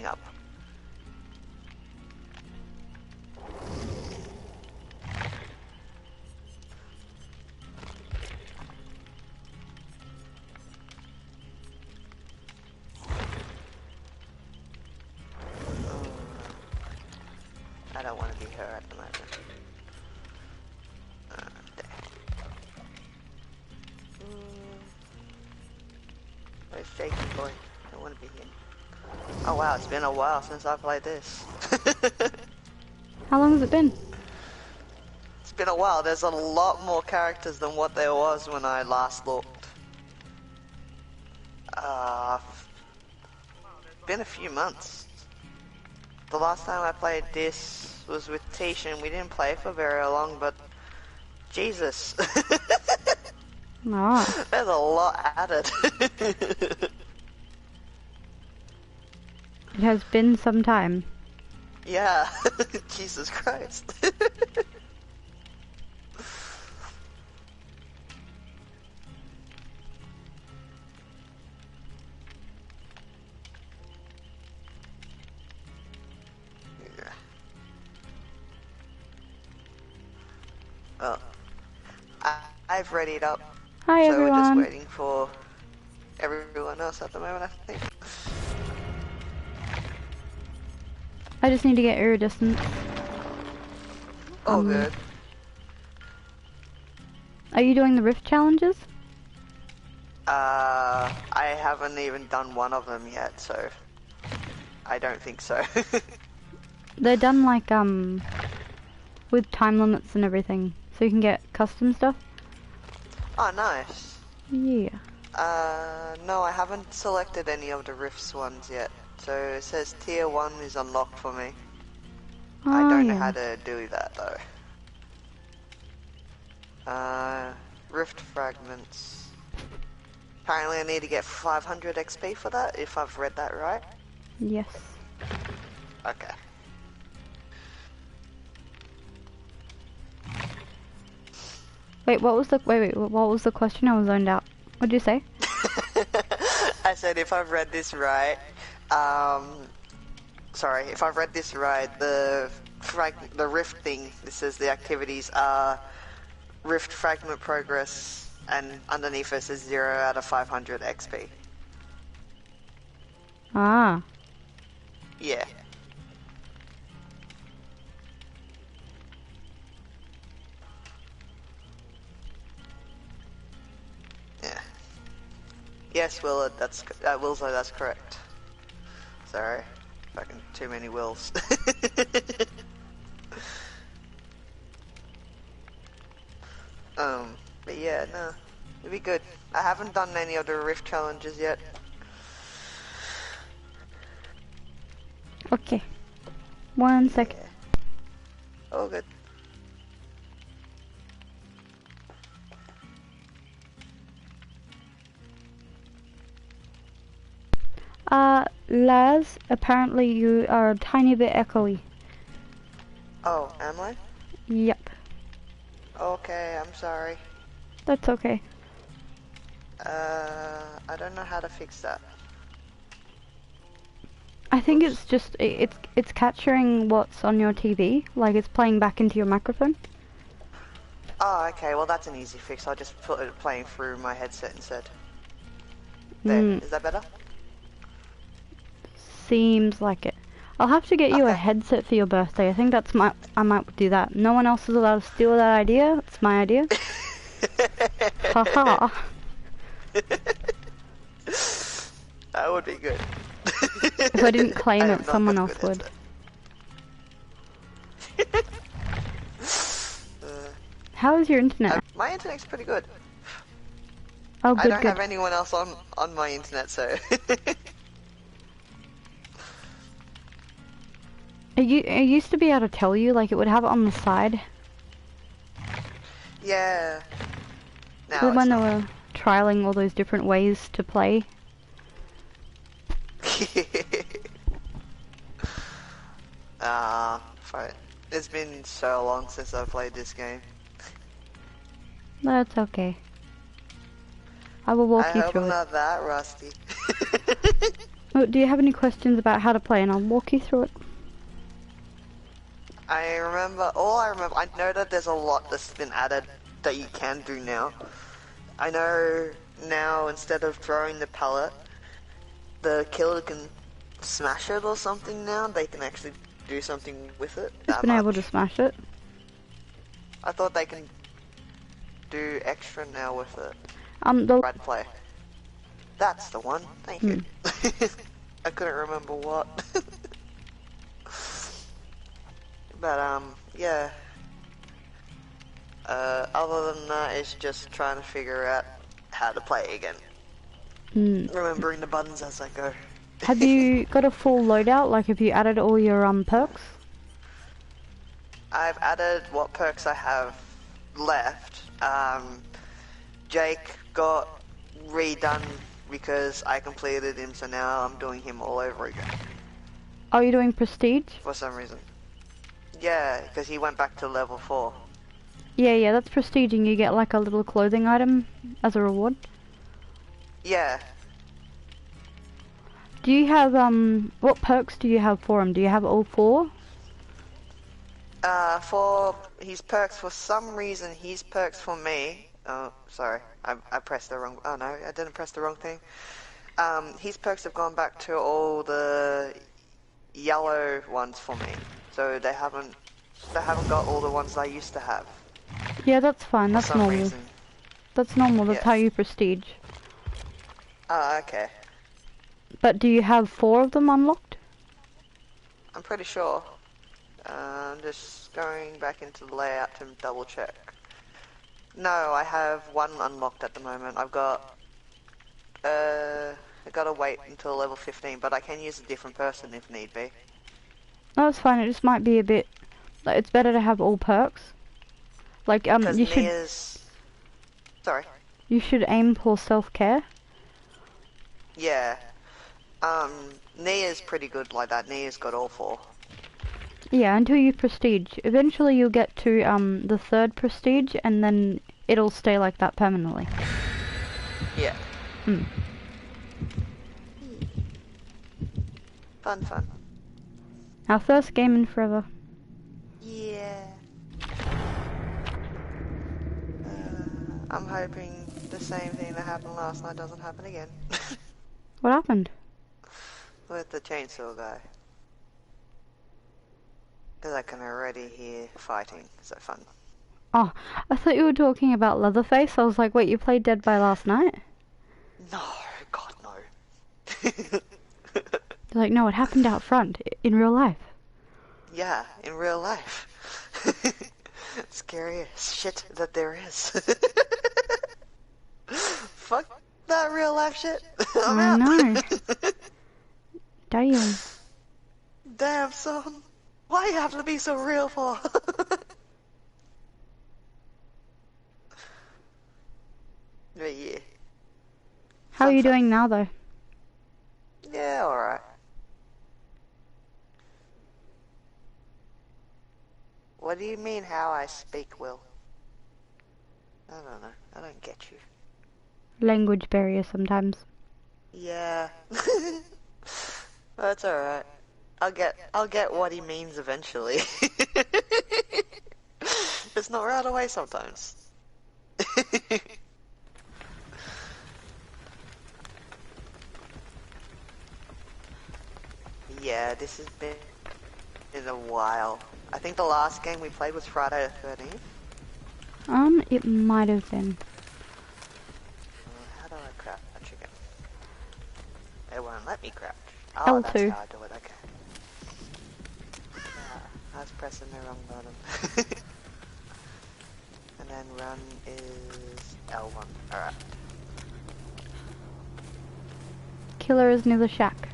coming up. I don't want to be her at the moment. Where's Shaky Boy? I don't want to be him. Oh wow, it's been a while since I played this. How long has it been? It's been a while. There's a lot more characters than what there was when I last looked. Been a few months. The last time I played this was with Tish and we didn't play for very long, but Jesus. Oh. There's a lot added. It has been some time. Yeah, Jesus Christ. Well, I've readied up. Hi so everyone. we're just waiting for everyone else at the moment, I think. I just need to get iridescent. Oh, good. Are you doing the rift challenges? I haven't even done one of them yet, so I don't think so. They're done like with time limits and everything, so you can get custom stuff. Oh, nice. Yeah. No, I haven't selected any of the Rifts ones yet. So it says tier 1 is unlocked for me. Oh, I don't know yeah. how to do that though. Rift fragments. Apparently I need to get 500 XP for that, if I've read that right. Yes. Okay. Wait, what was the what was the question? I was zoned out. What did you say? I said if I've read this right, sorry, if I've read this right, the rift thing, this says the activities are rift fragment progress, and underneath it says 0 out of 500 XP. Ah. Yeah. Yeah. Yes, Willard, that's Wilso, that's correct. Sorry, fucking too many wills. But yeah, no, it'd be good. I haven't done any of the rift challenges yet. Okay. 1 second. Yeah. All good. Laz, apparently you are a tiny bit echoey. Oh, am I? Yep. Okay, I'm sorry. That's okay. I don't know how to fix that. I think it's just it's capturing what's on your TV, like it's playing back into your microphone. Oh, okay, well that's an easy fix. I'll just put it playing through my headset instead. There, is that better? Seems like it. I'll have to get you a headset for your birthday. I think that's I might do that. No one else is allowed to steal that idea. It's my idea. Haha. That would be good. If I didn't claim it, someone else would. How is your internet? My internet's pretty good. Oh, good, I don't have anyone else on my internet, so. It used to be able to tell you, like it would have it on the side. Yeah. Now when they were trialing all those different ways to play. Fuck. It's been so long since I played this game. That's okay. I will walk you through it. I hope I'm not that rusty. Oh, do you have any questions about how to play? And I'll walk you through it. I know that there's a lot that's been added that you can do now. I know now instead of throwing the pallet, the killer can smash it or something now. They can actually do something with it. Just been able to smash it. I thought they can do extra now with it. The Right play. That's the one. Thank you. I couldn't remember what. But yeah. Other than that, it's just trying to figure out how to play again. Remembering the buttons as I go. Have you got a full loadout? Like, have you added all your perks? I've added what perks I have left. Jake got redone because I completed him, so now I'm doing him all over again. Are you doing prestige? For some reason. Yeah, because he went back to level 4. Yeah, that's prestige, and you get like a little clothing item as a reward. Yeah. Do you have, what perks do you have for him? Do you have all 4? For his perks, for some reason, his perks for me... Oh, sorry. I pressed the wrong... Oh no, I didn't press the wrong thing. His perks have gone back to all the yellow ones for me. So they haven't got all the ones I used to have. Yeah, that's fine. That's normal. Reason. That's normal. That's how you prestige. Oh, okay. But do you have 4 of them unlocked? I'm pretty sure. I'm just going back into the layout to double check. No, I have 1 unlocked at the moment. I gotta wait until level 15, but I can use a different person if need be. No, it's fine. It just might be a bit... Like, it's better to have all perks. Like, you should... Sorry. You should aim for self-care. Yeah. Nia's pretty good like that. Nia's got all 4. Yeah, until you prestige. Eventually you'll get to, the 3rd prestige, and then it'll stay like that permanently. Yeah. Fun. Our first game in forever. Yeah. I'm hoping the same thing that happened last night doesn't happen again. What happened? With the chainsaw guy. Because I can already hear fighting. So fun. Oh, I thought you were talking about Leatherface. I was like, wait, you played Dead by Last Night? No, God no. They're like, no, it happened out front, in real life. Yeah, in real life. Scariest shit that there is. Fuck that real life shit. I know. Damn. Damn, son. Why you have to be so real for? But yeah. How are you doing now, though? Yeah, alright. What do you mean how I speak, Will? I don't know. I don't get you. Language barrier sometimes. Yeah. That's alright. I'll get what he means eventually. It's not right away sometimes. Yeah, this has been in a while. I think the last game we played was Friday the 13th. It might have been. How do I crouch again? It won't let me crouch. L2. That's how I do it, okay. I was pressing the wrong button. And then run is L1. Alright. Killer is near the shack.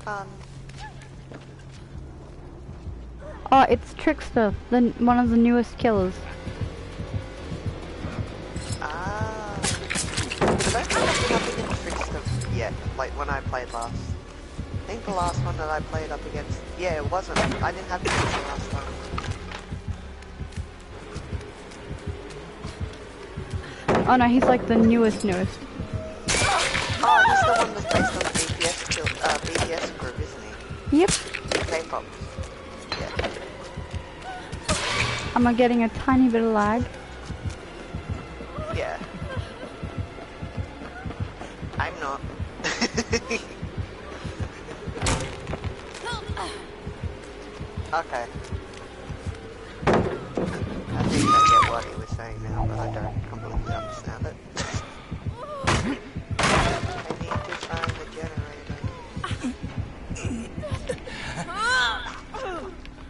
Fun. Oh, it's Trickster, one of the newest killers. Ah. I don't think I've been up against Trickster yet, like when I played last. I think the last one that I played up against... Yeah, it wasn't. I didn't have Trickster last time. Oh no, he's like the newest. Oh, he's the one that's based on the DPS Am I getting a tiny bit of lag? Yeah. I'm not. Okay. I think I get what he was saying now, but I don't completely understand it. I need to find the generator.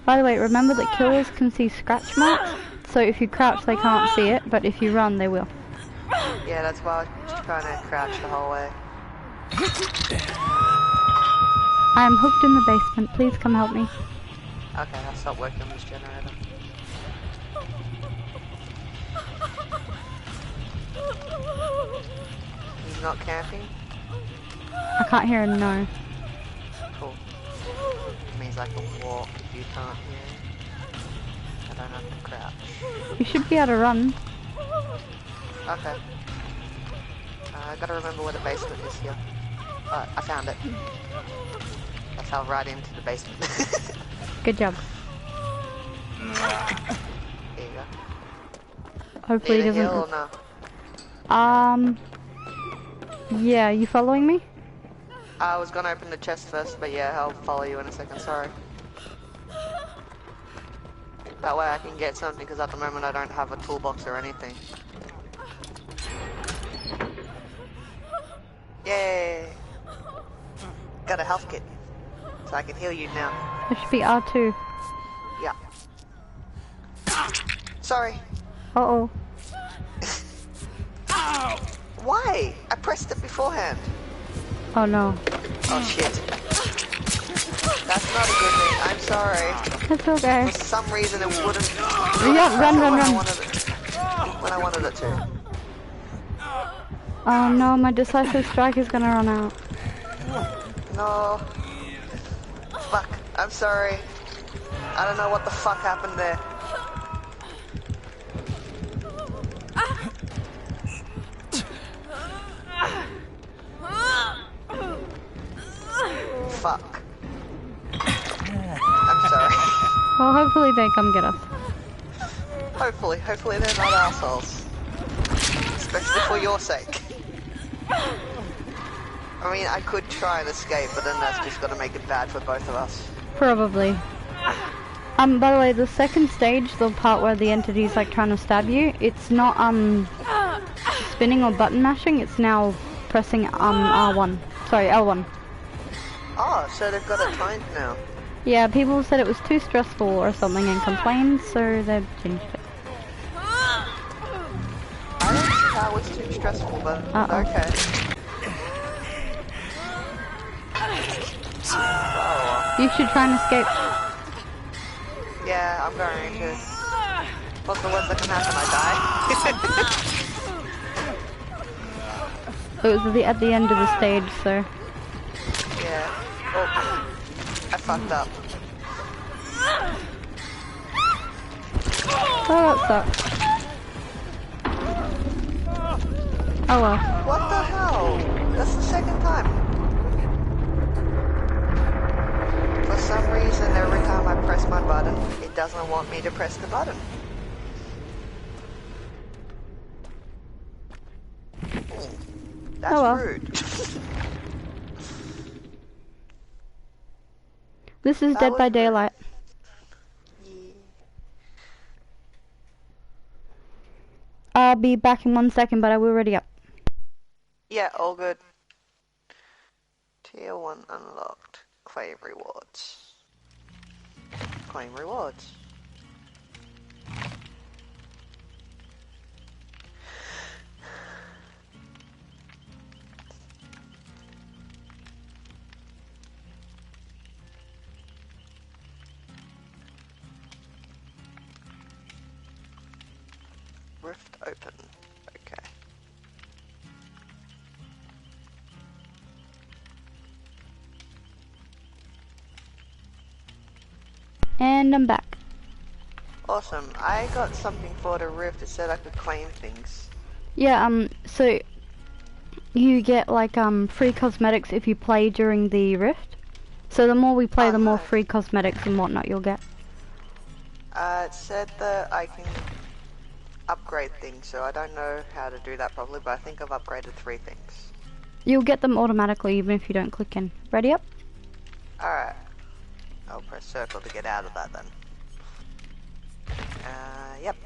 By the way, remember that killers can see scratch marks, so if you crouch they can't see it, but if you run they will. Yeah, that's why I was trying to crouch the whole way. I am hooked in the basement, please come help me. Okay, I'll stop working on this generator. He's not camping? I can't hear a no. Cool. It means I can walk if you can't hear. I don't have to crouch. You should be able to run. Okay. I gotta remember where the basement is here. Alright, I found it. I fell right into the basement. Good job. There you go. Hopefully Need he a doesn't... hill or no? Yeah, you following me? I was gonna open the chest first, but yeah, I'll follow you in a second, sorry. That way I can get something, because at the moment I don't have a toolbox or anything. Yay! Got a health kit, so I can heal you now. It should be R2. Yeah. Sorry. Uh-oh. Why? I pressed it beforehand. Oh no. Oh shit. That's not a good thing. I'm sorry. It's okay. For some reason it wouldn't. Yeah, run. When I wanted it to. Oh no, my decisive strike is gonna run out. No. Fuck. I'm sorry. I don't know what the fuck happened there. Fuck. I'm sorry. Well, hopefully they come get us. Hopefully they're not assholes. Especially for your sake. I mean, I could try and escape, but then that's just gonna make it bad for both of us. Probably. By the way, the second stage, the part where the entity's like trying to stab you, it's not spinning or button mashing, it's now pressing R1. Sorry, L1. Oh, so they've got it timed now. Yeah, people said it was too stressful or something and complained, so they've changed it. I don't see how it's too stressful, but okay. Oh. You should try and escape. Yeah, I'm going to. What's the worst that can happen? I die? It was at the end of the stage, so... Yeah. Oh, I fucked up. Oh, that sucks. Oh well. What the hell? That's the second time. For some reason, every time I press my button, it doesn't want me to press the button. That's rude. This is Dead by Daylight. Yeah. I'll be back in 1 second, but I will ready up. Yeah, all good. Tier 1 unlocked. Claim rewards. Claim rewards. Rift open. Okay. And I'm back. Awesome. I got something for the Rift that said I could claim things. Yeah, so you get like free cosmetics if you play during the Rift. So the more we play, the more free cosmetics and whatnot you'll get. It said that I can upgrade things, so I don't know how to do that properly, but I think I've upgraded 3 things. You'll get them automatically even if you don't click in. Ready up? Alright. I'll press circle to get out of that then. Yep.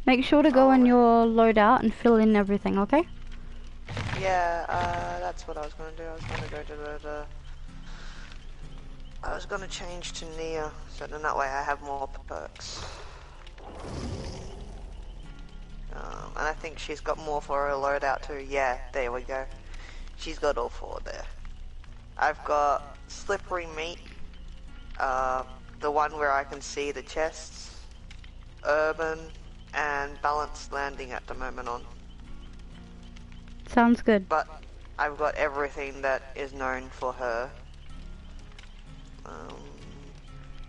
Make sure to go in your loadout and fill in everything, okay? Yeah, that's what I was gonna do. I was gonna go to I was gonna change to Nia, so then that way I have more perks. And I think she's got more for her loadout too. Yeah, there we go. She's got all 4 there. I've got Slippery Meat, the one where I can see the chests, Urban, and Balanced Landing at the moment on. Sounds good. But I've got everything that is known for her.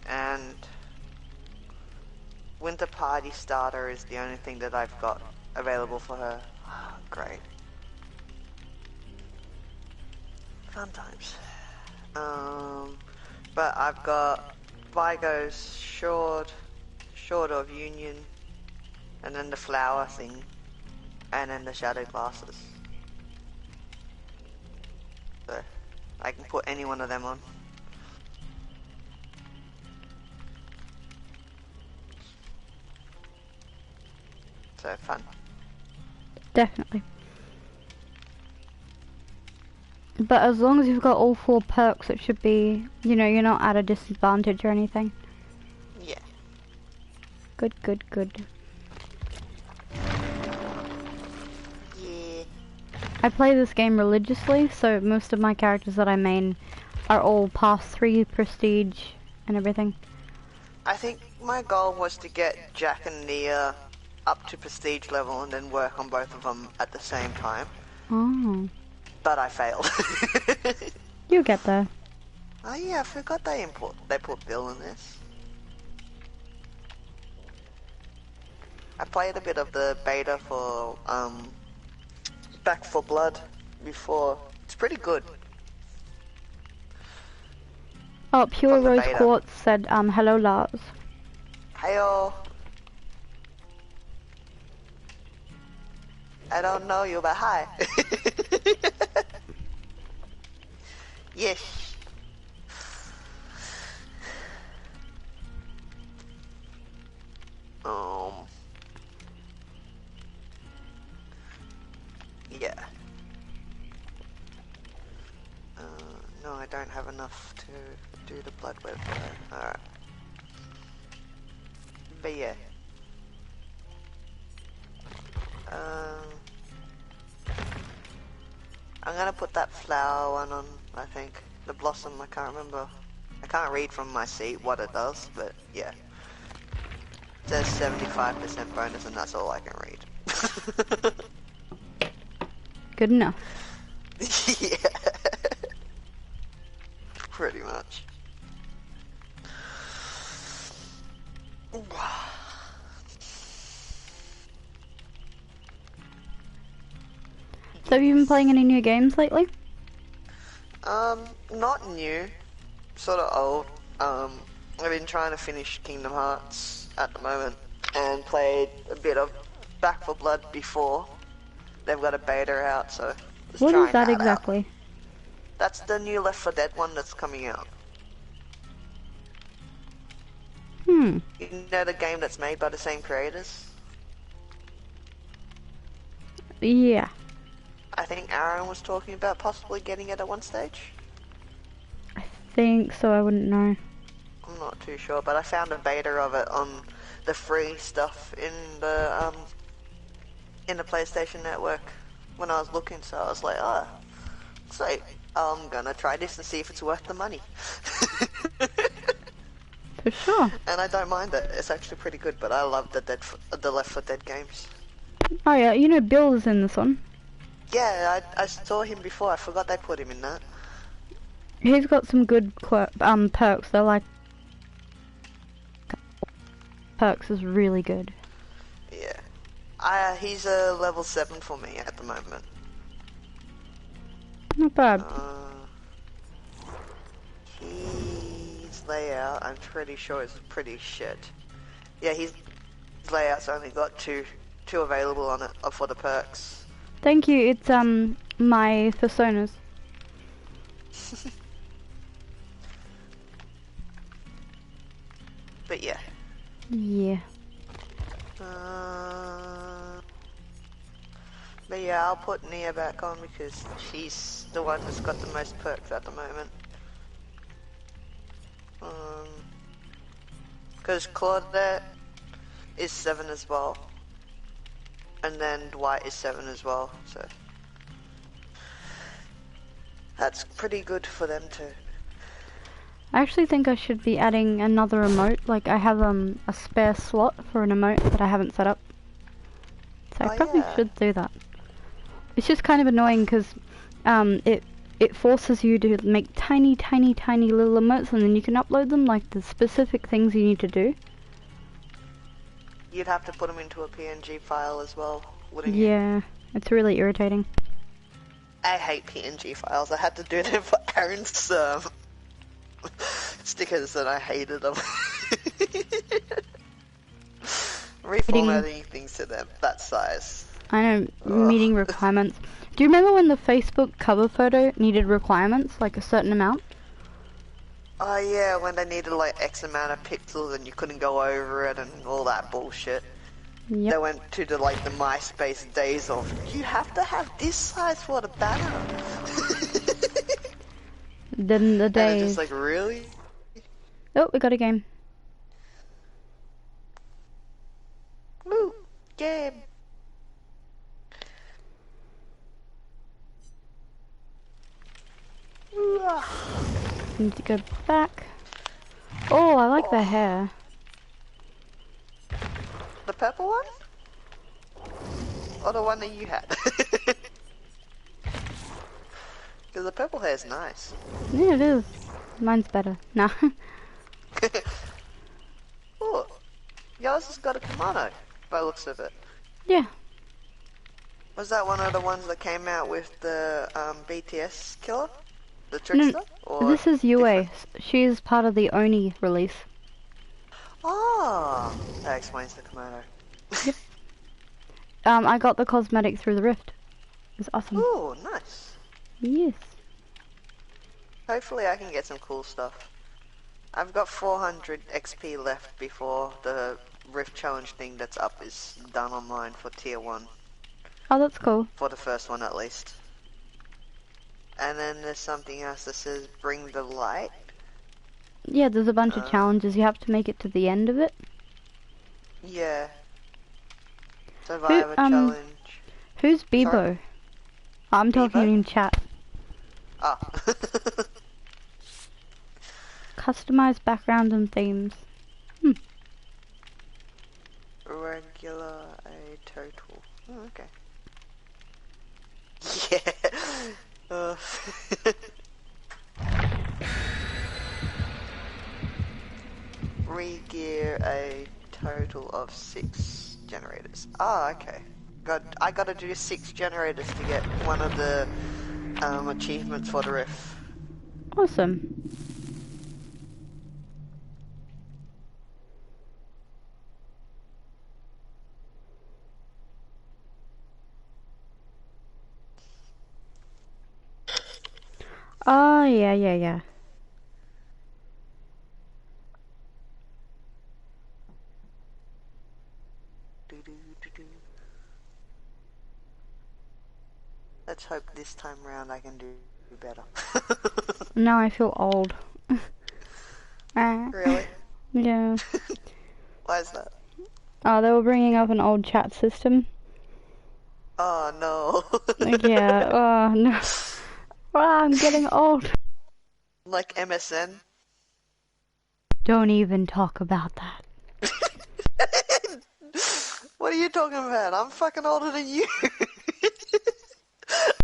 And Winter Party Starter is the only thing that I've got available for her. Great. Fun times. But I've got Vigo's Short of Union, and then the flower thing, and then the shadow glasses. So, I can put any one of them on. So fun. Definitely. But as long as you've got all 4 perks, it should be, you know, you're not at a disadvantage or anything. Yeah. Good, good, good. Yeah. I play this game religiously, so most of my characters that I main are all past 3 prestige and everything. I think my goal was to get Jack and Nia up to prestige level and then work on both of them at the same time. Oh. But I failed. You'll get there. Oh yeah, I forgot they put Bill in this. I played a bit of the beta for Back 4 Blood before. It's pretty good. Oh, Pure Rose beta. Quartz said, hello Lars. Heyo. I don't know you, but hi. Yes. Yeah. No, I don't have enough to do the blood web though. Alright. But yeah. I'm gonna put that flower one on, I think. The blossom, I can't remember. I can't read from my seat what it does, but yeah. It says 75% bonus and that's all I can read. Good enough. Yeah. Pretty much. So have you been playing any new games lately? Not new. Sort of old. I've been trying to finish Kingdom Hearts at the moment and played a bit of Back 4 Blood before. They've got a beta out, so just What trying is that out. exactly? That's the new Left 4 Dead one that's coming out. Hmm. You know the game that's made by the same creators? Yeah. I think Aaron was talking about possibly getting it at one stage. I think so, I wouldn't know. I'm not too sure, but I found a beta of it on the free stuff in the PlayStation Network when I was looking, so I was like, oh, sweet, I'm gonna try this and see if it's worth the money. For sure. And I don't mind it, it's actually pretty good, but I love the Left 4 Dead games. Oh yeah, you know Bill is in this one. Yeah, I saw him before, I forgot they put him in that. He's got some good perks, they're like... Perks is really good. Yeah. He's a level 7 for me at the moment. Not bad. He layout, I'm pretty sure it's pretty shit. Yeah, his layout's only got two available on it for the perks. Thank you. It's my personas. But yeah. Yeah. But yeah, I'll put Nia back on because she's the one that's got the most perks at the moment. Because Claudette is 7 as well. And then Dwight is 7 as well, so... That's pretty good for them too. I actually think I should be adding another emote. Like, I have a spare slot for an emote that I haven't set up. So I probably should do that. It's just kind of annoying because it forces you to make tiny little emotes, and then you can upload them, like the specific things you need to do. You'd have to put them into a PNG file as well, wouldn't you? Yeah, it's really irritating. I hate PNG files. I had to do them for Aaron's stickers and I hated them. Reformatting things to them that size. I know, meeting requirements. Do you remember when the Facebook cover photo needed requirements, like a certain amount? Oh yeah, when they needed like X amount of pixels and you couldn't go over it and all that bullshit. Yep. They went to the like the MySpace days of, you have to have this size for the banner. Then the days. And it's just like, really? Oh, we got a game. Woo! Game! Need to go back. Oh, I like the hair. The purple one? Or the one that you had? Because the purple hair is nice. Yeah, it is. Mine's better. Nah. Oh, yours has got a kimono, by the looks of it. Yeah. Was that one of the ones that came out with the BTS killer? The trickster? No, this is Yue. She's part of the Oni release. Oh, that explains the kimono. Yep. I got the cosmetic through the rift. It was awesome. Ooh, nice. Yes. Hopefully I can get some cool stuff. I've got 400 XP left before the Rift Challenge thing that's up is done online for Tier 1. Oh, that's cool. For the first one at least. And then there's something else that says bring the light. Yeah, there's a bunch of challenges. You have to make it to the end of it. Yeah. Survivor challenge. Who's Bebo? Sorry? I'm talking Bebo? in chat. Ah. Customize background and themes. Regular a total. Oh, okay. Yeah. Re-gear a total of 6 generators. Ah, okay. I gotta do 6 generators to get one of the achievements for the riff. Awesome. Oh, yeah. Let's hope this time round I can do better. Now I feel old. Really? Yeah. Why is that? Oh, they were bringing up an old chat system. Oh no. Yeah, oh no. Oh, I'm getting old. Like MSN? Don't even talk about that. What are you talking about? I'm fucking older than you.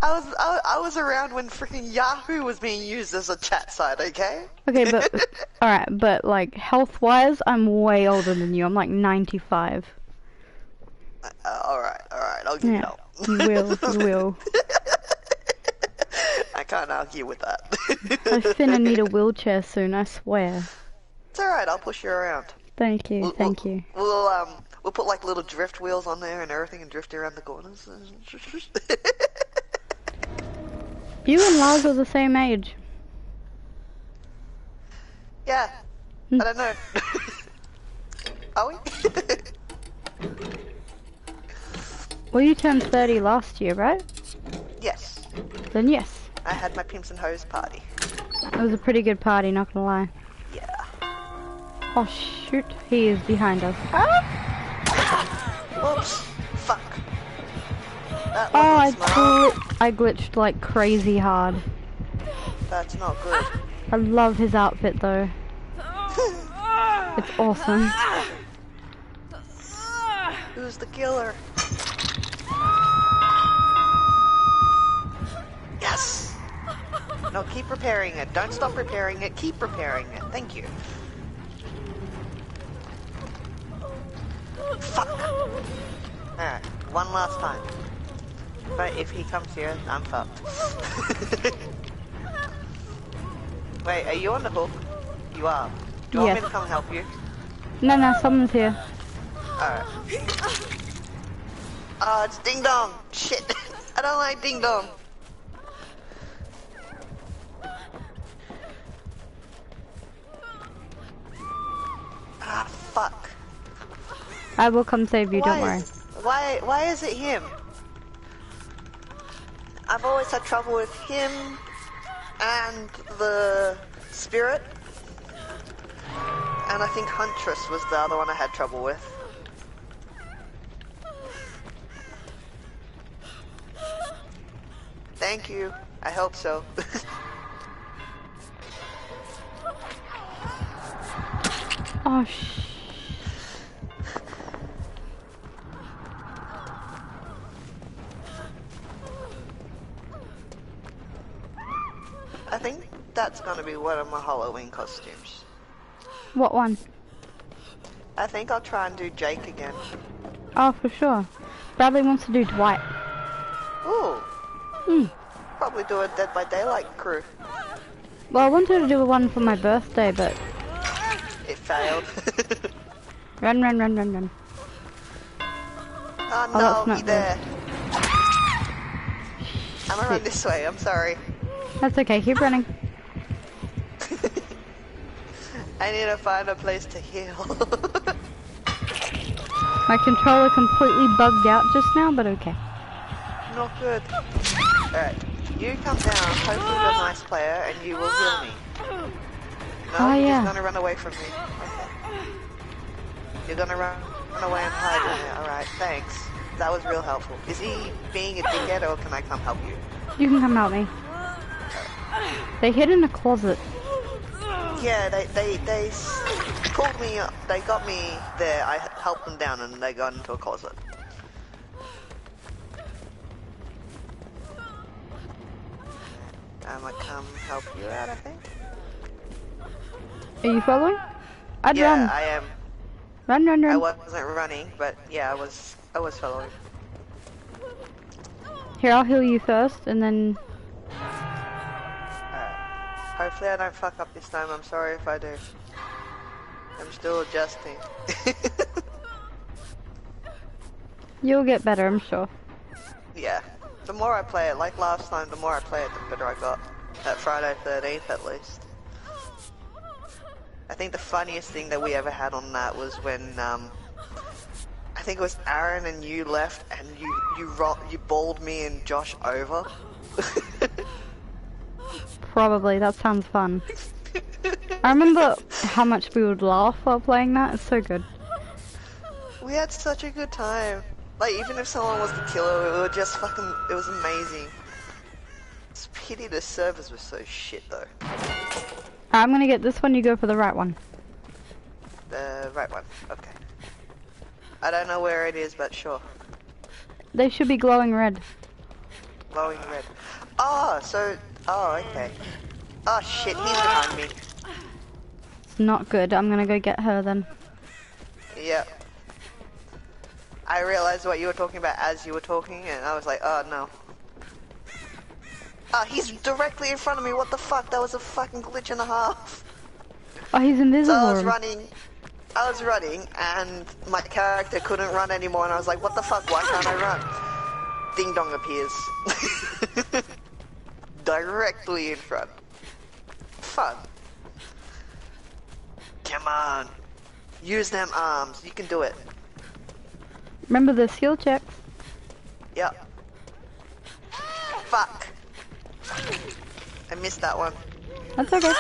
I was around when freaking Yahoo was being used as a chat site, okay? Okay, but alright, but like health-wise, I'm way older than you. I'm like 95. Alright, I'll give it up. You will. I can't argue with that. I finna need a wheelchair soon, I swear. It's alright, I'll push you around. Thank you, thank you. We'll put like little drift wheels on there and everything and drift around the corners. You and Lars are the same age. Yeah. I don't know. Are we? Well, you turned 30 last year, right? Yes. Then yes. I had my Pimps and Hoes party. It was a pretty good party, not gonna lie. Yeah. Oh shoot, he is behind us. Whoops. Fuck. That Oh, wasn't smart. I glitched like crazy hard. That's not good. I love his outfit though. It's awesome. Who's the killer? Yes! No, keep repairing it. Don't stop repairing it. Keep repairing it. Thank you. Fuck! Alright, one last time. But if he comes here, I'm fucked. Wait, are you on the hook? You are. Do you want me to come help you? No, someone's here. Alright. Oh, it's Ding Dong! Shit! I don't like Ding Dong! Ah, fuck. I will come save you, don't worry. Why is it him? I've always had trouble with him and the spirit. And I think Huntress was the other one I had trouble with. Thank you. I hope so. Oh I think that's gonna be one of my Halloween costumes. What one? I think I'll try and do Jake again. Oh, for sure. Bradley wants to do Dwight. Ooh. Hmm. Probably do a Dead by Daylight crew. Well, I wanted to do one for my birthday, but... It failed. Run. Oh Oh, that's no, not be there. I'm gonna run this way, I'm sorry. That's okay, keep running. I need to find a place to heal. My controller completely bugged out just now, but okay. Not good. Alright, you come down, hopefully you're a nice player, and you will heal me. No, Oh, you're yeah. just gonna run away from me. Okay. You're gonna run away and hide in there. Alright, thanks. That was real helpful. Is he being a dickhead, or can I come help you? You can come help me. They hid in a closet. Yeah, they pulled me up. They got me there. I helped them down, and they got into a closet. I'm gonna come help you out, I think. Are you following? I'd Yeah, run. I am. Run. I wasn't running, but yeah, I was following. Here, I'll heal you first, and then... Hopefully I don't fuck up this time. I'm sorry if I do. I'm still adjusting. You'll get better, I'm sure. Yeah. The more I play it, like last time, the more I play it, the better I got. At Friday 13th, at least. I think the funniest thing that we ever had on that was when, I think it was Aaron and you left, and you bowled me and Josh over. Probably, that sounds fun. I remember how much we would laugh while playing that, it's so good. We had such a good time. Like, even if someone was the killer, it was just fucking, it was amazing. It's a pity the servers were so shit, though. I'm gonna get this one, you go for the right one. The right one, okay. I don't know where it is, but sure. They should be glowing red. Glowing red. Oh, so, oh, okay. Oh shit, he's behind me. It's not good, I'm gonna go get her then. Yep. I realized what you were talking about as you were talking, and I was like, oh no. Ah, he's directly in front of me, what the fuck? That was a fucking glitch and a half. Oh, he's So invisible. I was running, and my character couldn't run anymore, and I was like, what the fuck, why can't I run? Ding Dong appears. Directly in front. Fun. Come on. Use them arms, you can do it. Remember the skill checks. Yep. Fuck. I missed that one. That's okay.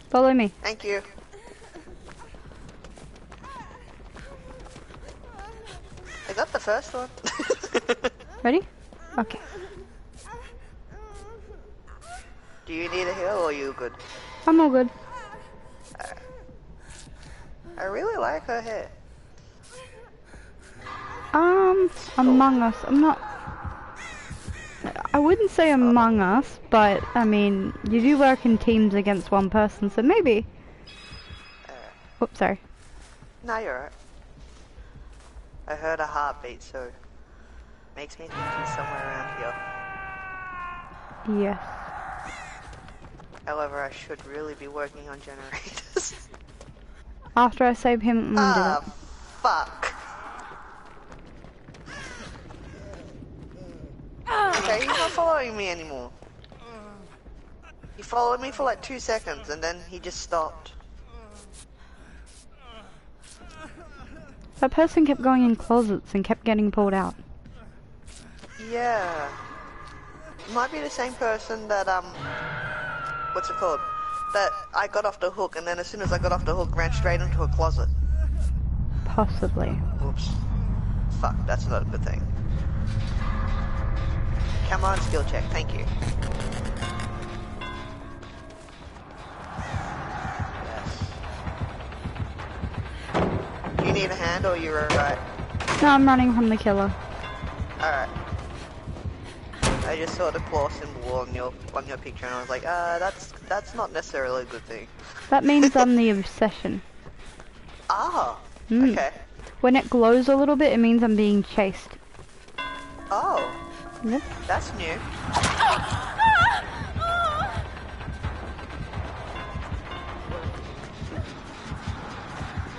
Follow me. Thank you. I got the first one. Ready? Okay. Do you need a heal or are you good? I'm all good. I really like her hair. Among Us. I wouldn't say Among Us, but I mean, you do work in teams against one person, so maybe. Oops, sorry. No, you're right. I heard a heartbeat, so makes me think he's somewhere around here. Yes. However, I should really be working on generators. After I save him, I'm gonna do Ah, that. fuck. Okay, he's not following me anymore. He followed me for like 2 seconds and then he just stopped. That person kept going in closets and kept getting pulled out. Yeah. Might be the same person that, what's it called? That I got off the hook and then as soon as I got off the hook ran straight into a closet. Possibly. Oops. Fuck, that's not a good thing. Come on, skill check, thank you. Yes. Do you need a hand or you're alright? No, I'm running from the killer. Alright. I just saw the claw symbol on your picture and I was like, that's not necessarily a good thing. That means I'm the obsession. Ah, Mm. okay. When it glows a little bit, it means I'm being chased. Oh, Yep. that's new.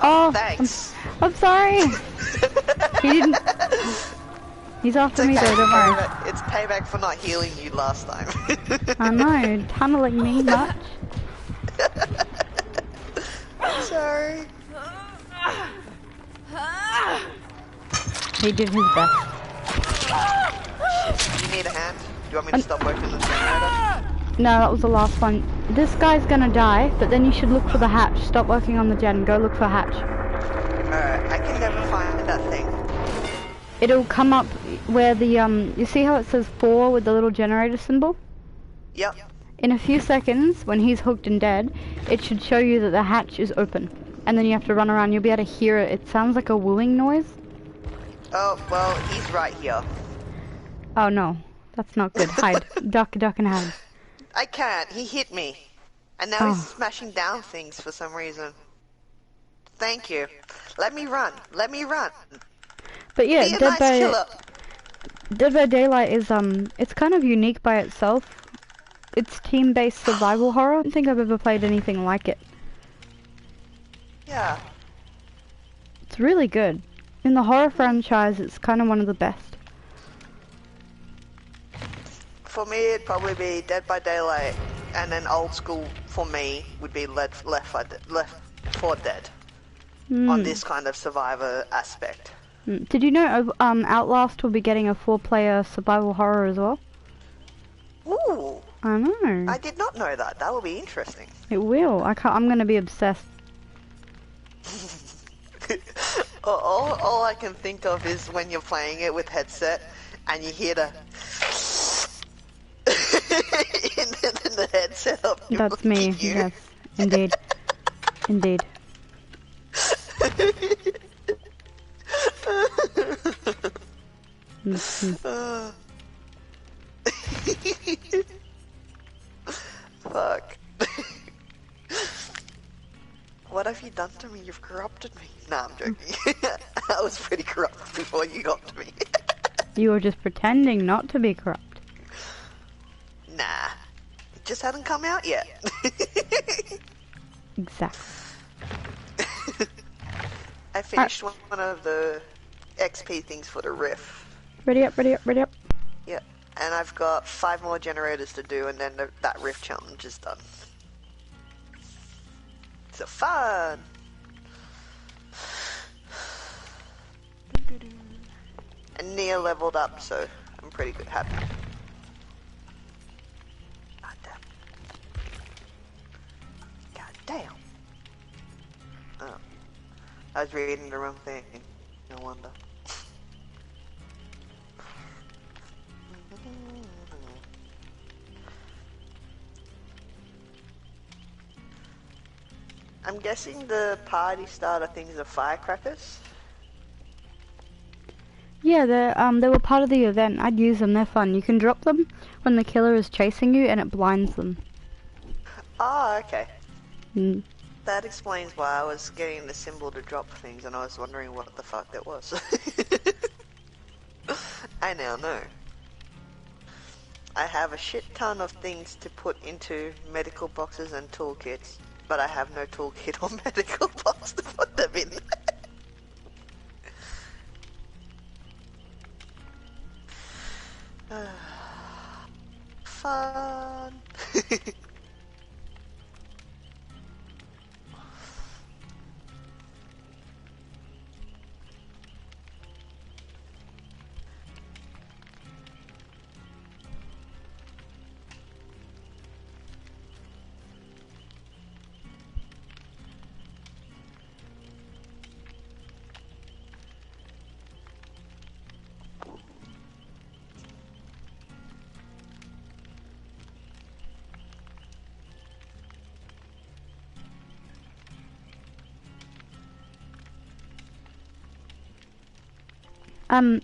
Oh, Thanks. I'm sorry. He didn't. He's after me though, don't worry. It's payback for not healing you last time. I know, tunneling me much. I'm sorry. He did his best. You need a hand? Do you want me to stop working on the generator? No, that was the last one. This guy's gonna die, but then you should look for the hatch. Stop working on the gen, go look for hatch. Alright, I can never find that thing. It'll come up where the, you see how it says 4 with the little generator symbol? Yep. In a few seconds, when he's hooked and dead, it should show you that the hatch is open. And then you have to run around, you'll be able to hear it. It sounds like a wooing noise. Oh, well, he's right here. Oh no, that's not good. Hide. Duck and hide. I can't, he hit me. And now Oh. he's smashing down things for some reason. Thank you. Let me run. Let me run. But yeah, Be a nice killer. Dead by Daylight is, it's kind of unique by itself. It's team-based survival horror. I don't think I've ever played anything like it. Yeah. It's really good. In the horror franchise, it's kind of one of the best. For me, it'd probably be Dead by Daylight, and then old school for me would be Left 4 Dead. On this kind of survivor aspect. Did you know Outlast will be getting a 4-player survival horror as well? Ooh, I know. I did not know that. That will be interesting. It will. I'm gonna be obsessed. all I can think of is when you're playing it with headset and you hear the in the headset up. That's me. Yes, indeed, indeed. Fuck. What have you done to me? You've corrupted me. Nah, I'm joking. I was pretty corrupt before you got to me. You were just pretending not to be corrupt. Nah. It just hadn't come out yet. Exactly. I finished one of the XP things for the Rift. Ready up, ready up, ready up. Yep. And I've got 5 more generators to do, and then that Rift challenge is done. So fun! And Nia leveled up, so I'm pretty good, happy. God damn. God damn. Oh. I was reading the wrong thing. No wonder. I'm guessing the party starter things are firecrackers? Yeah, they were part of the event. I'd use them, they're fun. You can drop them when the killer is chasing you and it blinds them. Oh, okay. Mm. That explains why I was getting the symbol to drop things and I was wondering what the fuck that was. I now know. I have a shit ton of things to put into medical boxes and toolkits, but I have no toolkit or medical box to put them in. Fun.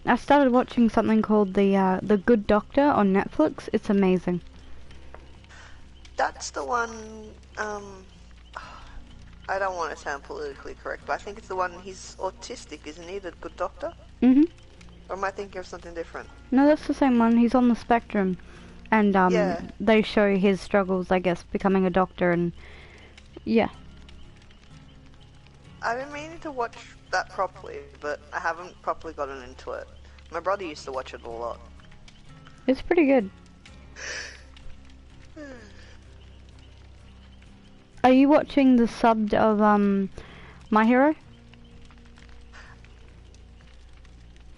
I started watching something called The Good Doctor on Netflix. It's amazing. That's the one, I don't want to sound politically correct, but I think it's the one, he's autistic, isn't he, the good doctor? Mhm. Or am I thinking of something different? No, that's the same one. He's on the spectrum, and Yeah. they show his struggles, I guess, becoming a doctor, and yeah. I've been meaning to watch that properly, but I haven't properly gotten into it. My brother used to watch it a lot. It's pretty good. Are you watching the subbed of My Hero?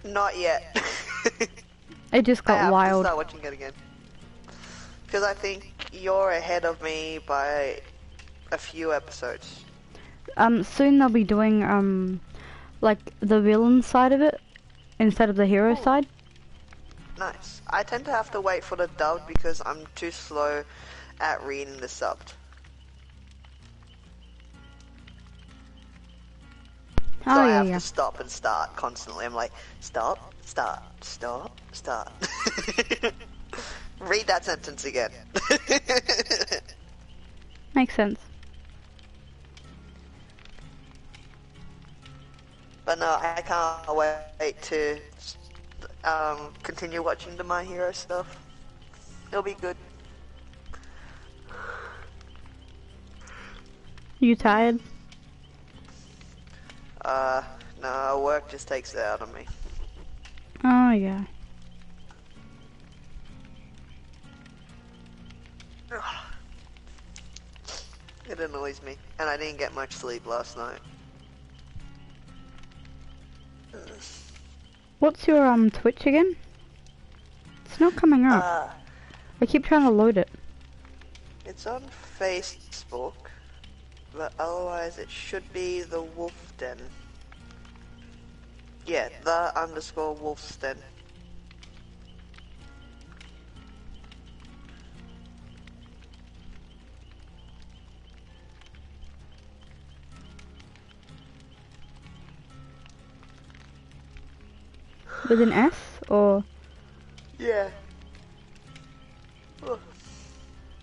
Not yet. It just I got have wild. to start watching it again. Because I think you're ahead of me by a few episodes. Soon they'll be doing like the villain side of it instead of the hero side. Nice. I tend to have to wait for the dubbed because I'm too slow at reading the subbed. So Oh I yeah, have yeah. to stop and start constantly. I'm like, stop, start, stop, start. Read that sentence again. Makes sense. But no, I can't wait to continue watching the My Hero stuff. It'll be good. You tired? No, work just takes it out of me. Oh yeah. It annoys me, and I didn't get much sleep last night. What's your Twitch again? It's not coming up. I keep trying to load it. It's on Facebook, but otherwise it should be the Wolf Den. Yeah, the _Wolf's Den. With an S or? Yeah.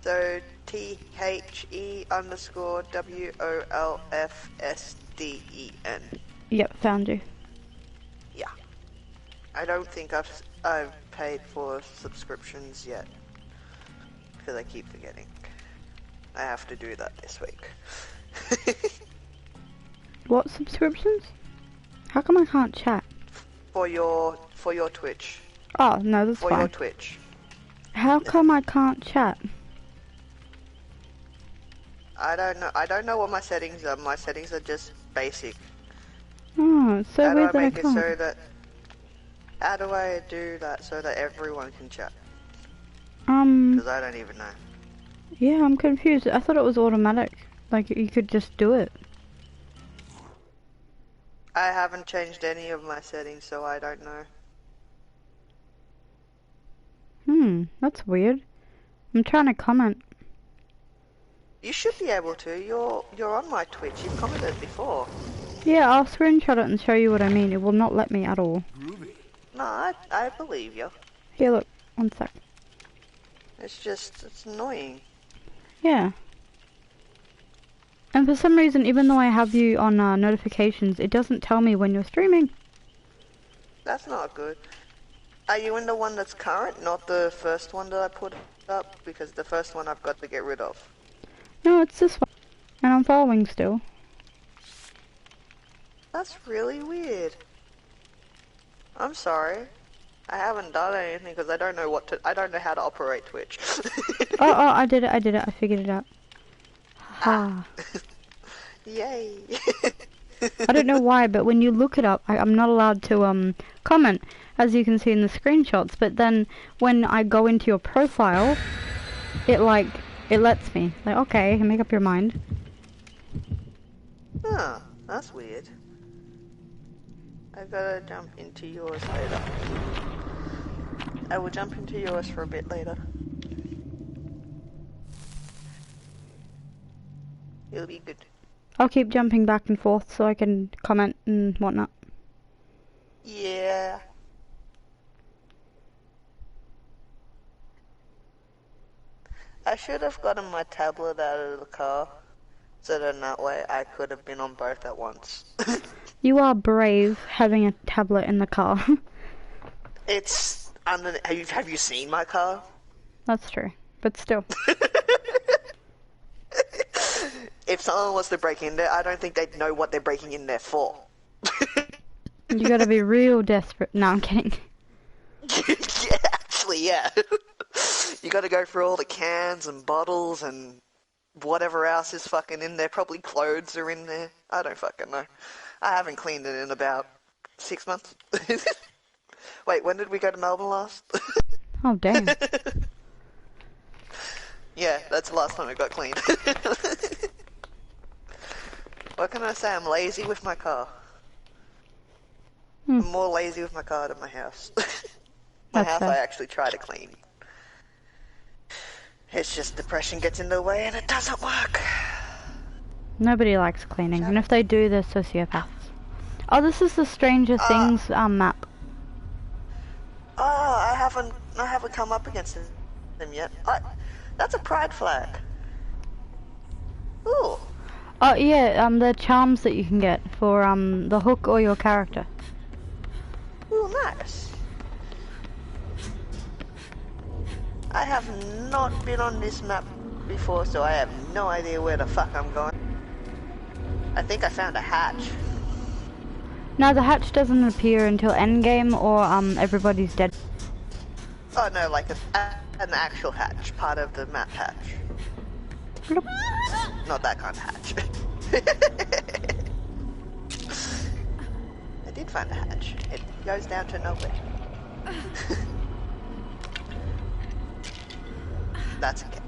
So THE_WOLFSDEN. Yep, found you. Yeah. I don't think I've paid for subscriptions yet. Because I keep forgetting. I have to do that this week. What subscriptions? How come I can't chat? For your Twitch. Oh, no, that's For fine. your Twitch. How come I can't chat? I don't know. I don't know what my settings are. My settings are just basic. Oh, it's so How do weird I that I make it so can't. that... How do I do that so that everyone can chat? Because I don't even know. Yeah, I'm confused. I thought it was automatic. Like, you could just do it. I haven't changed any of my settings, so I don't know. That's weird. I'm trying to comment. You should be able to. You're on my Twitch. You've commented before. Yeah, I'll screenshot it and show you what I mean. It will not let me at all. No, I believe you. Here, look. One sec. It's annoying. Yeah. And for some reason, even though I have you on notifications, it doesn't tell me when you're streaming. That's not good. Are you in the one that's current, not the first one that I put up? Because the first one I've got to get rid of. No, it's this one. And I'm following still. That's really weird. I'm sorry. I haven't done anything because I don't know how to operate Twitch. Oh, I did it, I figured it out. Ha. Yay. I don't know why, but when you look it up, I'm not allowed to comment, as you can see in the screenshots, but then when I go into your profile, it lets me. Like, okay, make up your mind. Huh, that's weird. I gotta jump into yours later. I will jump into yours for a bit later. It'll be good. I'll keep jumping back and forth so I can comment and whatnot. Yeah. I should have gotten my tablet out of the car, so that in that way I could have been on both at once. You are brave having a tablet in the car. It's under. Have you seen my car? That's true, but still. If someone was to break in there, I don't think they'd know what they're breaking in there for. You gotta be real desperate. No, I'm kidding. Yeah, actually, yeah. You gotta go through all the cans and bottles and whatever else is fucking in there. Probably clothes are in there. I don't fucking know. I haven't cleaned it in about 6 months. Wait, when did we go to Melbourne last? Oh, damn. Yeah, that's the last time it got cleaned. What can I say? I'm lazy with my car. I'm more lazy with my car than my house. My That's house fair. I actually try to clean. It's just depression gets in the way and it doesn't work. Nobody likes cleaning, and if they do, they're sociopaths. Oh, this is the Stranger Things map. Oh, I haven't come up against them yet. That's a pride flag. Ooh. Oh yeah, the charms that you can get for the hook or your character. Ooh, nice. I have not been on this map before, so I have no idea where the fuck I'm going. I think I found a hatch. No, the hatch doesn't appear until endgame or everybody's dead. Oh no, like an actual hatch, part of the map hatch. Bloop. Not that kind of hatch. I did find a hatch. It goes down to nowhere. That's a catch.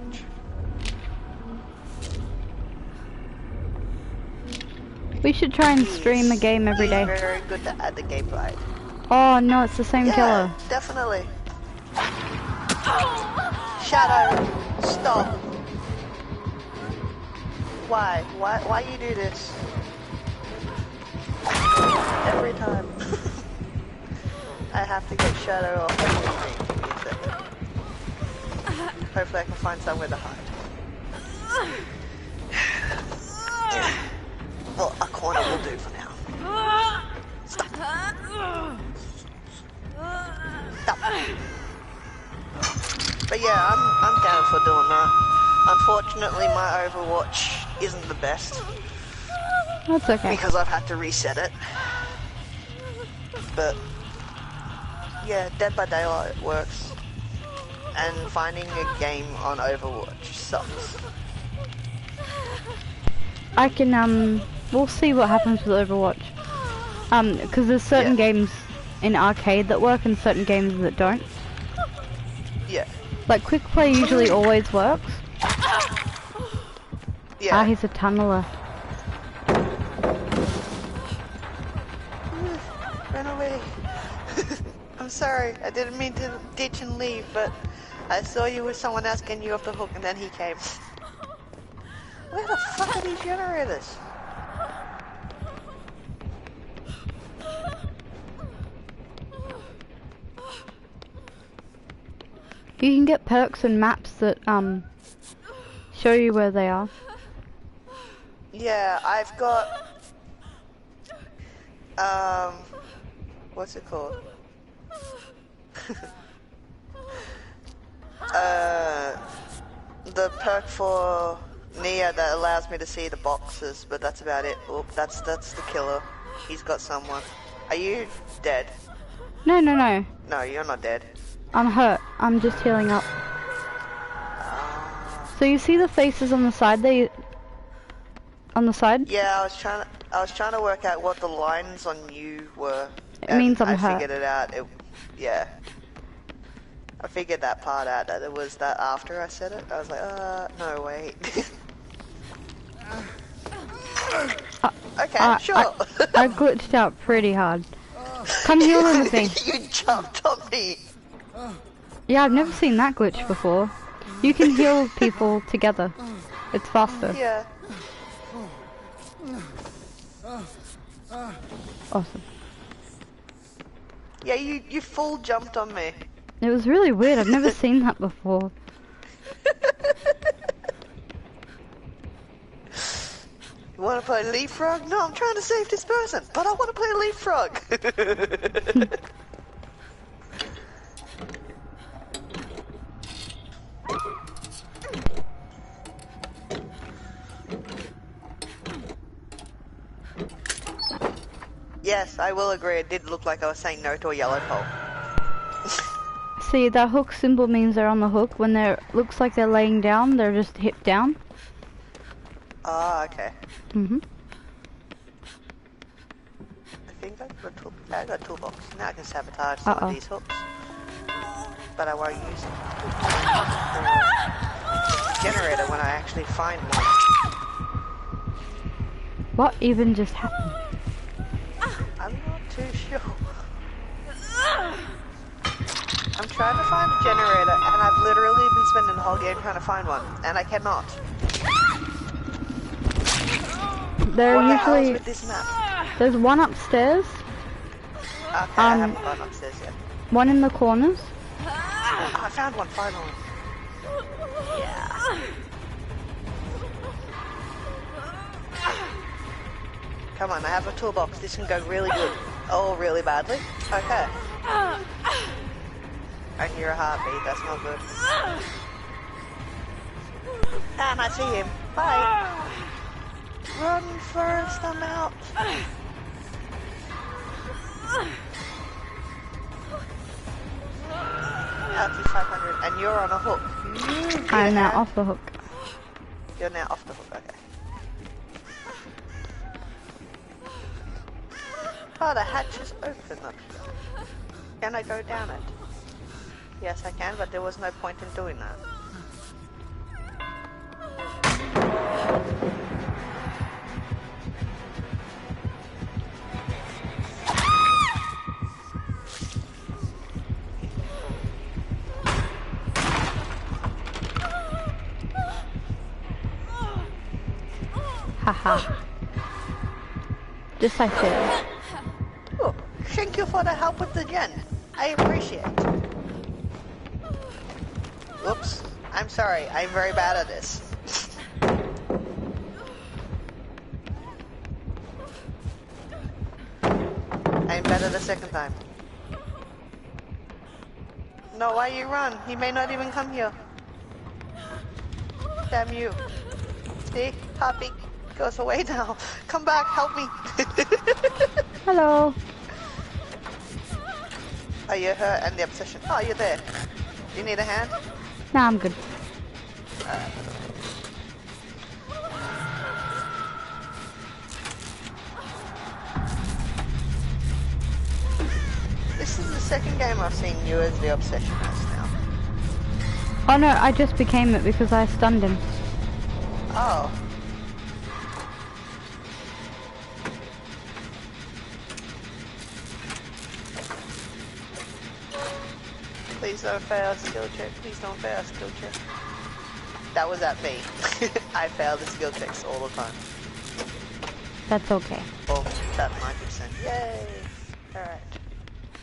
We should try and stream a game every day. Very good to add the gameplay. Oh no, it's the same Yeah, killer. definitely. Shadow, stop. Why you do this? Every time. I have to get Shadow off everything. Give me a second. Hopefully I can find somewhere to hide. Well, a corner will do for now. Stop. Stop. But yeah, I'm down for doing that. Unfortunately, my Overwatch isn't the best That's okay. because I've had to reset it. But yeah, Dead by Daylight works, and finding a game on Overwatch sucks. I can, we'll see what happens with Overwatch. Because there's certain games in arcade that work and certain games that don't. Yeah. Like quick play usually always works. Yeah. Ah, he's a tunneler. Run away. I'm sorry, I didn't mean to ditch and leave, but I saw you with someone else getting you off the hook and then he came. Where the fuck are these generators? You can get perks and maps that show you where they are. Yeah, I've got what's it called? The perk for Nia that allows me to see the boxes, but that's about it. Oop, that's the killer. He's got someone. Are you dead? No, no, no. No, you're not dead. I'm hurt. I'm just healing up. So you see the faces on the side there? On the side? Yeah, I was trying to work out what the lines on you were. It means I'm hurt. I figured it out. Yeah. I figured that part out, that it was that after I said it. I was like, no, wait. Okay, sure. I glitched out pretty hard. Come heal them with me. You jumped on me. Yeah, I've never seen that glitch before. You can heal people together. It's faster. Yeah. Awesome. Yeah, you full jumped on me. It was really weird. I've never seen that before. You want to play Leapfrog? No, I'm trying to save this person, but I want to play Leapfrog. Yes, I will agree. It did look like I was saying no to a yellow pole. See, that hook symbol means they're on the hook. When looks like they're laying down, they're just hip down. Ah, okay. Mhm. I think I got a toolbox. Now I can sabotage some of these hooks. But I won't use the generator when I actually find one. What even just happened? I'm not too sure. I'm trying to find a generator, and I've literally been spending the whole game trying to find one, and I cannot. They're what usually with this map? There's one upstairs. Okay, I haven't gone upstairs yet. One in the corners. Oh, I found one finally. Yeah. Come on, I have a toolbox. This can go really good. Oh, really badly? Okay. I can hear a heartbeat. That's not good. And I see him. Bye. Run first, I'm out. Out to 500, and you're on a hook. I'm now off the hook. You're now off the hook, okay. Oh, the hatch is open up. Can I go down it? Yes, I can, but there was no point in doing that. Haha. Just like that. Oh, thank you for the help with the gen. I appreciate it. Oops. I'm sorry. I'm very bad at this. I'm better the second time. No, why you run? He may not even come here. Damn you. See? Heartbeat goes away now. Come back, help me. Hello. Oh, you're hurt and the obsession. Oh, you're there. Do you need a hand? Nah, I'm good. This is the second game I've seen you as the obsession as now. Oh no, I just became it because I stunned him. Oh. Please don't fail a skill check. Please don't fail a skill check. That was at me. I fail the skill checks all the time. That's okay. Oh, that 90%. Yay! Alright.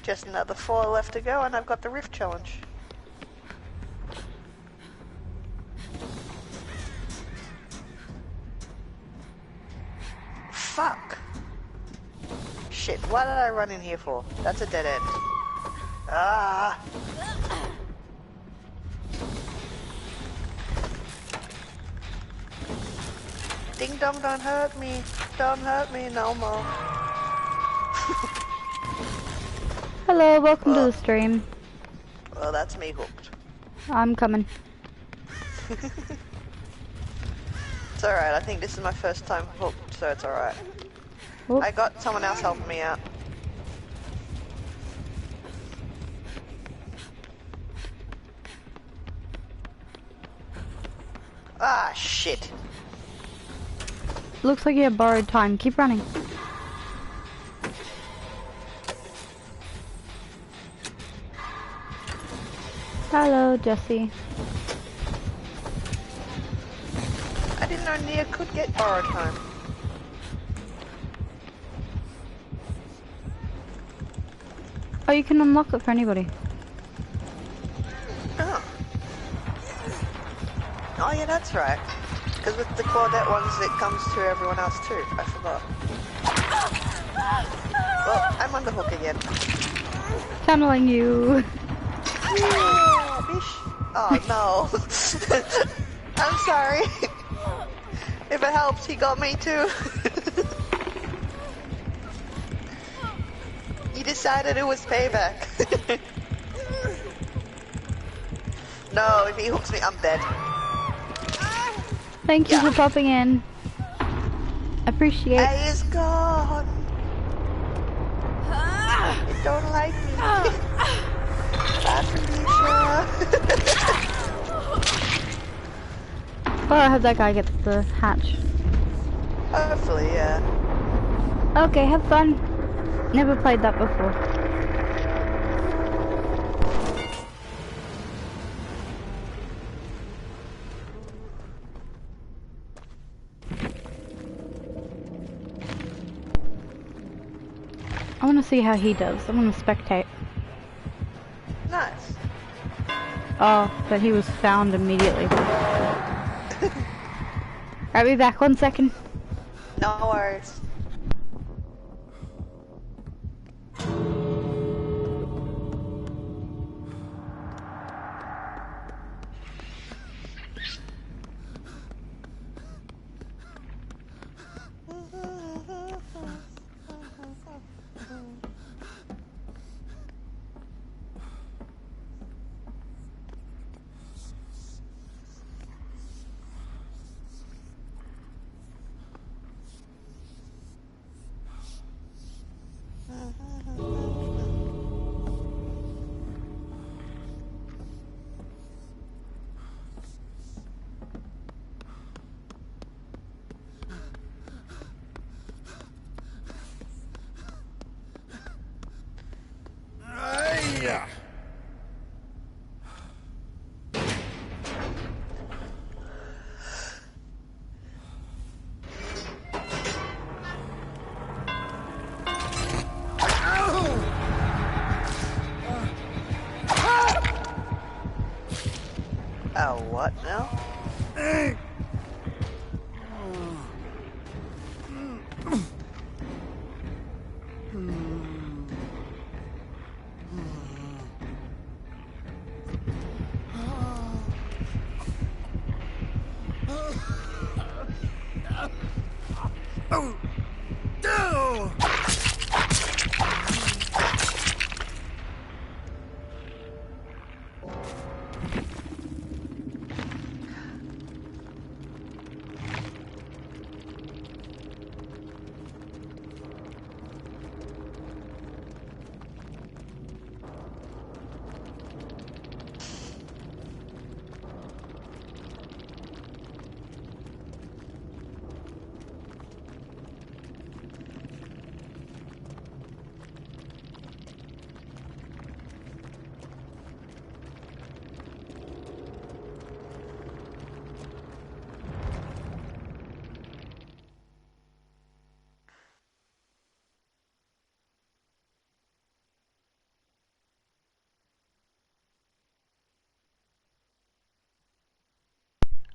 Just another 4 left to go and I've got the Rift Challenge. Fuck! Shit, what did I run in here for? That's a dead end. Ah! Ding dong, don't hurt me. Don't hurt me no more. Hello, welcome to the stream. Well, that's me hooked. I'm coming. It's alright, I think this is my first time hooked, so it's alright. Whoop. I got someone else helping me out. Ah, shit. Looks like you have borrowed time. Keep running. Hello, Jesse. I didn't know Nia could get borrowed time. Oh, you can unlock it for anybody. Oh. Oh yeah, that's right. Because with the Claudette ones, it comes to everyone else too. I forgot. Well, I'm on the hook again. Channeling you. Yeah, bish. Oh no. I'm sorry. If it helps, he got me too. He decided it was payback. No, if he hooks me, I'm dead. Thank you for popping in. Appreciate. A is gone. You don't like me. Bye, Felicia. Well, I hope that guy gets the hatch. Hopefully, yeah. Okay, have fun. Never played that before. I want to see how he does. I want to spectate. Nice. Oh, but he was found immediately. I'll be back 1 second. No worries. Oh, what now?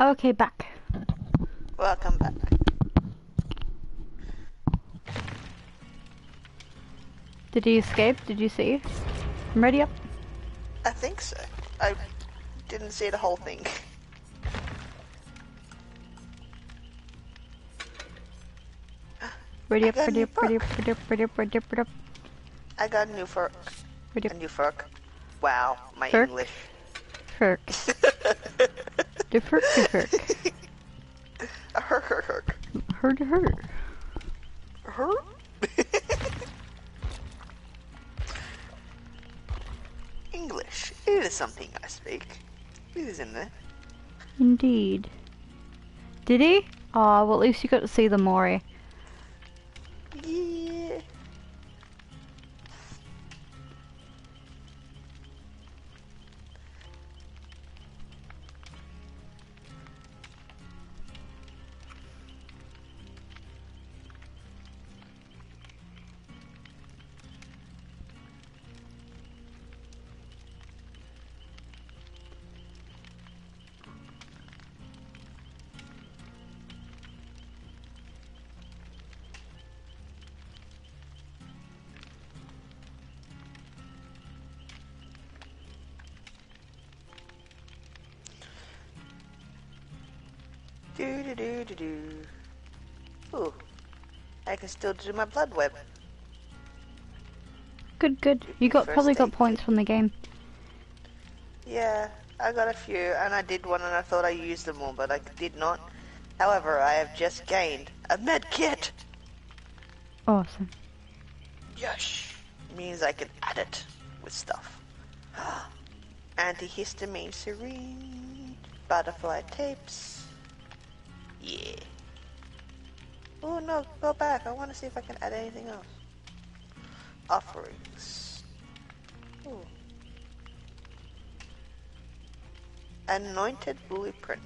Okay, back. Welcome back. Did he escape? Did you see? I'm ready up. I think so. I didn't see the whole thing. Ready up, got a ready new up, ready up, perk. ready up, ready up, ready up, ready up. I got a new fork. Ready A up. new fork. Wow, my Fork? English. Ferk. The ferk, the ferk. Herk, herk, herk. Hurt, hurt. Herk? English. It is something I speak. It is in there. Indeed. Did he? Oh, well at least you got to see the Mori. Yeah. Do do do do do. Ooh, I can still do my blood web. Good, good. You got First probably got aid points kit. from the game. Yeah, I got a few, and I did one, and I thought I used them all, but I did not. However, I have just gained a med kit. Awesome. Yes, means I can add it with stuff. Antihistamine syringe, butterfly tapes. Yeah. Oh no, go back. I want to see if I can add anything else. Offerings. Ooh. Anointed blueprint.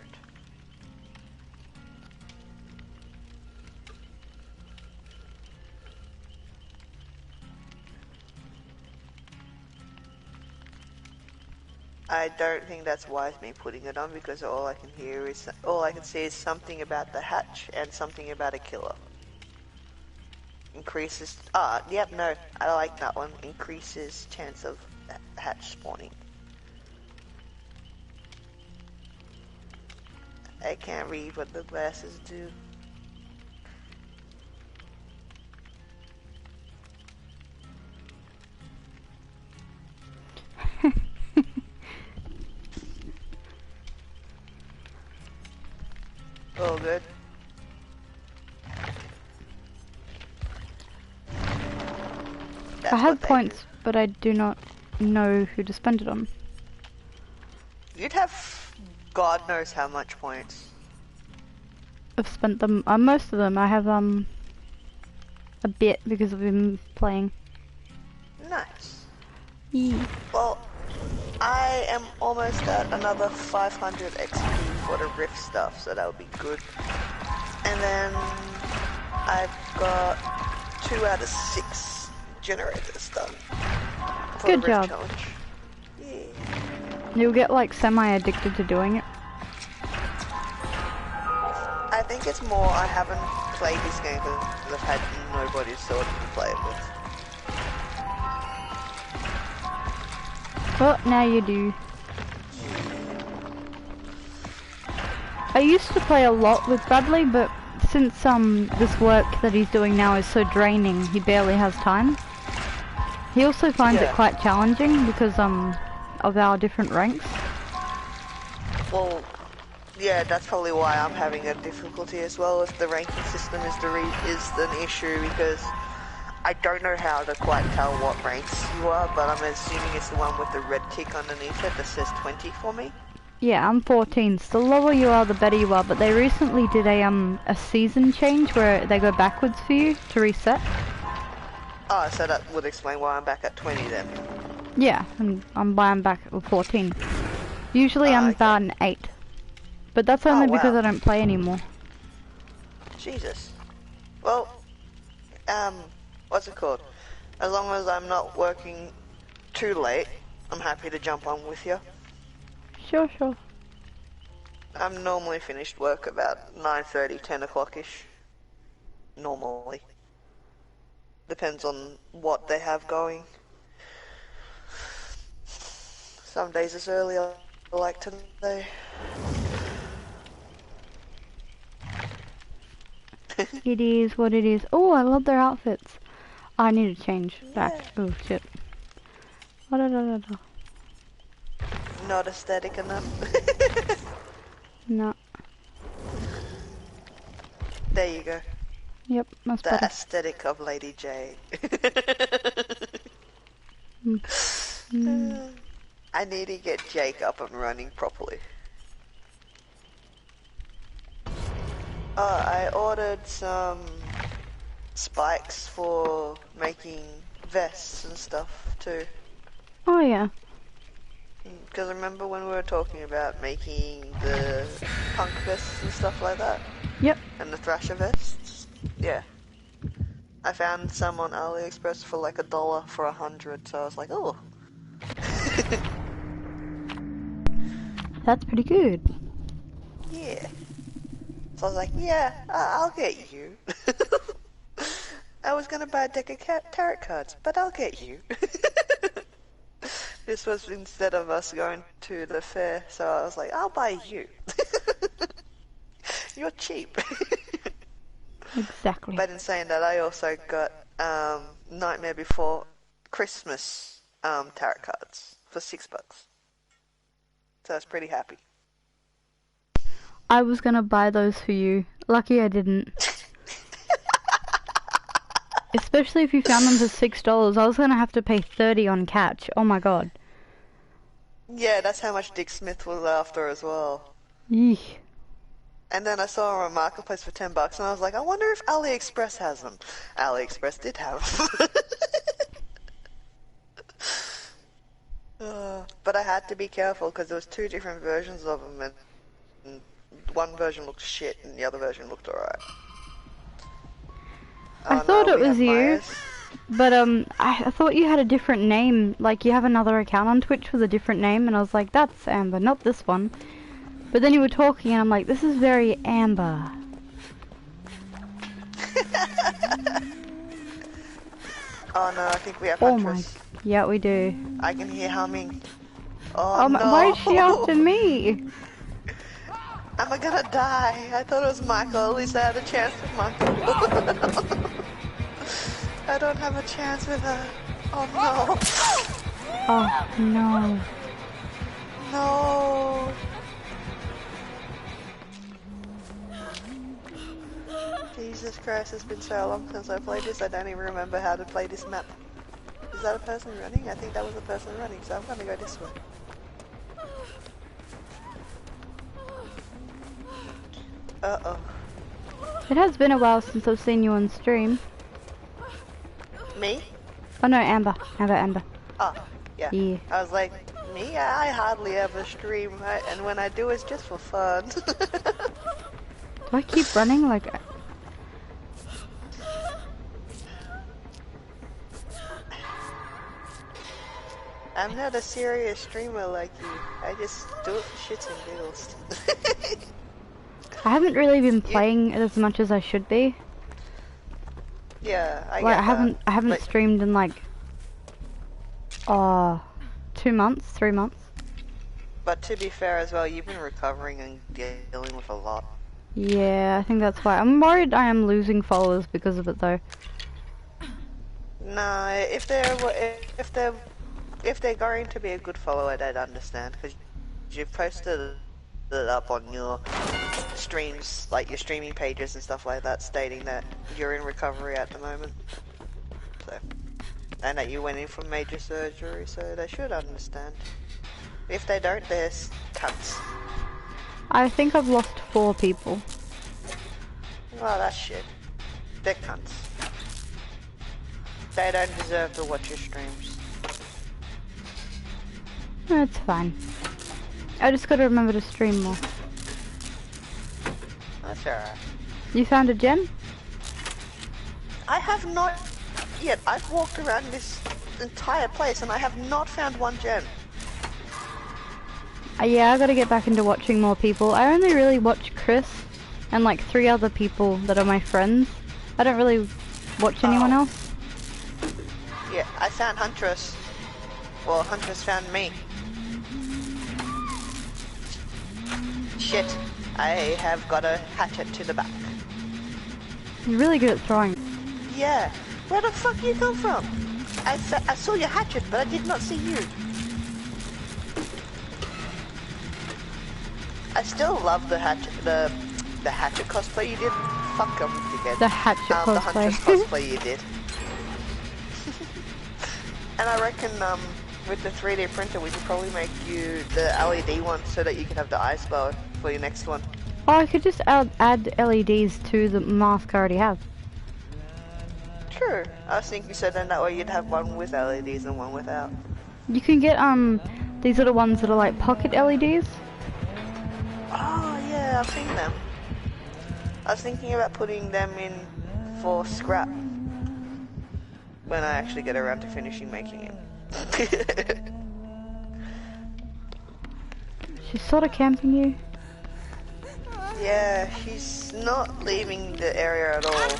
I don't think that's wise me putting it on because all I can see is something about the hatch and something about a killer. Increases, yep, no, I like that one. Increases chance of hatch spawning. I can't read what the glasses do. All good. That's I have what they points, but I do not know who to spend it on. do. You'd have God knows how much points. I've spent them, most of them. I have a bit because I've been playing. Nice. Yeah. Well, I am almost at another 500 XP for the Rift stuff, so that would be good. And then I've got 2 out of 6 generators done for Good the Rift job. challenge. Yeah. You'll get like semi-addicted to doing it. I think it's more I haven't played this game because I've had nobody sort of to play it with. Well, now you do. I used to play a lot with Bradley, but since this work that he's doing now is so draining, he barely has time. He also finds it Yeah. quite challenging because of our different ranks. Well, yeah, that's probably why I'm having a difficulty as well. If the ranking system is an issue, because I don't know how to quite tell what ranks you are, but I'm assuming it's the one with the red tick underneath it that says 20 for me. Yeah, I'm 14. So the lower you are, the better you are. But they recently did a season change where they go backwards for you to reset. Oh, so that would explain why I'm back at 20 then. Yeah, and I'm back at 14. Usually I'm okay. about an 8. But that's only because wow. I don't play anymore. Jesus. Well, what's it called? As long as I'm not working too late, I'm happy to jump on with you. Sure, sure. I'm normally finished work about 9:30, 10 o'clock-ish. Normally. Depends on what they have going. Some days it's earlier, like today. It is what it is. Oh, I love their outfits. I need to change back. Oh, shit. Not aesthetic enough. No. There you go. Yep, that's The better. aesthetic of Lady J. I need to get Jake up and running properly. I ordered some spikes for making vests and stuff too. Oh, yeah. Because remember when we were talking about making the punk vests and stuff like that? Yep. And the thrasher vests? Yeah. I found some on AliExpress for like $1 for 100, so I was like, oh. That's pretty good. Yeah. So I was like, yeah, I'll get you. I was gonna buy a deck of tarot cards, but I'll get you. This was instead of us going to the fair, so I was like, I'll buy you. You're cheap. Exactly. But in saying that, I also got Nightmare Before Christmas tarot cards for $6. So I was pretty happy. I was gonna buy those for you. Lucky I didn't. Especially if you found them for $6. I was gonna have to pay $30 on catch. Oh my god. Yeah, that's how much Dick Smith was after as well. Yeesh. And then I saw them on Marketplace for $10, and I was like, I wonder if AliExpress has them. AliExpress did have them. But I had to be careful because there was 2 different versions of them, and one version looked shit and the other version looked alright. I thought it was you, Myers. but I thought you had a different name. Like you have another account on Twitch with a different name, and I was like, that's Amber, not this one. But then you were talking, and I'm like, this is very Amber. Oh no, I think we have Oh Huntress. my, yeah, we do. I can hear humming. Oh My, no! why is she after me? Am I gonna die? I thought it was Michael. At least I had a chance with Michael. I don't have a chance with her. Oh no! Oh no. No! Jesus Christ, it's been so long since I played this, I don't even remember how to play this map. Is that a person running? I think that was a person running, so I'm gonna go this way. Uh-oh. It has been a while since I've seen you on stream. Me? Oh no, Amber. Amber. Oh, yeah. Yeah. I was like, me? I hardly ever stream, and when I do, it's just for fun. Do I keep running like... I'm not a serious streamer like you. I just do it for shits and giggles. I haven't really been playing it as much as I should be. Yeah, I Like, get that. I haven't Like, streamed in like 2 months, 3 months. but to be fair as well, you've been recovering and dealing with a lot. Yeah, I think that's why. I'm worried I am losing followers because of it though. Nah, if they're going to be a good follower, I'd understand, because you've posted it up on your streams, like your streaming pages and stuff like that, stating that you're in recovery at the moment. So, and that you went in for major surgery, so they should understand. If they don't, they're cunts. I think I've lost 4 people. Well, that's shit. They're cunts. They don't deserve to watch your streams. It's fine. I just gotta remember to stream more. That's alright. You found a gem? I have not yet. I've walked around this entire place and I have not found one gem. Yeah, I gotta get back into watching more people. I only really watch Chris and like 3 other people that are my friends. I don't really watch anyone else. Yeah, I found Huntress. Well, Huntress found me. Shit, I have got a hatchet to the back. You're really good at throwing. Yeah, where the fuck you come from? I saw your hatchet, but I did not see you. I still love the hatchet, the hatchet cosplay you did. Fuck 'em, dickhead. The hatchet The cosplay. Huntress cosplay you did. And I reckon, with the 3D printer, we could probably make you the LED one so that you can have the ice bow for your next one. Oh, I could just add LEDs to the mask I already have. True. I was thinking so then that way you'd have one with LEDs and one without. You can get these little ones that are like pocket LEDs. Oh yeah, I've seen them. I was thinking about putting them in for scrap when I actually get around to finishing making it. She's sort of camping you. Yeah, she's not leaving the area at all.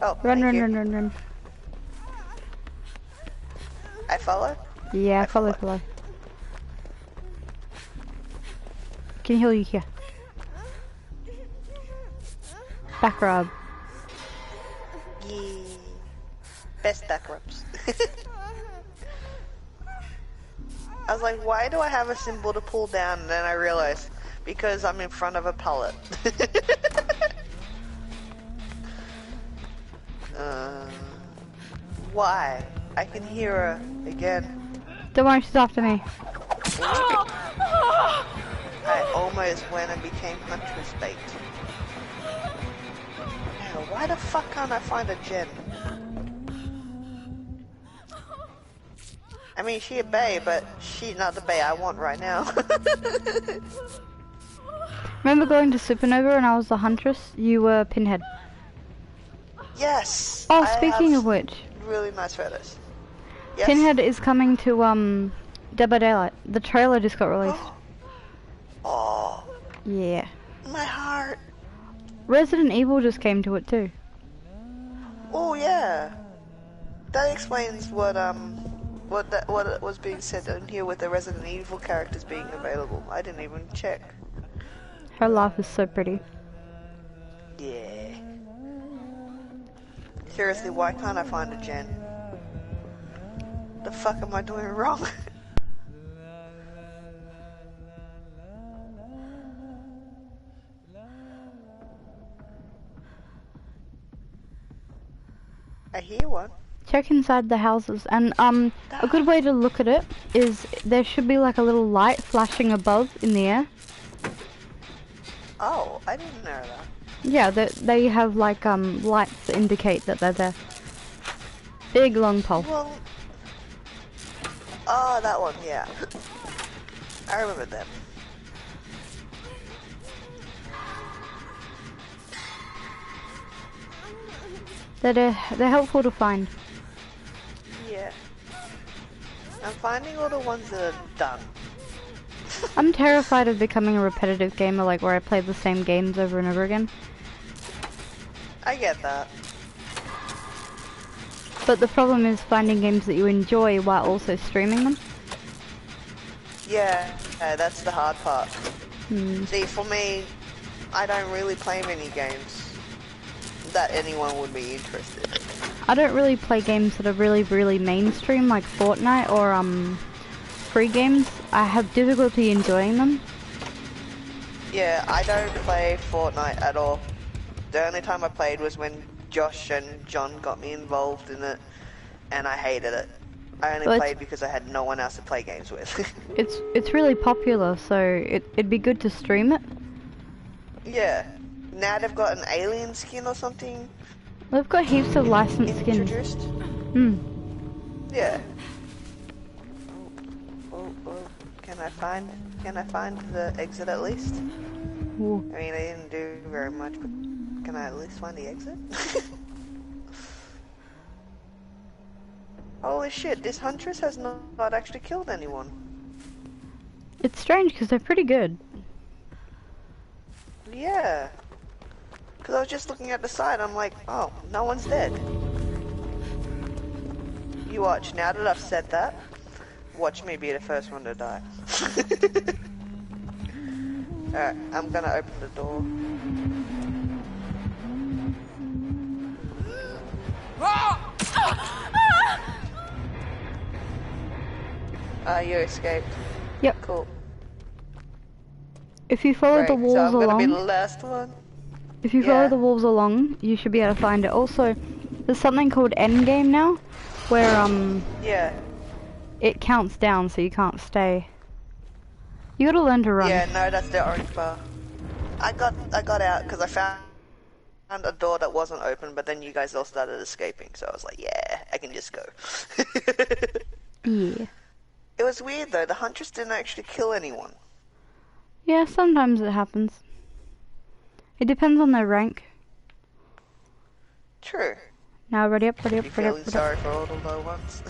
Oh, Run. I follow? Yeah, follow. Can heal you here. Back rub. Yeah. Best back rubs. I was like, why do I have a symbol to pull down? And then I realized, because I'm in front of a pallet. Why? I can hear her again. Don't worry, she's after me. I almost went and became Huntress bait. Now, why the fuck can't I find a gen? I mean, she a bae, but she's not the bae I want right now. Remember going to Supernova and I was the Huntress? You were Pinhead. Yes! Oh, speaking of which. Really nice photos. Yes? Pinhead is coming to, Dead by Daylight. The trailer just got released. Oh, Yeah. my heart. Resident Evil just came to it too. Oh yeah. That explains what was being said in here with the Resident Evil characters being available. I didn't even check. Her laugh is so pretty. Yeah. Seriously, why can't I find a gen? The fuck am I doing wrong? I hear one. Check inside the houses, and a good way to look at it is there should be like a little light flashing above in the air. Oh, I didn't know that. Yeah, they have like lights that indicate that they're there. Big long pole. Well, oh, that one, yeah. I remember them. They're helpful to find. Yeah. I'm finding all the ones that are done. I'm terrified of becoming a repetitive gamer, like where I play the same games over and over again. I get that. But the problem is finding games that you enjoy while also streaming them. Yeah, that's the hard part. See, for me, I don't really play many games that anyone would be interested in. I don't really play games that are really mainstream, like Fortnite or free games. I have difficulty enjoying them. Yeah, I don't play Fortnite at all. The only time I played was when Josh and John got me involved in it, and I hated it. I only played because I had no one else to play games with. It's really popular, so it'd be good to stream it. Yeah. Now they've got an alien skin or something. They've got heaps of licensed skins. Introduced. Yeah. Oh, can I find the exit at least? Ooh. I mean, I didn't do very much, but can I at least find the exit? Holy shit, this Huntress has not actually killed anyone. It's strange because they're pretty good. Yeah. Because I was just looking at the side, I'm like, oh, no one's dead. You watch, now that I've said that, watch me be the first one to die. Alright, I'm gonna open the door. You escaped. Yep. Cool. If you follow the Right, walls so I'm gonna be the along, last one. if you follow Yeah. the walls along, you should be able to find it. Also, there's something called endgame now, where Yeah. it counts down so you can't stay. You gotta learn to run. Yeah, no, that's the orange bar. I got out because I found a door that wasn't open, but then you guys all started escaping, so I was like, yeah, I can just go. Yeah. It was weird though, the Huntress didn't actually kill anyone. Yeah, sometimes it happens. It depends on their rank. True. Now, ready up, ready You up, ready feeling up, ready sorry up. for all the low ones?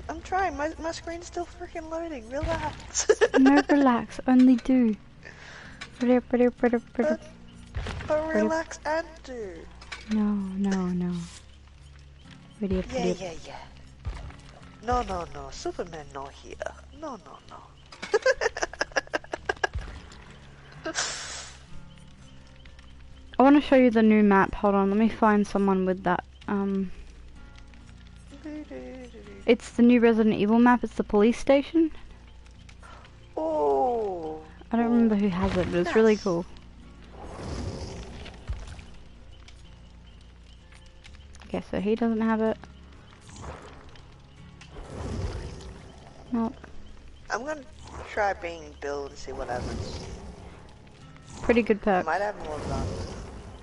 I'm trying, my screen's still freaking loading, relax. No, relax, only do. Ready up, ready up, ready up, ready up. But relax and do. No, no, no. Ready up, Yeah, ready up. yeah, yeah. No, no, no, Superman not here. No, no, no. I want to show you the new map. Hold on, let me find someone with that. It's the new Resident Evil map. It's the police station. Oh. I don't remember who has it, but it's really Nice. cool. Okay, so he doesn't have it. Nope. I'm gonna try being Bill and see what happens. Pretty good I perk. might have more luck.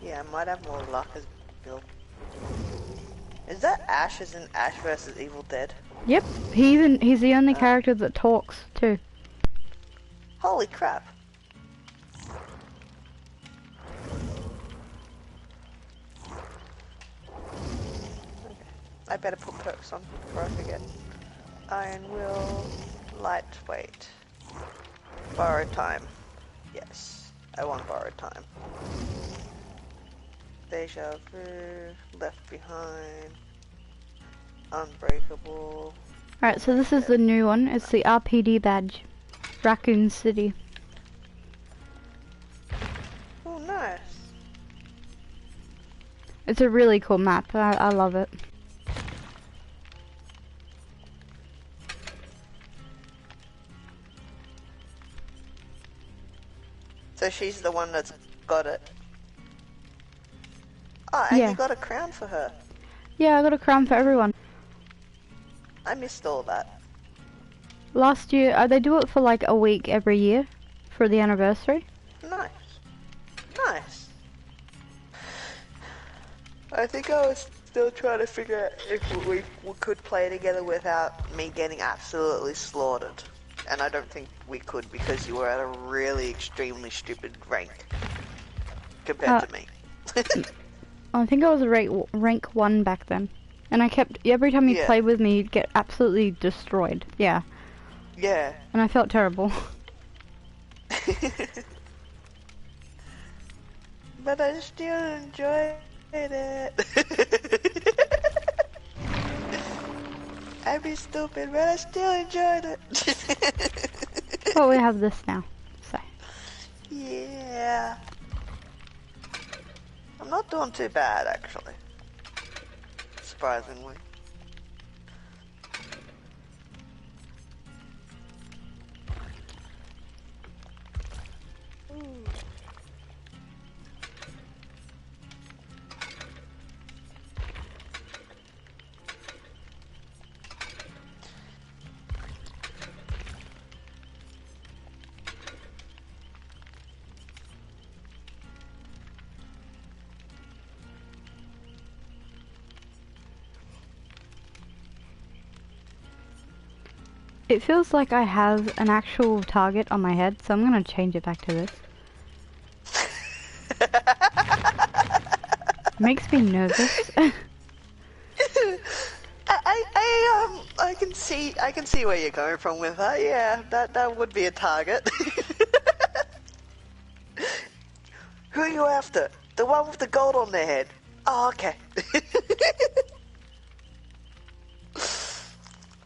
Yeah, I might have more luck as Bill. Is that Ash as in Ash versus Evil Dead? Yep. He's the only character that talks too. Holy crap. I better put perks on before I forget. Iron Will, Lightweight. Borrowed Time. Yes, I want Borrowed Time. Deja Vu, Left Behind, Unbreakable. Alright, so this is the new one. It's the RPD badge. Raccoon City. Oh, nice. It's a really cool map. I love it. So she's the one that's got it. Oh, and Yeah. you got a crown for her. Yeah, I got a crown for everyone. I missed all that. Last year, they do it for like a week every year for the anniversary. Nice. Nice. I think I was still trying to figure out if we could play together without me getting absolutely slaughtered. And I don't think we could because you were at a really extremely stupid rank compared to me. I think I was a rank 1 back then. And I kept, every time you Yeah. played with me, you'd get absolutely destroyed. Yeah. Yeah. And I felt terrible. But I still enjoyed it. I'd be stupid, but I still enjoyed it. Well, we have this now. So. Yeah. I'm not doing too bad, actually. Surprisingly. It feels like I have an actual target on my head, so I'm gonna change it back to this. Makes me nervous. I can can see where you're going from with that. Yeah, that would be a target. Who are you after? The one with the gold on their head. Oh, okay.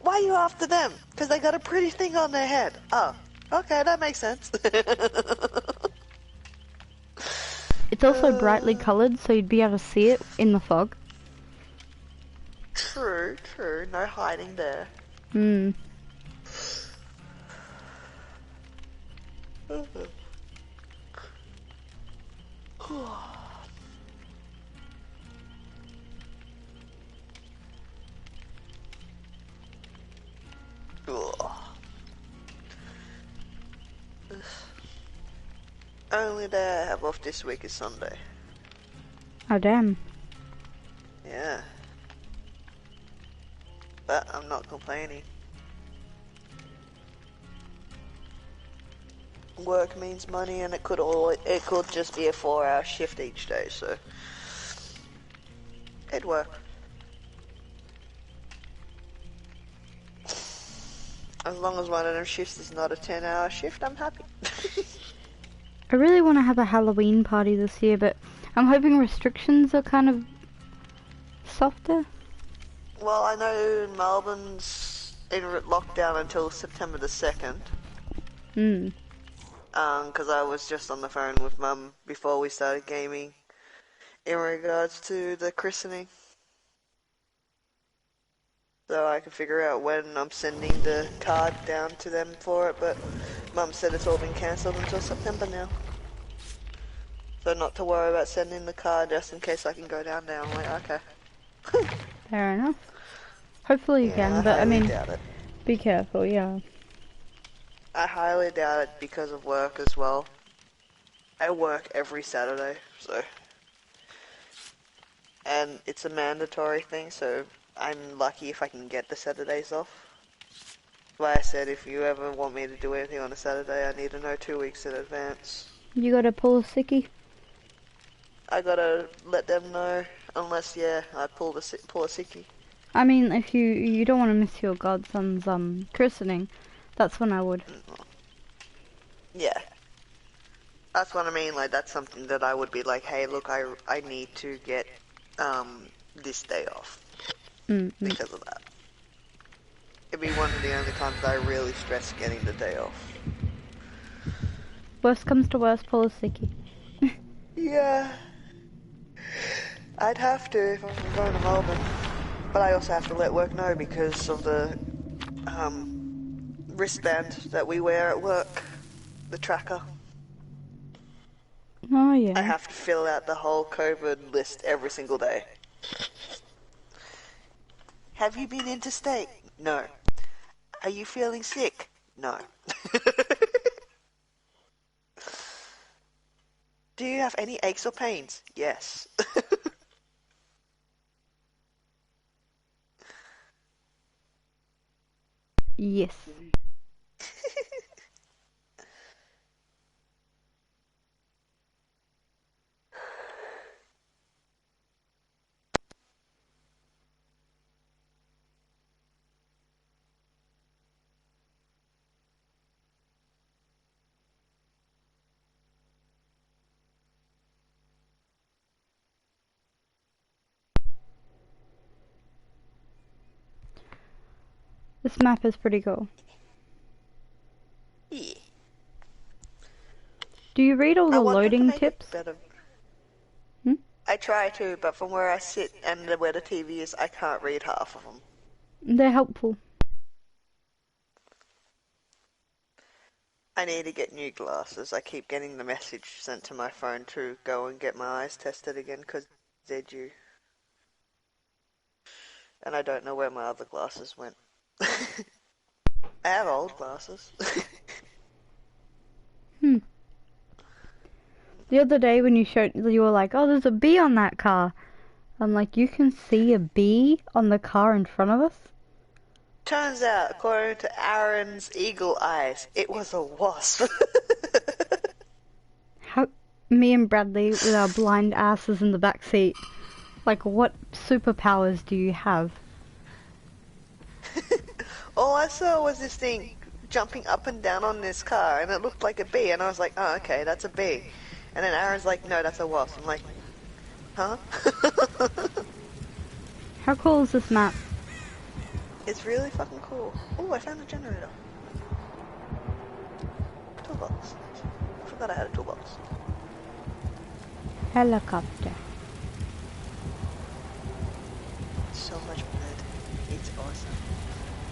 Why are you after them? Because they got a pretty thing on their head. Oh, okay, that makes sense. It's also brightly coloured, so you'd be able to see it in the fog. True, true. No hiding there. Hmm. Only day I have off this week is Sunday. Oh, damn. Yeah. But I'm not complaining. Work means money, and it could just be a 4-hour shift each day, so it'd work. As long as one of them shifts is not a 10-hour shift, I'm happy. I really want to have a Halloween party this year, but I'm hoping restrictions are kind of softer. Well, I know Melbourne's in lockdown until September the 2nd. Hmm. Because I was just on the phone with Mum before we started gaming in regards to the christening. So I can figure out when I'm sending the card down to them for it, but Mum said it's all been cancelled until September now. So not to worry about sending the card just in case I can go down there. I'm like, okay. Fair enough. Hopefully you can, but I mean, doubt it. be careful, yeah. I highly doubt it because of work as well. I work every Saturday, so... And it's a mandatory thing, so I'm lucky if I can get the Saturdays off. That's why I said if you ever want me to do anything on a Saturday, I need to know 2 weeks in advance. You gotta pull a sickie? I gotta let them know, unless, yeah, I pull a sickie. I mean, if you don't want to miss your godson's christening, that's when I would. Yeah. That's what I mean, like, that's something that I would be like, hey, look, I need to get, this day off. Because of that. It'd be one of the only times that I really stress getting the day off. Worst comes to worst, pull a sickie. Yeah. I'd have to if I'm going to Melbourne. But I also have to let work know because of the, wristband that we wear at work. The tracker. Oh, yeah. I have to fill out the whole COVID list every single day. Have you been interstate? No. Are you feeling sick? No. Do you have any aches or pains? Yes. Yes. This map is pretty cool. Yeah. Do you read all the loading tips? I try to, but from where I sit and where the TV is, I can't read half of them. They're helpful. I need to get new glasses. I keep getting the message sent to my phone to go and get my eyes tested again because they're due. And I don't know where my other glasses went. I have old glasses. The other day when you were like, oh, there's a bee on that car. I'm like, you can see a bee on the car in front of us? Turns out, according to Aaron's eagle eyes, it was a wasp. How, me and Bradley with our blind asses in the back seat. Like, what superpowers do you have? All I saw was this thing jumping up and down on this car, and it looked like a bee, and I was like, oh, okay, that's a bee. And then Aaron's like, no, that's a wasp. I'm like, huh? How cool is this map? It's really fucking cool. Oh, I found a generator. Toolbox. I forgot I had a toolbox. Helicopter. So much blood. It's awesome.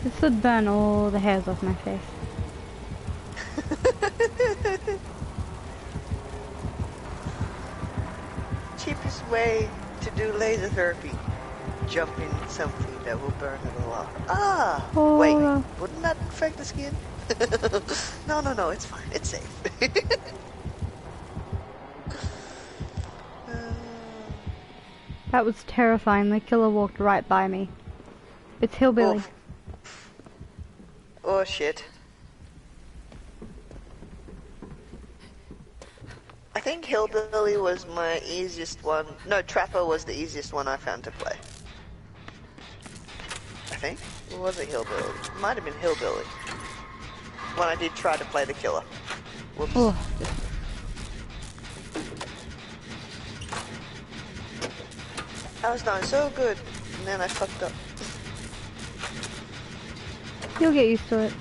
This would burn all the hairs off my face. Cheapest way to do laser therapy. Jump in something that will burn it all off. Ah! Oh. Wait, wouldn't that affect the skin? No, it's fine. It's safe. That was terrifying. The killer walked right by me. It's Hillbilly. Oh shit. I think Hillbilly was my easiest one. No, Trapper was the easiest one I found to play. I think? Or was it Hillbilly? It might have been Hillbilly. When I did try to play the killer. Whoops. Oh. I was doing so good, and then I fucked up. You'll get used to it.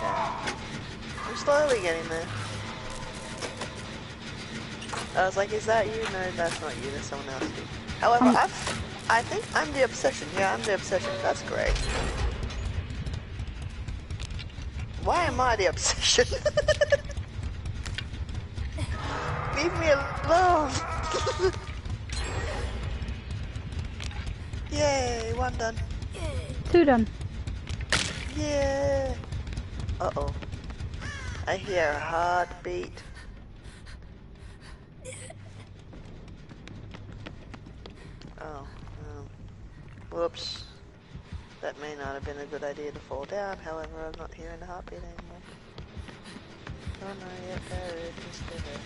I'm slowly getting there. I was like, is that you? No, that's not you, that's someone else. However, I think I'm the obsession. Yeah, I'm the obsession. That's great. Why am I the obsession? Leave me alone. Yay, one done. 2 done. Yeah. Uh-oh. I hear a heartbeat. Oh, whoops. That may not have been a good idea to fall down, however, I'm not hearing the heartbeat anymore. Oh no, yet there it is still there.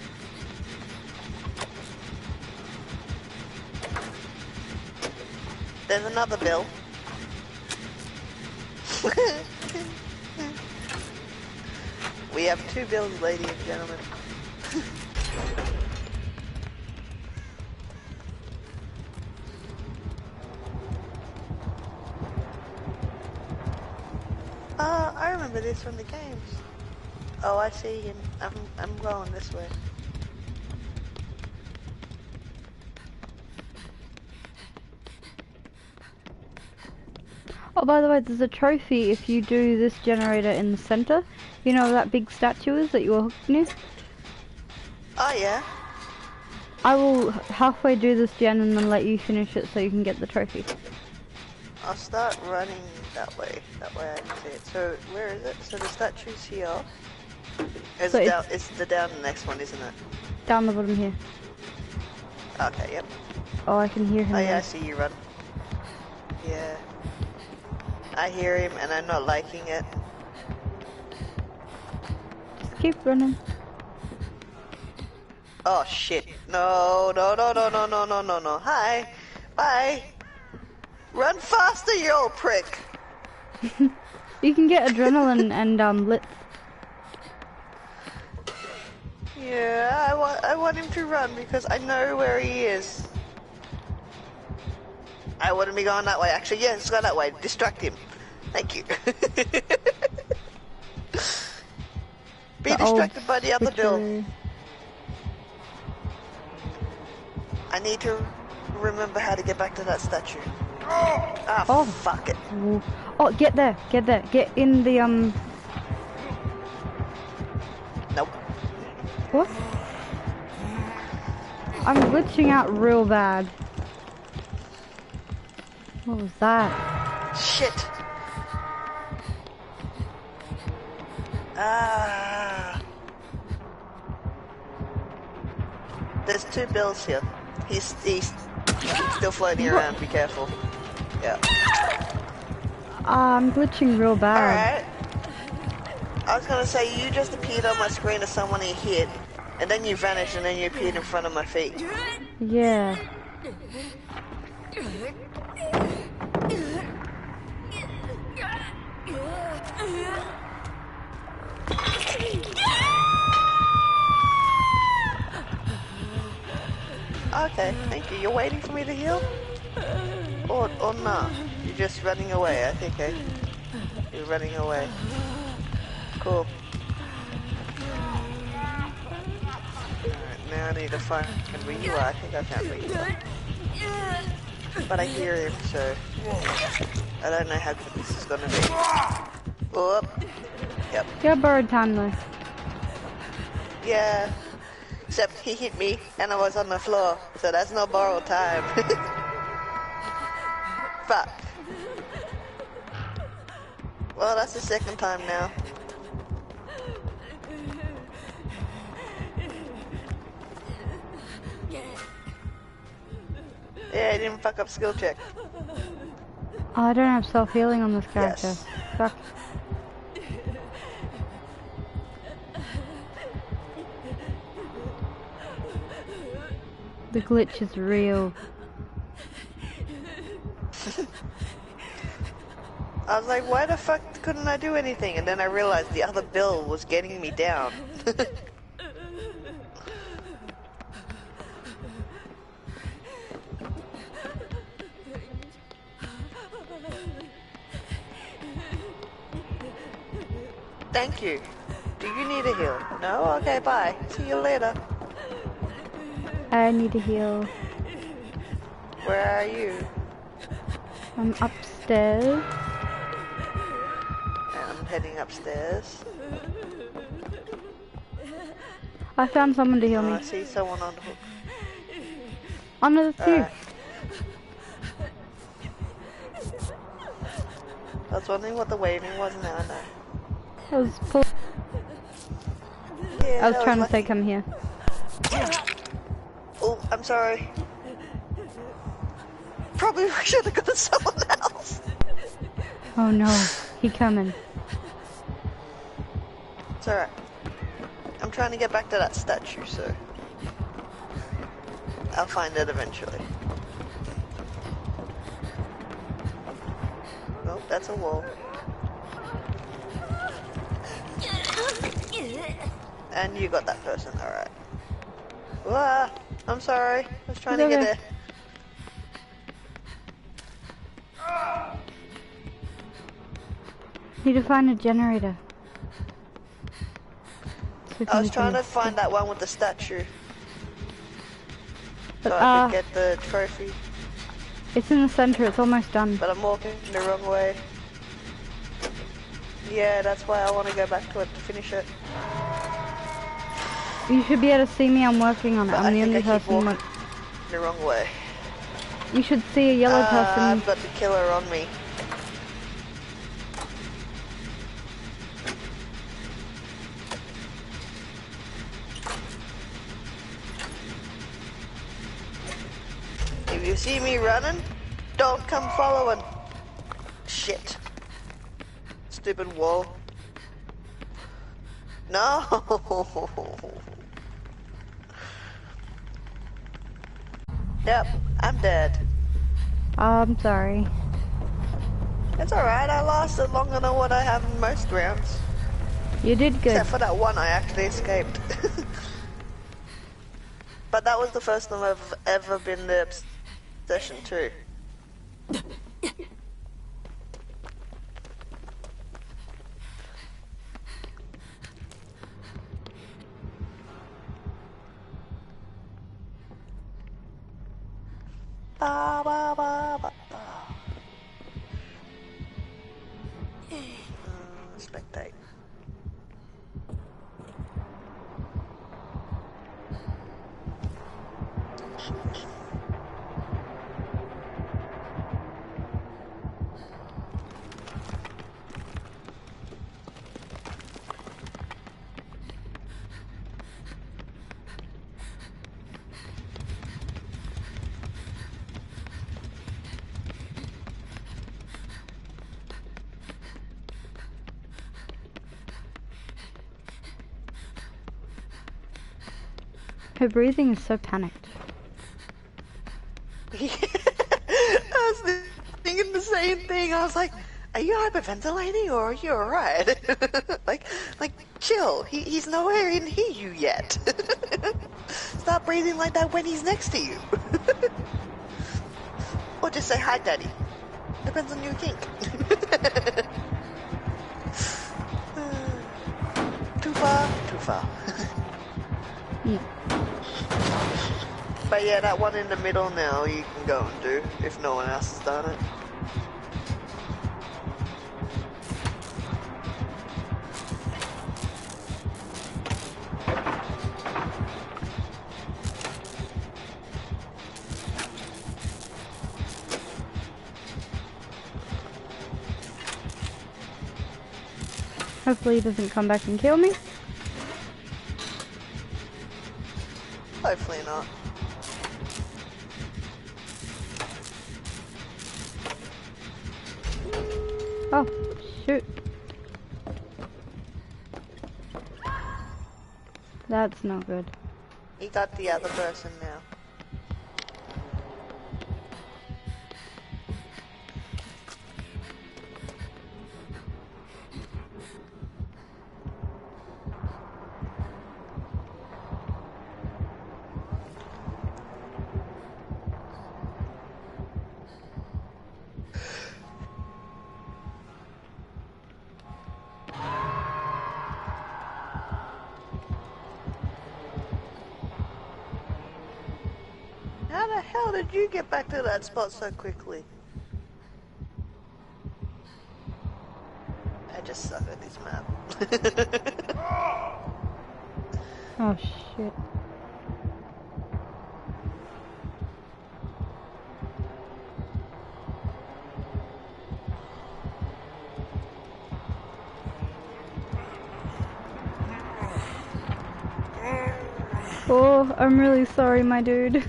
There's another bill. We have 2 bills, ladies and gentlemen. I remember this from the games. Oh, I see him. I'm going this way. Oh, by the way, there's a trophy if you do this generator in the center. You know where that big statue is that you were hooked near? Oh, yeah? I will halfway do this gen and then let you finish it so you can get the trophy. I'll start running that way. That way I can see it. So, where is it? So the statue's here. It's, So down, it's the down the next one, isn't it? Down the bottom here. Okay, yep. Oh, I can hear him. Oh yeah, now. I see you run. Yeah. I hear him and I'm not liking it. Just keep running. Oh shit. No. Hi. Bye. Run faster, you old prick. You can get adrenaline and lit. Yeah, I want him to run because I know where he is. I wouldn't be going that way. Actually, yeah, let's go that way. Distract him. Thank you. Be The distracted by the other bill. picture. I need to remember how to get back to that statue. Ah, Oh. fuck it. Ooh. Oh, get there. Get in the Nope. What? I'm glitching out real bad. What was that? Shit. Ah. There's 2 bills here. He's still floating around. Be careful. Yeah. I'm glitching real bad. Alright. I was gonna say, you just appeared on my screen as someone he hit, and then you vanished, and then you appeared in front of my feet. Yeah. Okay, thank you. You're waiting for me to heal? Or not? You're just running away, I think, eh? You're running away. Cool. Alright, now I need to find where you are. I think I found where you are. But I hear him, so I don't know how good this is gonna be. Oh, yep. Yeah, borrowed time though. Yeah. Except he hit me and I was on the floor, so that's no borrowed time. Fuck. Well, that's the second time now. Yeah, I didn't fuck up skill check. Oh, I don't have self-healing on this character. Yes. Fuck. The glitch is real. I was like, why the fuck couldn't I do anything? And then I realized the other Bill was getting me down. Thank you. Do you need a heal? No? Okay, bye. See you later. I need to heal. Where are you? I'm upstairs. I'm heading upstairs. I found someone to heal I me. see someone on the hook. Oh no, that's you. Alright. I was wondering what the waving was, now I know. I was pull Yeah, I was that trying to lucky. say come here. Oh, I'm sorry. Probably should have got someone else. Oh no, he coming. It's alright. I'm trying to get back to that statue, so I'll find it eventually. Nope, that's a wall. And you got that person, alright. Wah, I'm sorry. I was trying to get okay. there. Need to find a generator. So I was we trying can- to find that one with the statue. But, So I could get the trophy. it's in the center, it's almost done. But I'm walking the wrong way. Yeah, that's why I want to go back to it to finish it. You should be able to see me, I'm working on it. But I'm I the think only I keep person walking with... the wrong way. You should see a yellow person. I've got the killer on me. If you see me running, don't come following. Shit. Stupid wall. No. Yep, I'm dead. I'm sorry. It's alright, I lasted longer than what I have in most rounds. You did good. Except for that one I actually escaped. But that was the first time I've ever been the obsession too. Ba, ba, ba, ba, ba. Spectate. Her breathing is so panicked. I was thinking the same thing. I was like, are you hyperventilating or are you alright? like, chill. He's nowhere in hear you yet. Stop breathing like that when he's next to you. Or just say hi, daddy. Depends on your kink. Too far? Too far. Yeah. But yeah, that one in the middle now you can go and do, if no one else has done it. Hopefully he doesn't come back and kill me. Hopefully not. Oh, shoot. That's not good. He got the other person now. How the hell did you get back to that spot so quickly? I just suck at this map. Oh shit. Oh, I'm really sorry, my dude.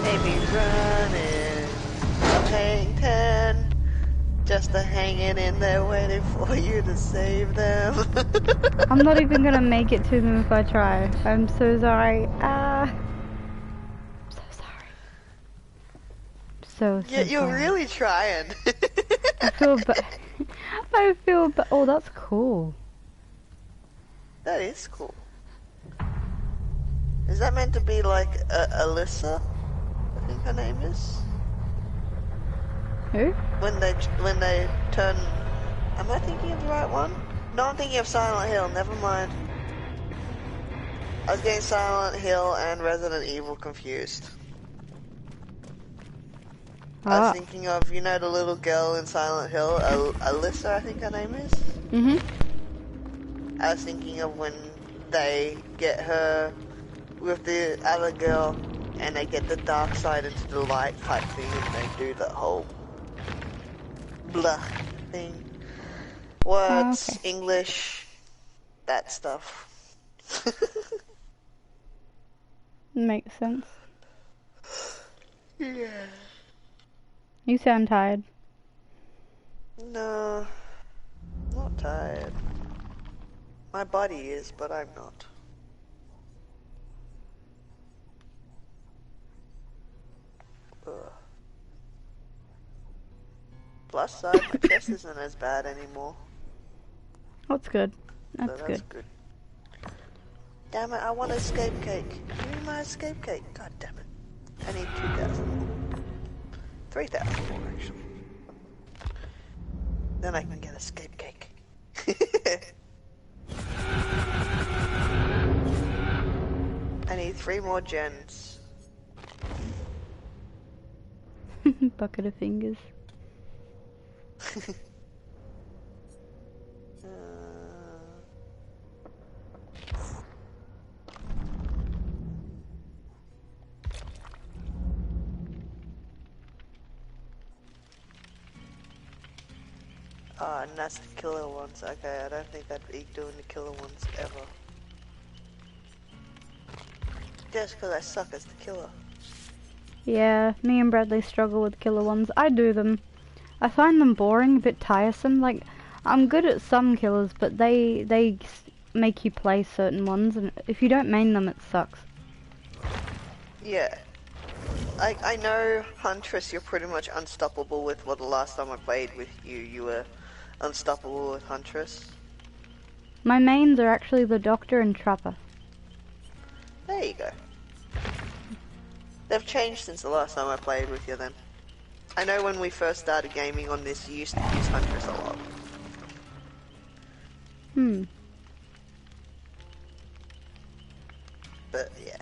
Baby's running, I'm hanging 10, just a hanging in there waiting for you to save them. I'm not even gonna make it to them if I try. I'm so sorry. I'm so sorry. So Yeah, you're sorry. really trying. I feel bad. I feel bad. Oh, that's cool. That is cool. Is that meant to be like Alyssa? I think her name is. Who? When they turn. Am I thinking of the right one? No, I'm thinking of Silent Hill. Never mind. I was getting Silent Hill and Resident Evil confused. I was thinking of, you know, the little girl in Silent Hill, Alyssa, I think her name is. I was thinking of when they get her with the other girl and they get the dark side into the light type thing and they do the whole blah thing. Words, okay. English, that stuff. Makes sense. Yeah. You sound tired. No, not tired. My body is, but I'm not. Ugh. Plus side, my chest isn't as bad anymore. That's good. So That's that's good. good. Damn it, I want escape cake. Give me my escape cake. God damn it. I need 2,000 more. 3,000 more, actually. Then I can get escape cake. I need 3 more gens. Bucket of fingers. Ah, and that's the killer ones. Okay, I don't think I'd be doing the killer ones ever. Just because I suck as the killer. Yeah, me and Bradley struggle with killer ones. I do them. I find them boring, a bit tiresome. Like, I'm good at some killers, but they make you play certain ones, and if you don't main them, it sucks. Yeah. I know Huntress, you're pretty much unstoppable with. Well, the last time I played with you, you were unstoppable with Huntress. My mains are actually the Doctor and Trapper. There you go. They've changed since the last time I played with you then. I know when we first started gaming on this, you used to use Huntress a lot. But yeah.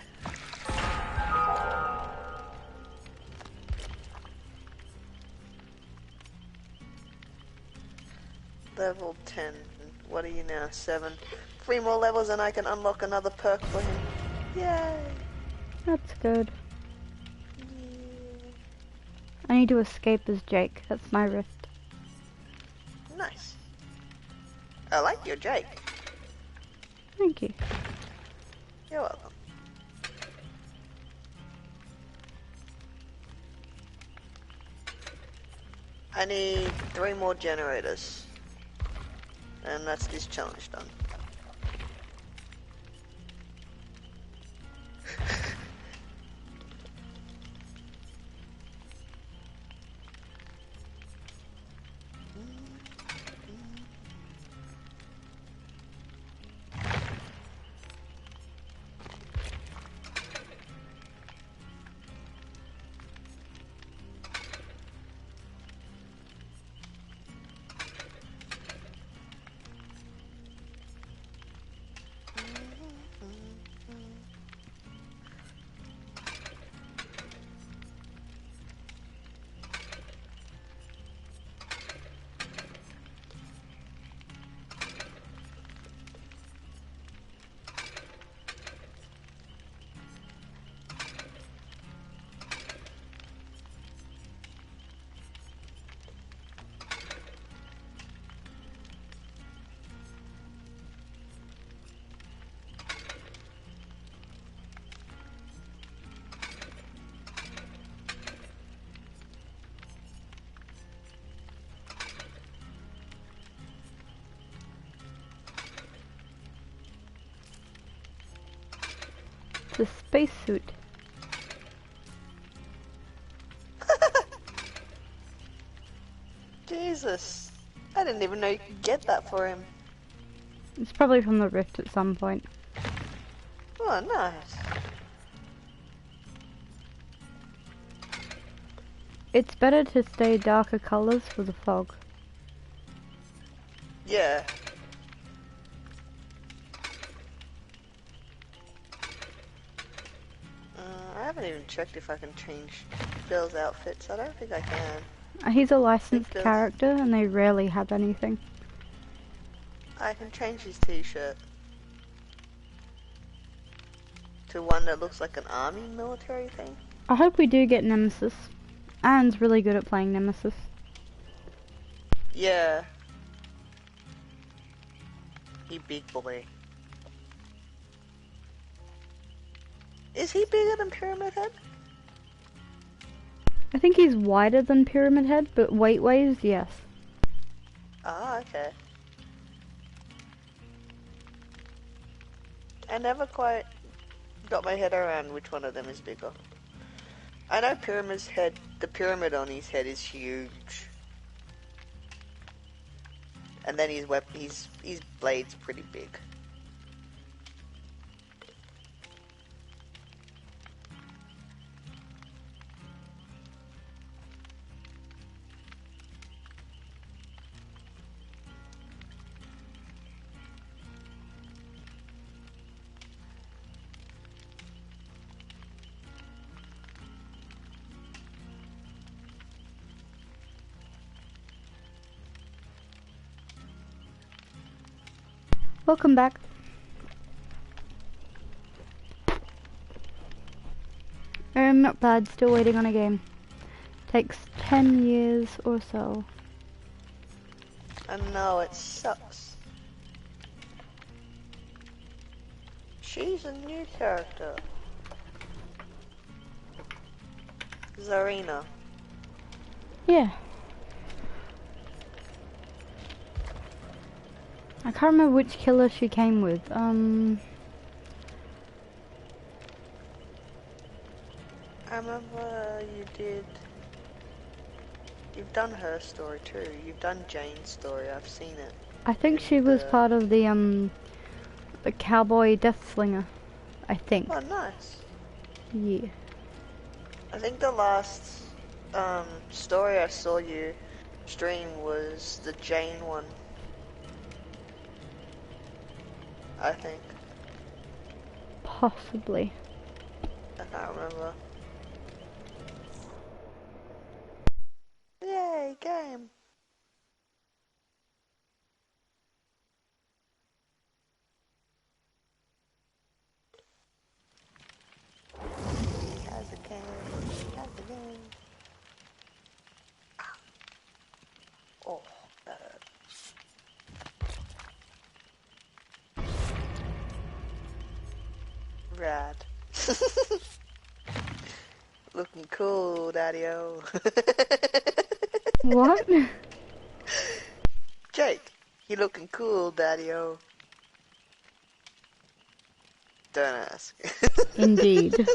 Level 10. What are you now? 7. 3 more levels and I can unlock another perk for him. Yay! That's good. I need to escape as Jake. That's my rift. Nice. I like your Jake. Thank you. You're welcome. I need 3 more generators. And that's this challenge done. The spacesuit. Jesus. I didn't even know you could get that for him. It's probably from the rift at some point. Oh, nice. It's better to stay darker colors for the fog. Yeah. I haven't even checked if I can change Bill's outfits. I don't think I can. He's a licensed Because character and they rarely have anything. I can change his t-shirt to one that looks like an army military thing. I hope we do get Nemesis. Aaron's really good at playing Nemesis. Yeah. He big boy. Is he bigger than Pyramid Head? I think he's wider than Pyramid Head, but weight-wise, yes. Ah, okay. I never quite got my head around which one of them is bigger. I know Pyramid's head, the pyramid on his head is huge. And then his blade's pretty big. Welcome back. Not bad, still waiting on a game. Takes 10 years or so. I know, it sucks. She's a new character. Zarina. Yeah. I can't remember which killer she came with. I remember you did. You've done her story too. You've done Jane's story. I've seen it. I think she was part of the cowboy death slinger. I think. Oh, nice. Yeah. I think the last story I saw you stream was the Jane one. I think. Possibly. I can't remember. Yay, game! He has a game. He has a game. Oh, rad. Looking cool, Daddy-O. What? Jake, you looking cool, Daddy-O. Don't ask. Indeed.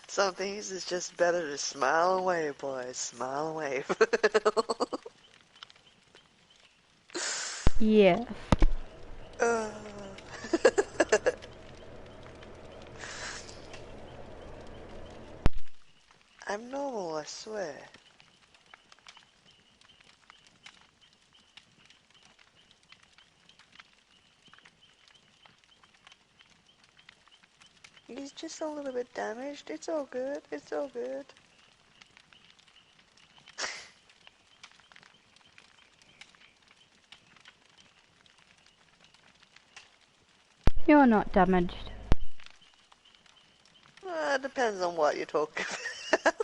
Some things it's just better to smile and wave, boys. Smile and wave. Yeah. I'm normal, I swear. He's just a little bit damaged. It's all good. It's all good. You're not damaged. Depends on what you're talking about.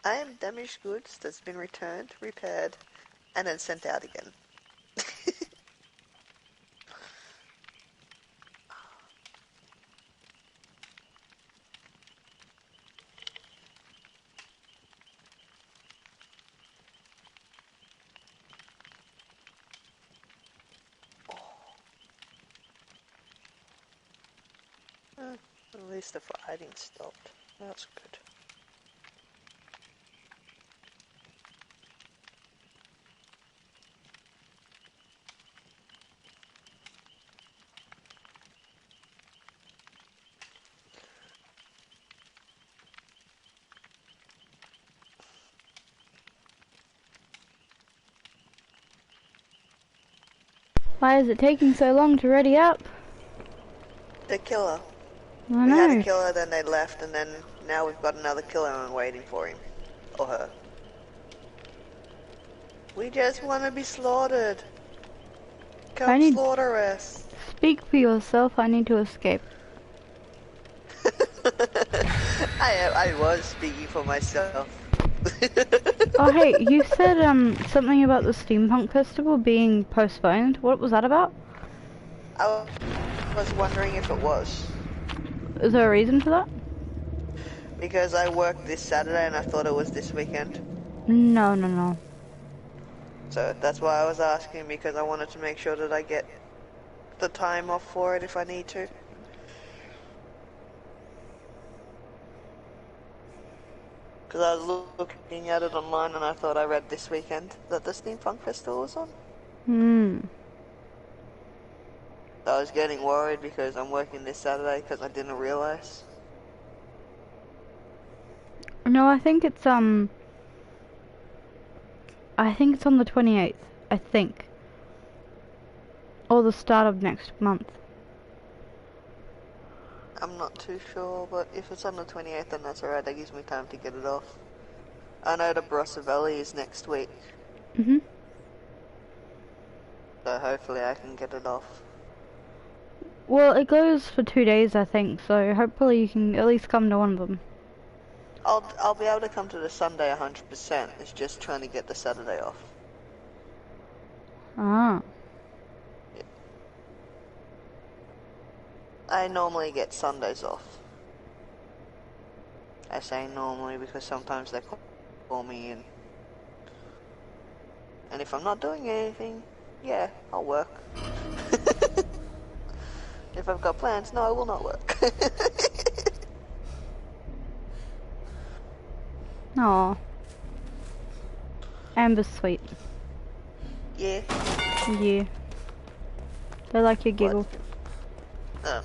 I am damaged goods that's been returned, repaired, and then sent out again. At least the fighting stopped. That's good. Why is it taking so long to ready up? The killer. I We had a know. killer, then they left, and then now we've got another killer and waiting for him. Or her. We just want to be slaughtered. Come slaughter us. Speak for yourself, I need to escape. I was speaking for myself. Oh hey, you said something about the Steampunk Festival being postponed. What was that about? I was wondering if it was. Is there a reason for that? Because I worked this Saturday and I thought it was this weekend. No. So that's why I was asking, because I wanted to make sure that I get the time off for it if I need to. Because I was looking at it online and I thought I read this weekend that the Steampunk Festival was on. So I was getting worried because I'm working this Saturday because I didn't realise. No, I think it's on the 28th, I think. Or the start of next month. I'm not too sure, but if it's on the 28th then that's alright, that gives me time to get it off. I know the Brossavelli is next week. So hopefully I can get it off. Well, it goes for 2 days, I think, so hopefully you can at least come to one of them. I'll be able to come to the Sunday 100%, it's just trying to get the Saturday off. Ah. I normally get Sundays off. I say normally because sometimes they call me in. And if I'm not doing anything, yeah, I'll work. if I've got plans, no, it will not work. Aw. Amber's sweet. Yeah. Yeah. They like your giggle. Oh.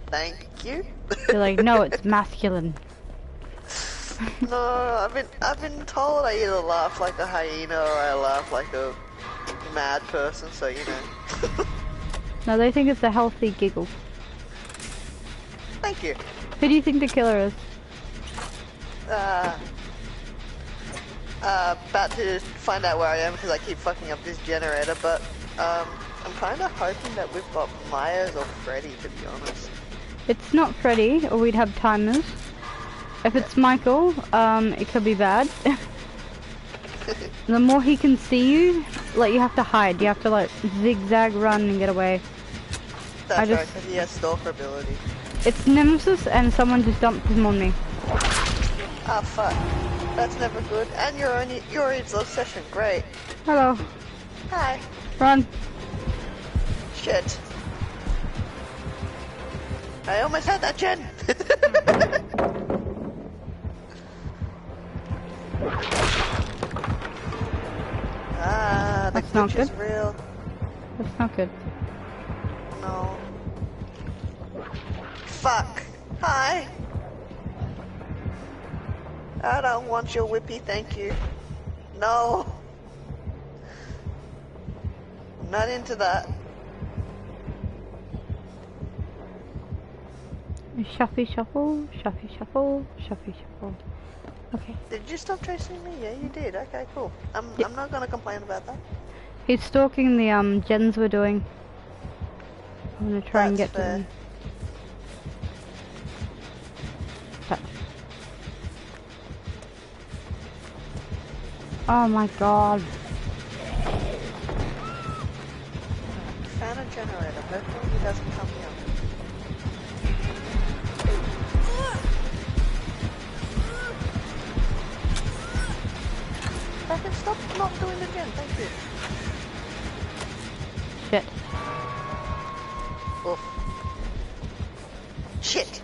Thank you. They're like, no, it's masculine. No, I've been told I either laugh like a hyena or I laugh like a mad person, so you know. No, they think it's a healthy giggle. Thank you. Who do you think the killer is? About to find out where I am because I keep fucking up this generator, but I'm kind of hoping that we've got Myers or Freddy, to be honest. It's not Freddy, or we'd have timers. If it's Michael, it could be bad. The more he can see you, like, you have to hide. You have to, like, zigzag run and get away. That's right, because he has stalker ability. It's Nemesis, and someone just dumped him on me. Ah, fuck. That's never good. And you're in the session. Great. Hello. Hi. Run. Shit. I almost had that gen. The That's not glitch is good. real. That's not good. No. Fuck. Hi. I don't want your whippy, thank you. No. I'm not into that. Shuffy shuffle, shuffy shuffle, shuffy shuffle. Okay. Did you stop chasing me? Yeah, you did. Okay, cool. I'm not gonna complain about that. He's stalking the gens we're doing. I'm gonna try and get to them. Touch. Oh my god. Found a generator. Hopefully he doesn't come here. I can stop not doing it again, thank you. Shit. Oof. Shit!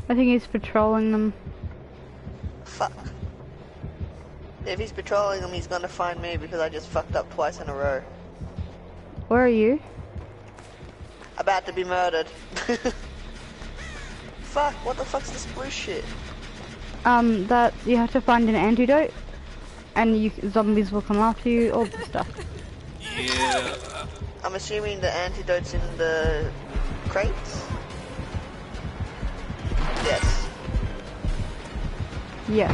I think he's patrolling them. Fuck. If he's patrolling them, he's gonna find me because I just fucked up twice in a row. Where are you? About to be murdered. Fuck, what the fuck's this blue shit? That you have to find an antidote, and zombies will come after you, all this stuff. Yeah. I'm assuming the antidote's in the crates? Yes. Yeah.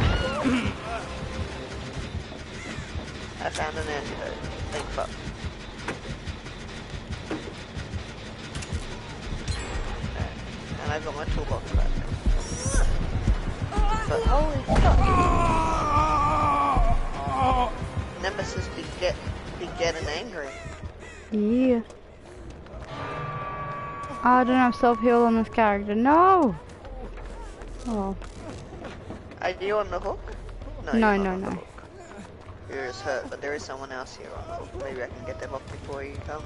I found an antidote. Thank fuck. Okay. And I got my toolbox back. But holy fuck! Nemesis be getting angry. Yeah. I don't have self-heal on this character. No! Oh. Are you on the hook? No, you're not no, on the no. hook. You're just hurt, but there is someone else here on the hook. Maybe I can get them off before he comes.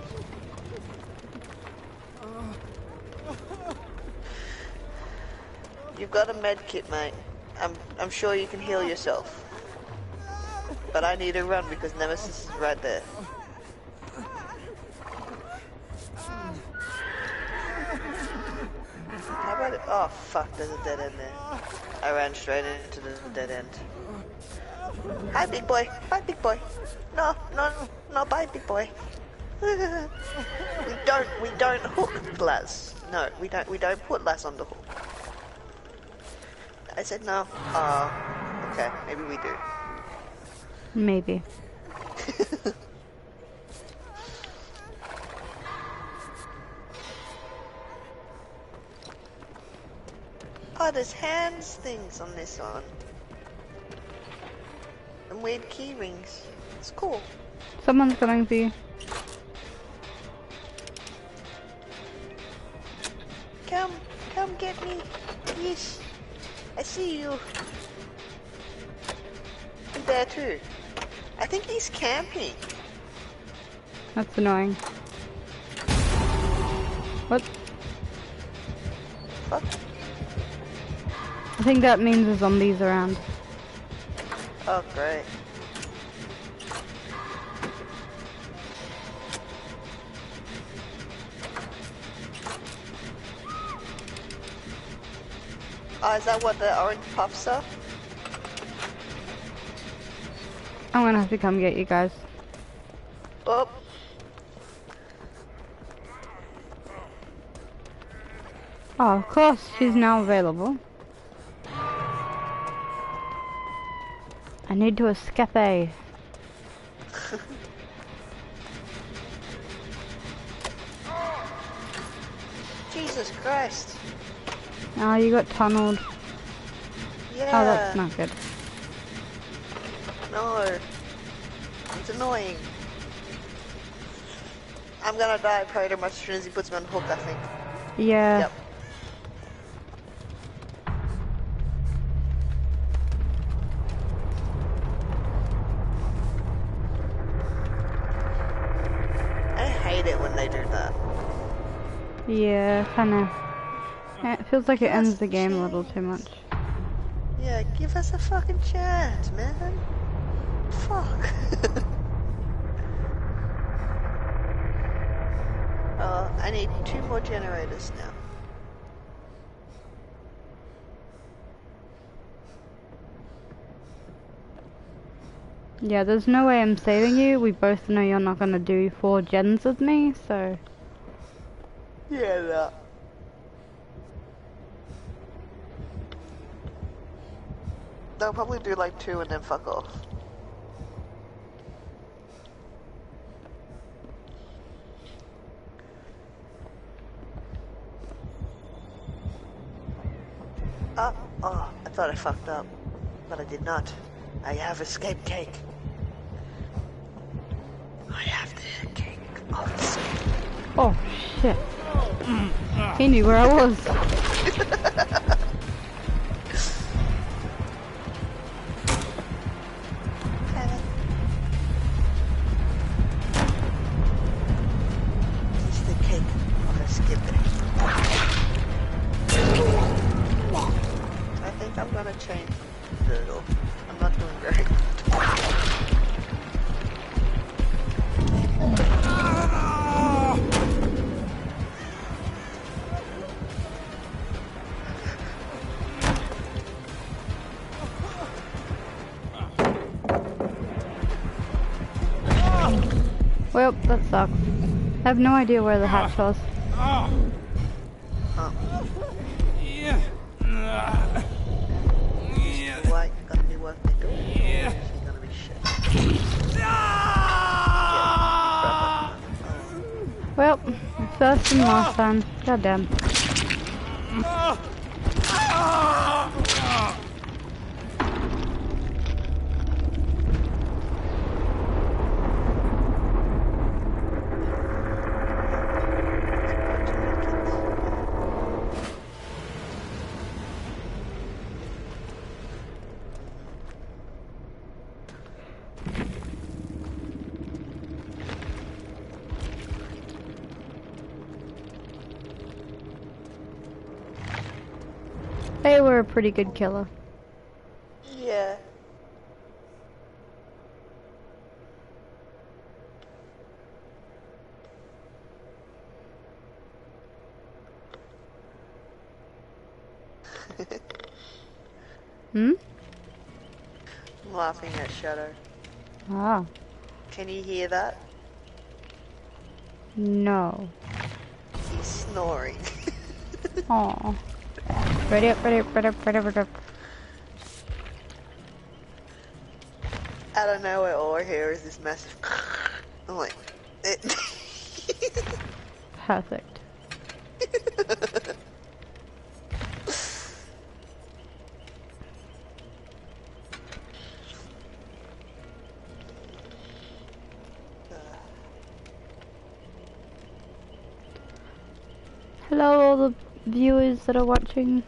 You've got a med kit, mate. I'm sure you can heal yourself. But I need to run because Nemesis is right there. How about it? Oh fuck, there's a dead end there. I ran straight into the dead end. Hi big boy, bye big boy. No, bye big boy. we don't hook Laz. No, we don't put Laz on the hook. I said no. Oh, okay, maybe we do. Maybe. Oh, there's hands things on this one. And weird key rings. It's cool. Someone's coming for you. come get me. Yes. I see you. He's there too. I think he's camping. That's annoying. What? Fuck. I think that means the zombies around. Oh, great. Oh, is that what the orange puffs are? I'm gonna have to come get you guys. Oh. Oh, of course, she's now available. I need to escape. Jesus Christ. Oh, you got tunneled. Yeah. Oh, that's not good. No. It's annoying. I'm gonna die pretty much as soon as he puts me on hook, I think. Yeah. Yep. I hate it when they do that. Yeah, kinda. It feels like it ends the game a little too much. Yeah, give us a fucking chance, man. Fuck. I need 2 more generators now. Yeah, there's no way I'm saving you. We both know you're not gonna do 4 gens with me, so... Yeah, that. They'll probably do like 2 and then fuck off. Oh, I thought I fucked up. But I did not. I have escape cake. I have the cake of escape. Oh, shit. He knew where I was. It's the cake of escape. I think I'm gonna change the... I'm not doing very good. Well, that sucks. I have no idea where the hatch was. What? Gonna be worth me doing? Yeah. She's gonna be shit. Well, first and last time. Goddamn. They were a pretty good killer. Yeah. Hmm? I'm laughing at Shadow. Ah. Can you hear that? No. He's snoring. Aw. Ready up, ready up, ready up, ready up, ready up. Out of nowhere, all I hear is this massive... I'm like... Perfect. Hello, all the viewers that are watching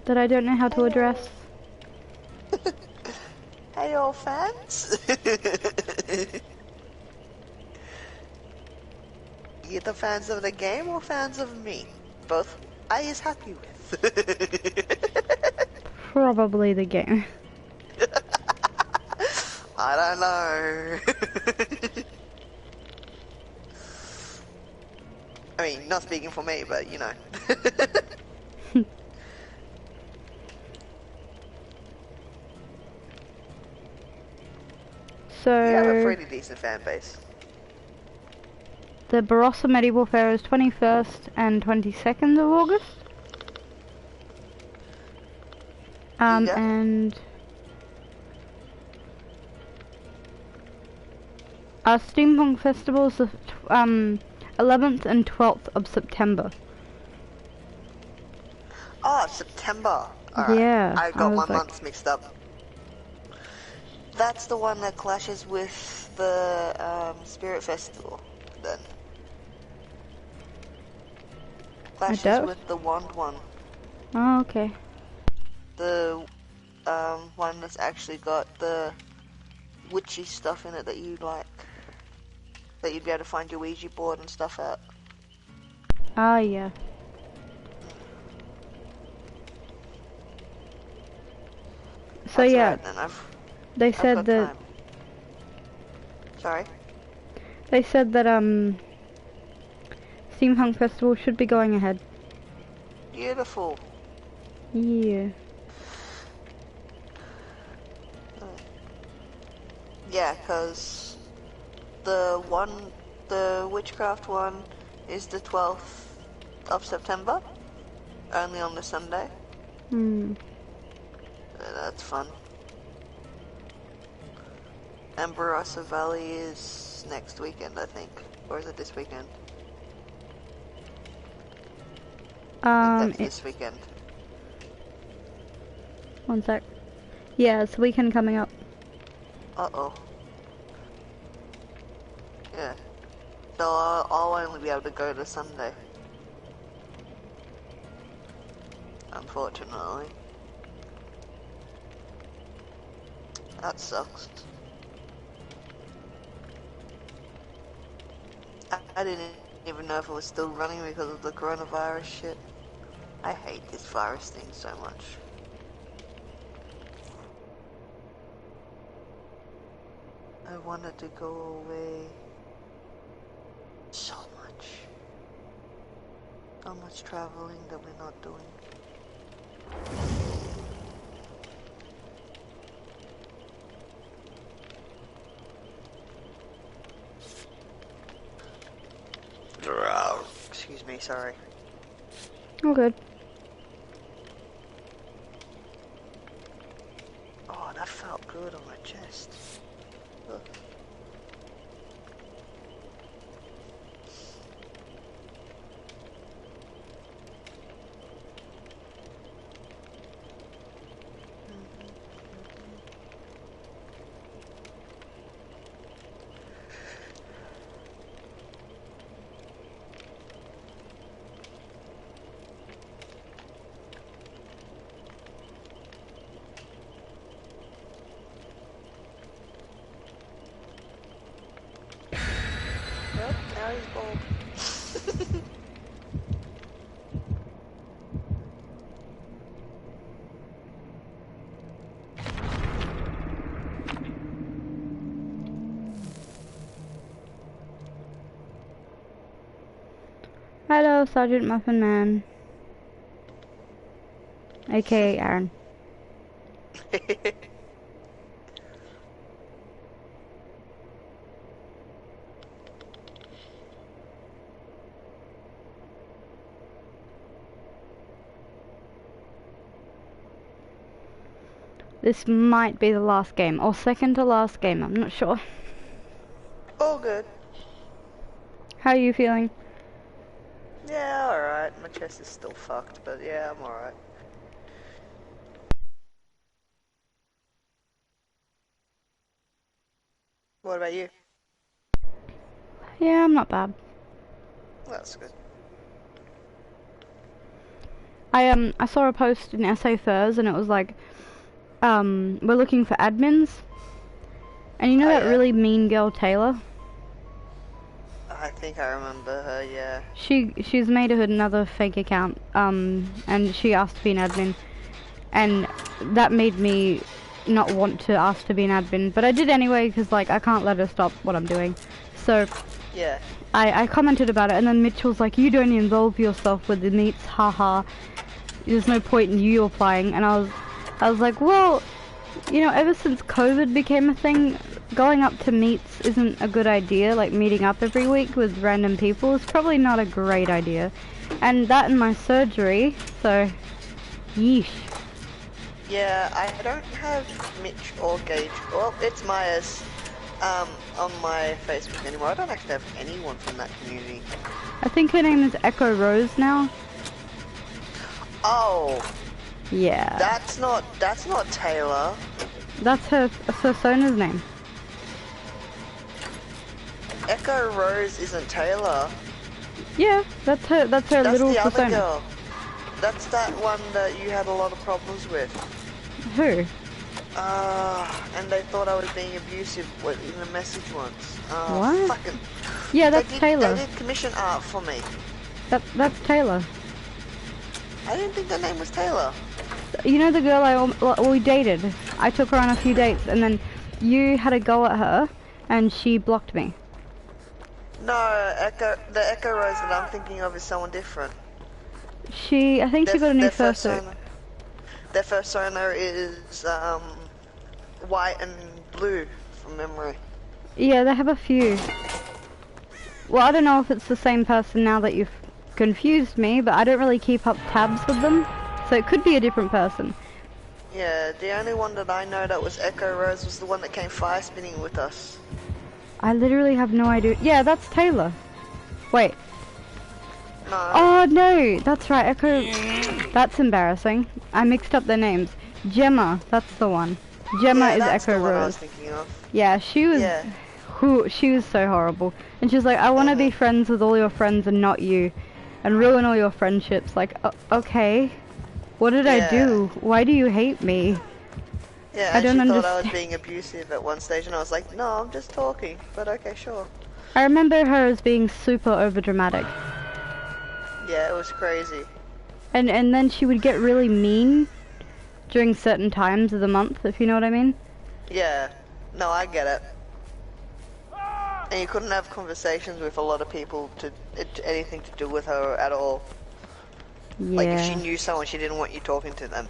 that I don't know how to address. Hey, all fans. You the fans of the game or fans of me? Both I is happy with. Probably the game. I don't know. I mean, not speaking for me, but you know. So You have a pretty decent fan base. the Barossa Medieval Fair is 21st and 22nd of August. Yeah. And our Steampunk Festival is the 11th and 12th of September. Oh, September. Alright. Yeah, I got my was like, months mixed up. That's the one that clashes with the Spirit Festival, then. Clashes does? with the Wand one. oh, okay. The one that's actually got the witchy stuff in it that you like. That you'd be able to find your Ouija board and stuff at. Ah, yeah. So That's yeah, right, then they I've said got that time. Sorry? they said that Steampunk Festival should be going ahead. Beautiful. Yeah. Yeah, because the witchcraft one is the 12th of September, only on the Sunday. That's fun. And Barossa Valley is next weekend, I think. Or is it this weekend? I think that's this weekend. One sec. Yeah, it's the weekend coming up. Uh-oh. Yeah. So I'll only be able to go to Sunday. Unfortunately. That sucks. I didn't even know if it was still running because of the coronavirus shit. I hate this virus thing so much. I wanted to go away so much. So much traveling that we're not doing. Excuse me, sorry. Oh, good. Oh, that felt good on my chest. Ugh. Well, now he's bald. Hello, Sergeant Muffin Man. AKA Aaron. This might be the last game, or second to last game, I'm not sure. All good. How are you feeling? Yeah, alright. My chest is still fucked, but yeah, I'm alright. What about you? Yeah, I'm not bad. That's good. I saw a post in SA Furs and it was like, we're looking for admins. And you know that yeah. really mean girl Taylor? I think I remember her, yeah. She's made another fake account, and she asked to be an admin. And that made me not want to ask to be an admin, but I did anyway because like I can't let her stop what I'm doing. So yeah, I commented about it, and then Mitchell's like, you don't involve yourself with the meets, haha. There's no point in you applying. And I was like, well, you know, ever since COVID became a thing, going up to meets isn't a good idea. Like meeting up every week with random people is probably not a great idea. And that and my surgery, so yeesh. yeah. I don't have Mitch or Gage. Well, it's Myers on my Facebook anymore. I don't actually have anyone from that community. I think her name is Echo Rose now. Oh, Yeah. that's not Taylor. That's her Sona's name. Echo Rose isn't Taylor. Yeah, that's her That's little the other persona. girl. That's that one that you had a lot of problems with. Who? And they thought I was being abusive in a message once. What? Fucking. Yeah, that's Taylor. They did commission art for me. That's Taylor. I didn't think her name was Taylor. You know the girl we dated? I took her on a few dates, and then you had a go at her, and she blocked me. No, the Echo Rose that I'm thinking of is someone different. I think she got a new fursuit. Their persona is white and blue from memory. Yeah, they have a few. Well, I don't know if it's the same person now that you've confused me, but I don't really keep up tabs with them, so it could be a different person. Yeah, the only one that I know that was Echo Rose was the one that came fire spinning with us. I literally have no idea. Yeah, that's Taylor. Wait. No. Oh no, that's right, Echo. That's embarrassing. I mixed up their names. Gemma, that's the one. Gemma is that's Echo the one I Rose. was thinking of. Yeah, she was. Yeah. She was so horrible. And she was like, I want to be friends with all your friends and not you, and ruin all your friendships. Like, okay, what did I do? Why do you hate me? Yeah, I and don't she thought I understand. was being abusive at one stage, and I was like, no, I'm just talking. But okay, sure. I remember her as being super overdramatic. Yeah, it was crazy. And then she would get really mean during certain times of the month, if you know what I mean. Yeah. No, I get it. And you couldn't have conversations with a lot of people to anything to do with her at all. Yeah. Like if she knew someone, she didn't want you talking to them.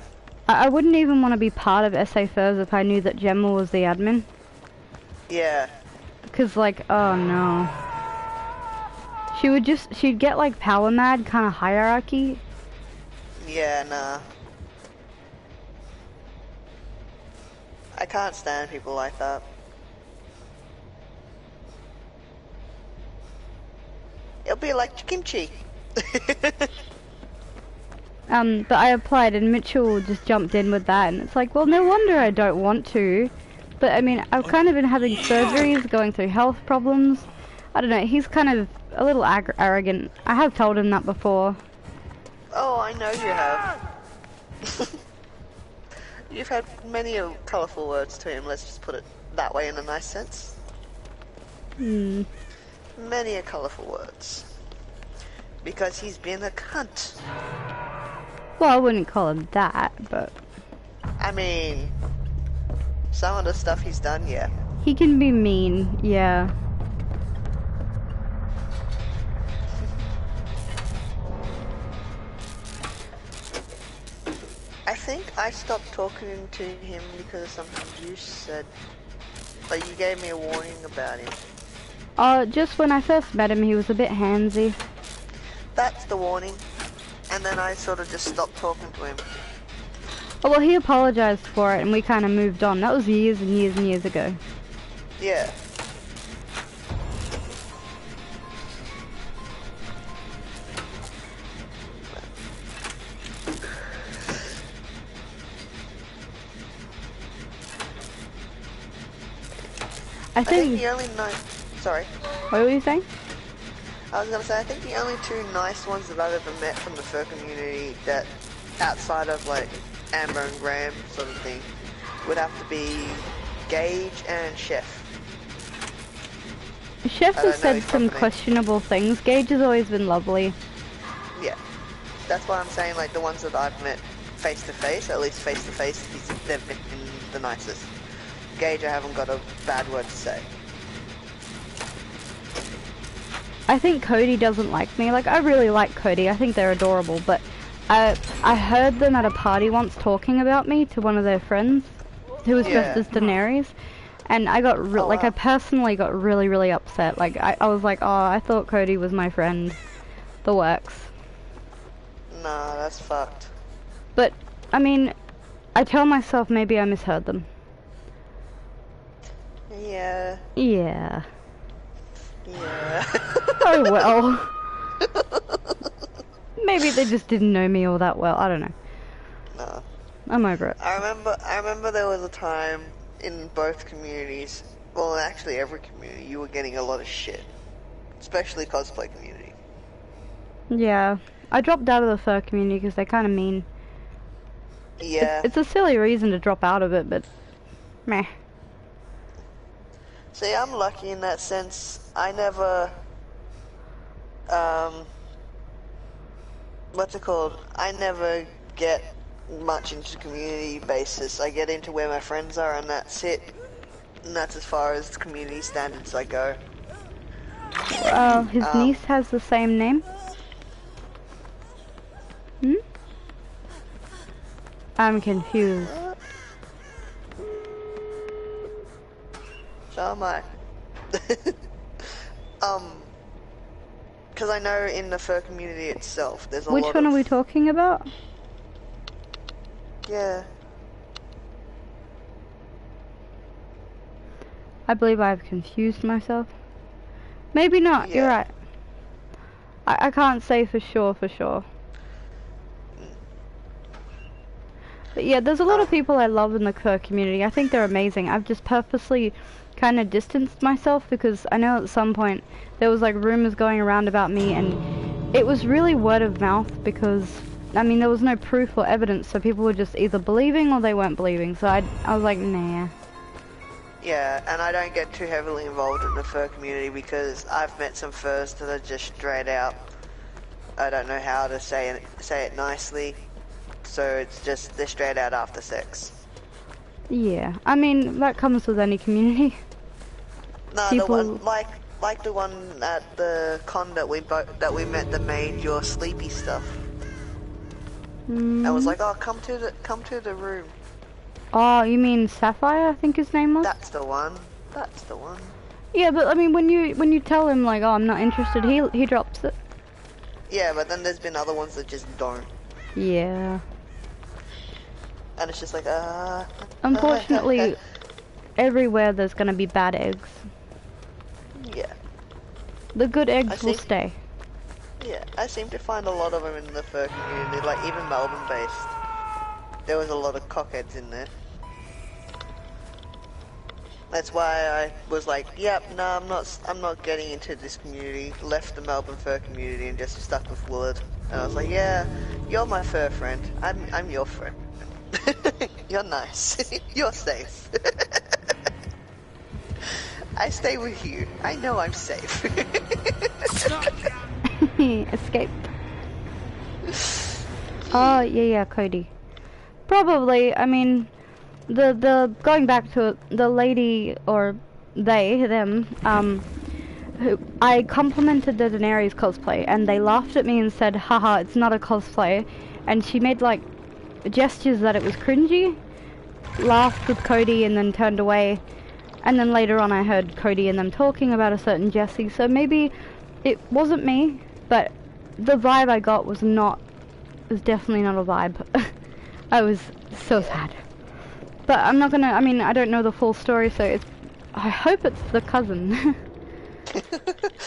I wouldn't even want to be part of SA Furs if I knew that Gemma was the admin. Yeah. Cause like, oh no. She'd get like power mad, kind of hierarchy. Yeah, nah. I can't stand people like that. It'll be like kimchi. But I applied and Mitchell just jumped in with that, and it's like, well, no wonder I don't want to. But I mean, I've kind of been having surgeries, going through health problems. I don't know, he's kind of a little arrogant. I have told him that before. Oh, I know you have. You've had many colourful words to him, let's just put it that way in a nice sense. Hmm. Many a colourful words. Because he's been a cunt. Well, I wouldn't call him that, but... I mean, some of the stuff he's done, yeah. He can be mean, yeah. I think I stopped talking to him because of something you said. Like, you gave me a warning about him. Just when I first met him, he was a bit handsy. That's the warning. And then I sort of just stopped talking to him. Oh, well, he apologized for it, and we kind of moved on. That was years and years and years ago. Yeah. I I think think... the only Sorry. What were you saying? I was gonna say, I think the only two nice ones that I've ever met from the fur community that outside of like Amber and Graham sort of thing, would have to be Gage and Chef. Chef I has don't know said his some proper name. questionable things. Gage has always been lovely. Yeah, that's why I'm saying like the ones that I've met face to face, at least face to face, they've been the nicest. Gage, I haven't got a bad word to say. I think Cody doesn't like me. Like, I really like Cody. I think they're adorable, but I heard them at a party once talking about me to one of their friends who was dressed Yeah. as Daenerys. And I got, Oh, like, I wow. personally got really, really upset. Like, I was like, oh, I thought Cody was my friend. The works. Nah, that's fucked. But, I mean, I tell myself maybe I misheard them. Yeah. Yeah. Yeah. Oh well. Maybe they just didn't know me all that well. I don't know. No. I'm over it. I remember there was a time in both communities, well actually every community, you were getting a lot of shit. Especially cosplay community. Yeah. I dropped out of the fur community because they're kind of mean. Yeah. It's a silly reason to drop out of it, but meh. See, I'm lucky in that sense. I never, what's it called? I never get much into community basis. I get into where my friends are and that's it. And that's as far as community standards I go. His niece has the same name? Hmm? I'm confused. So am I. Because I know in the fur community itself, there's a Which lot one of... are we talking about? Yeah. I believe I've confused myself. Maybe not, you're Yeah. right. I can't say for sure. But yeah, there's a lot of people I love in the fur community. I think they're amazing. I've just purposely kind of distanced myself because I know at some point there was like rumors going around about me and it was really word of mouth because, I mean, there was no proof or evidence, so people were just either believing or they weren't believing. So I was like, nah. Yeah, and I don't get too heavily involved in the fur community because I've met some furs that are just straight out. I don't know how to say it nicely, so it's just they're straight out after sex. Yeah, I mean, that comes with any community. No, People... the one like the one at the con that we met that made your sleepy stuff. I was like, oh, come to the room. Oh, you mean Sapphire, I think his name was? That's the one. That's the one. Yeah, but I mean, when you tell him like, oh, I'm not interested, he drops it. Yeah, but then there's been other ones that just don't. Yeah. And it's just like, Unfortunately, everywhere there's gonna be bad eggs. Yeah. The good eggs will stay. Yeah, I seem to find a lot of them in the fur community, like even Melbourne-based. There was a lot of cockheads in there. That's why I was like, yep, no, I'm not getting into this community. Left the Melbourne fur community and just stuck with Willard. And I was like, yeah, you're my fur friend. I'm your friend. You're nice. You're safe. I stay with you. I know I'm safe. Escape. Oh, yeah, Cody. Probably, I mean, the going back to it, the lady, or them, who I complimented the Daenerys cosplay, and they laughed at me and said, haha, it's not a cosplay, and she made, like, gestures that it was cringy, laughed with Cody and then turned away, and then later on I heard Cody and them talking about a certain Jessie, so maybe it wasn't me, but the vibe I got was definitely not a vibe. I was so sad. But I'm not gonna, I mean, I don't know the full story, so I hope it's the cousin.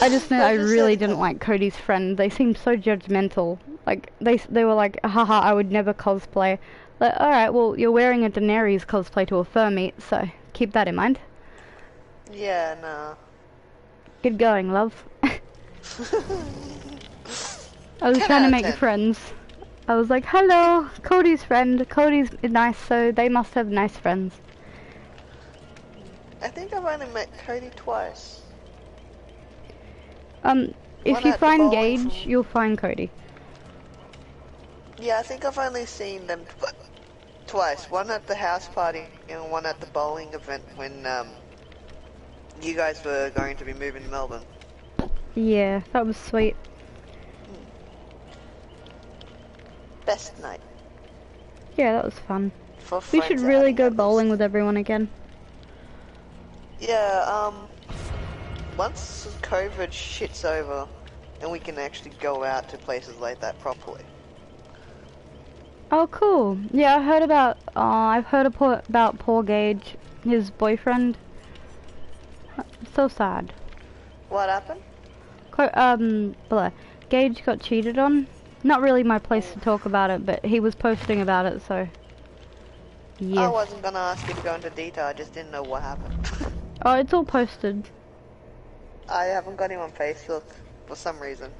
I just know I really didn't like Cody's friend. They seemed so judgmental. Like, they were like, haha, I would never cosplay. Like, alright, well, you're wearing a Daenerys cosplay to a fur meet, so keep that in mind. Yeah, no. Good going, love. I was trying to make friends. I was like, hello, Cody's friend. Cody's nice, so they must have nice friends. I think I've only met Cody twice. If One you at the find bowling Gage, you'll find Cody. Yeah, I think I've only seen them twice. One at the house party and one at the bowling event when you guys were going to be moving to Melbourne. Yeah, that was sweet. Best night. Yeah, that was fun. For We should friends really outing, go at bowling least. with everyone again. Yeah, once COVID shits over and we can actually go out to places like that properly. Oh, cool. Yeah, I heard about. I've heard about poor Gage, his boyfriend. So sad. What happened? Blah. Gage got cheated on. Not really my place to talk about it, but he was posting about it, so. I Yes. wasn't gonna ask you to go into detail, I just didn't know what happened. Oh, it's all posted. I haven't got him on Facebook for some reason.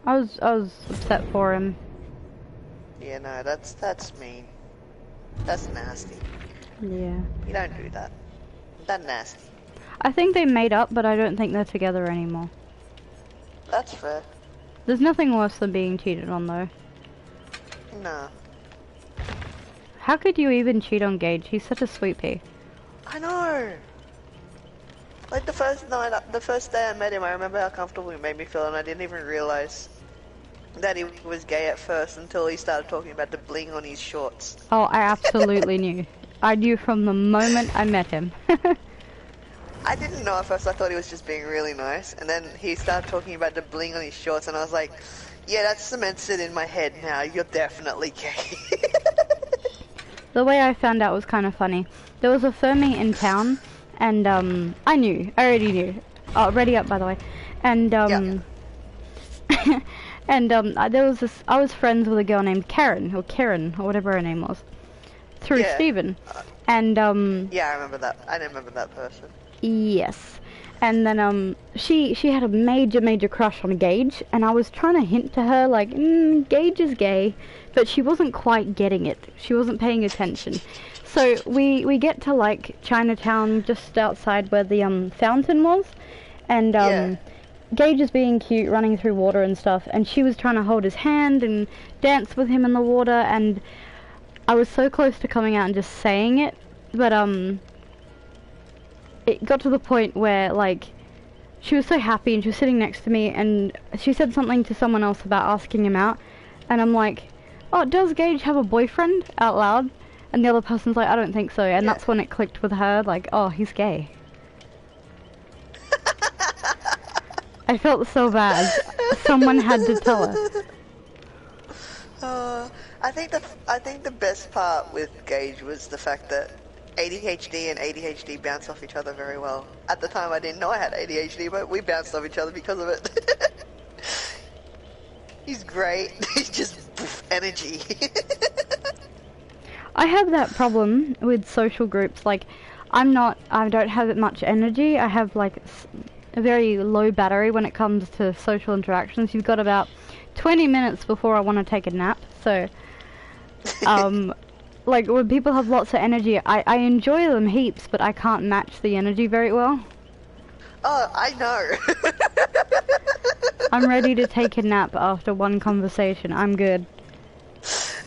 I was upset for him. Yeah, no, that's mean. That's nasty. Yeah. You don't do that. That's nasty. I think they made up, but I don't think they're together anymore. That's fair. There's nothing worse than being cheated on, though. No. How could you even cheat on Gage? He's such a sweet pea. I know! Like the first day I met him, I remember how comfortable he made me feel, and I didn't even realize that he was gay at first until he started talking about the bling on his shorts. Oh, I absolutely knew. I knew from the moment I met him. I didn't know at first, I thought he was just being really nice, and then he started talking about the bling on his shorts, and I was like, yeah, that's cemented in my head now, you're definitely gay. The way I found out was kind of funny. There was a Fermi in town, and I already knew. Oh, ready up, by the way. And Yeah. and there was this. I was friends with a girl named Karen or whatever her name was, through Yeah. Steven. And Yeah, I remember that. I didn't remember that person. yes. And then she had a major crush on Gage, and I was trying to hint to her like, Gage is gay, but she wasn't quite getting it. She wasn't paying attention. So we get to like Chinatown, just outside where the fountain was, and Yeah. Gage is being cute, running through water and stuff, and she was trying to hold his hand and dance with him in the water, and I was so close to coming out and just saying it, but it got to the point where, like, she was so happy and she was sitting next to me and she said something to someone else about asking him out, and I'm like, oh, does Gage have a boyfriend? Out loud. And the other person's like, I don't think so, and Yeah. that's when it clicked with her, like, oh, he's gay. I felt so bad. Someone had to tell her. I think the best part with Gage was the fact that ADHD and ADHD bounce off each other very well. At the time I didn't know I had ADHD, but we bounced off each other because of it. He's great. He's just poof, energy. I have that problem with social groups, like, I don't have much energy. I have like a very low battery when it comes to social interactions. You've got about 20 minutes before I want to take a nap, so like when people have lots of energy, I enjoy them heaps, but I can't match the energy very well. Oh, I know. I'm ready to take a nap after one conversation. I'm good.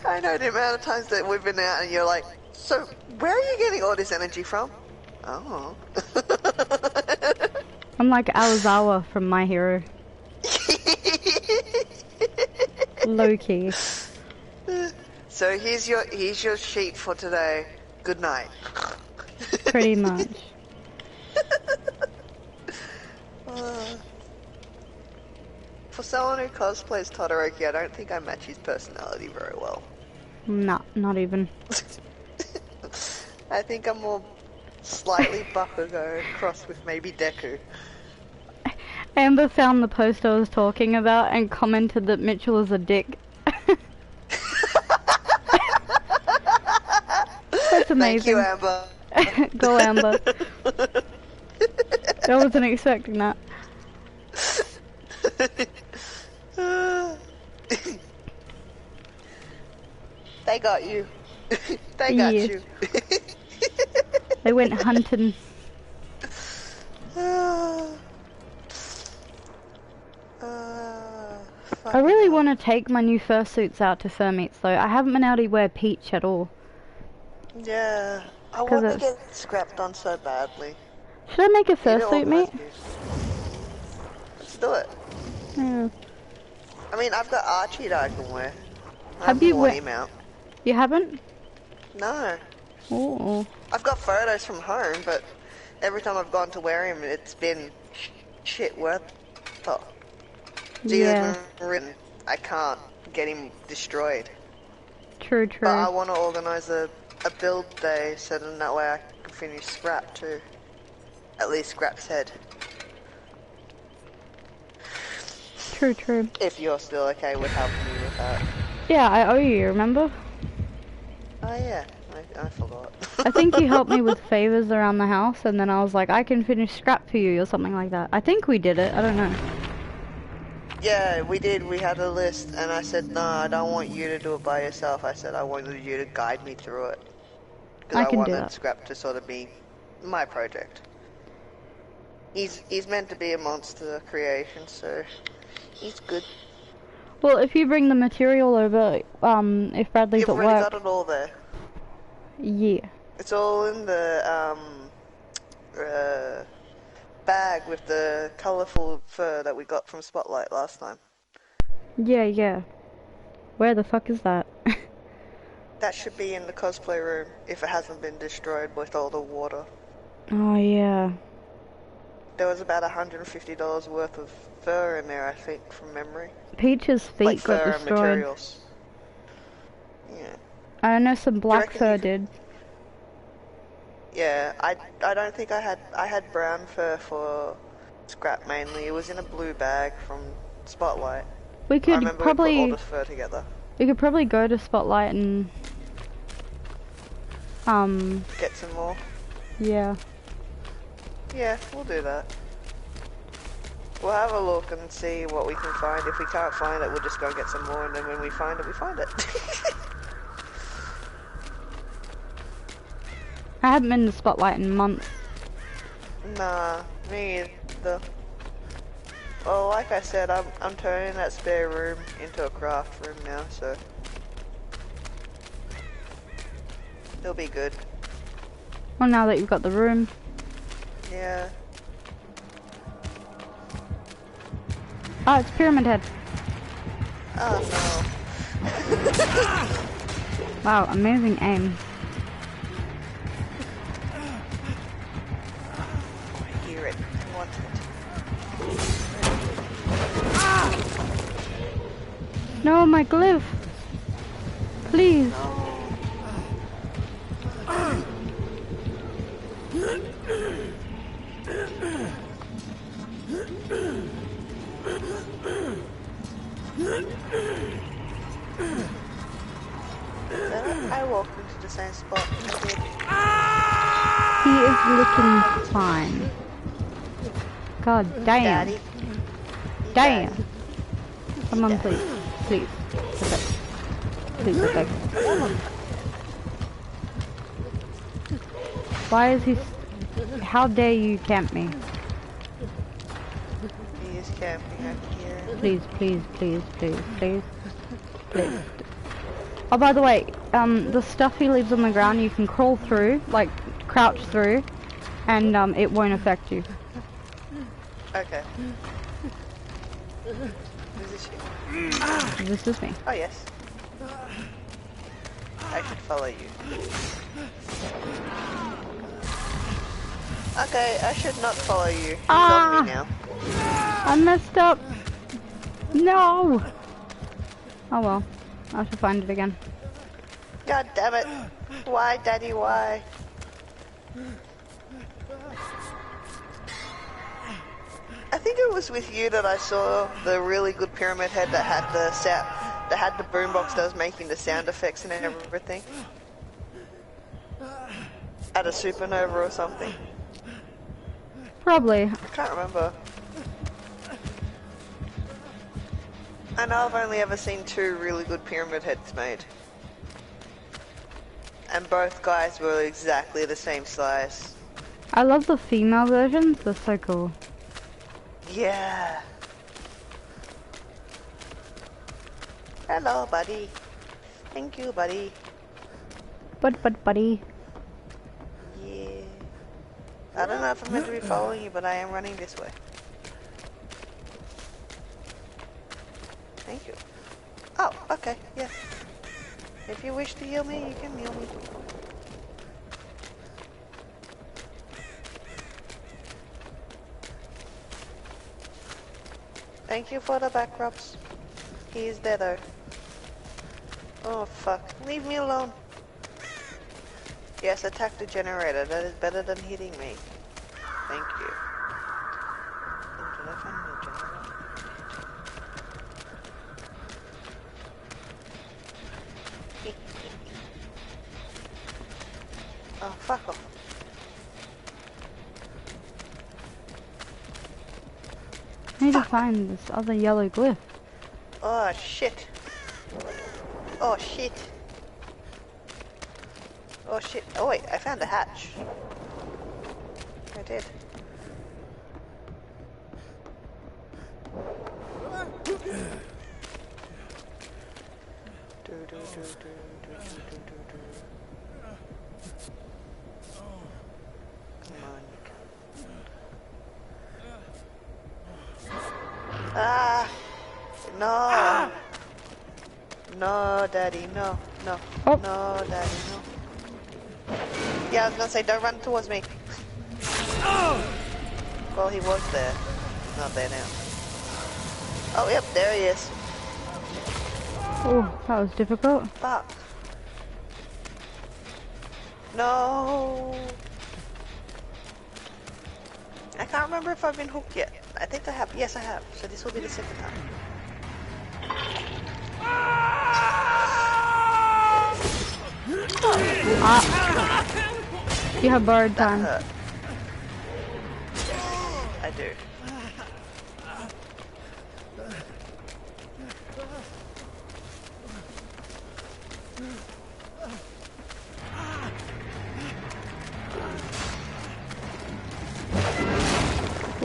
I know the amount of times that we've been out and you're like, so where are you getting all this energy from? Oh. I'm like Alizawa from My Hero. Low key. So here's your sheet for today. Good night. Pretty much. For someone who cosplays Todoroki, I don't think I match his personality very well. Not even. I think I'm more slightly Bakugo crossed with maybe Deku. Amber found the post I was talking about and commented that Mitchell is a dick. That's amazing. Thank you, Amber. Go Amber. I wasn't expecting that. They got you. They got Yeah. you. They went hunting. I really want to take my new fursuits out to fur meets though. I haven't been able to wear Peach at all. Yeah, I want to get scrapped on so badly. Should I make a fursuit meet? Let's do it. Yeah. I mean, I've got Archie that I can wear. Have you worn him out? You haven't? No. Oh. I've got photos from home, but every time I've gone to wear him, it's been shit worth. Oh. Yeah. I can't get him destroyed. True. But I want to organise a build day so that way I can finish Scrap too. At least Scrap's head. True. If you're still okay with helping me with that. Yeah, I owe you, remember? Oh yeah, I forgot. I think you helped me with favors around the house, and then I was like, I can finish Scrap for you, or something like that. I think we did it, I don't know. Yeah, we did. We had a list, and I said, no, I don't want you to do it by yourself. I said I wanted you to guide me through it. Because I wanted Scrap to sort of be my project. He's meant to be a monster creation, so he's good. Well, if you bring the material over, if Bradley's at work... You've already got it all there. Yeah. It's all in the, bag with the colourful fur that we got from Spotlight last time. Yeah. Where the fuck is that? That should be in the cosplay room if it hasn't been destroyed with all the water. Oh, yeah. There was about $150 worth of fur in there, I think, from memory. Peach's feet like got fur destroyed. And materials. Yeah. I know some black fur did. Yeah, I don't think I had brown fur for Scrap mainly. It was in a blue bag from Spotlight. We could probably we put all the fur together. We could probably go to Spotlight and get some more. Yeah. Yeah, we'll do that. We'll have a look and see what we can find. If we can't find it, we'll just go and get some more, and then when we find it, we find it. I haven't been to Spotlight in months. Nah, me either. Well, like I said, I'm turning that spare room into a craft room now, so it'll be good. Well, now that you've got the room. Yeah. Oh, it's Pyramid Head. Oh no. Wow, amazing aim. I hear it. I want it. No, my glyph. Please. No. I walked into the same spot. He is looking fine. God damn. Daddy. Damn. Daddy. Come on, please. Please. Okay. Please, okay. Why is he... How dare you camp me? He is camping up here. Please, please, please, please, please. Please. Oh, by the way, the stuff he leaves on the ground you can crawl through, like, crouch through, and it won't affect you. Okay. Is this you? This is me. Oh, yes. I should follow you. Okay, I should not follow you. He's on me now. I messed up. No. Oh well. I have to find it again. God damn it. Why, Daddy, why? I think it was with you that I saw the really good Pyramid Head that had the the boombox that was making the sound effects and everything. At a supernova or something. Probably. I can't remember. I know I've only ever seen 2 really good Pyramid Heads made. And both guys were exactly the same size. I love the female versions, they're so cool. Yeah. Hello, buddy. Thank you, buddy. Buddy. Yeah. I don't know if I'm meant to be following you, but I am running this way. Thank you. Oh, okay, yeah. If you wish to heal me, you can heal me. Thank you for the back rubs. He is dead though. Oh fuck. Leave me alone. Yes, attack the generator. That is better than hitting me. Thank you. Did I find the generator? Oh, fuck off. I need to find this other yellow glyph. Oh shit. Oh shit. Oh shit. Oh wait, I found a hatch. I did. Come on, you can. Ah! No! No, Daddy, no, no. Oh. No, Daddy, no. Yeah, I was gonna say, don't run towards me. Well, he was there. He's not there now. Oh, yep, there he is. Oh, that was difficult. Fuck. No. I can't remember if I've been hooked yet. I think I have. Yes, I have. So this will be the second time. You have borrowed That time. hurt. Yes, I do.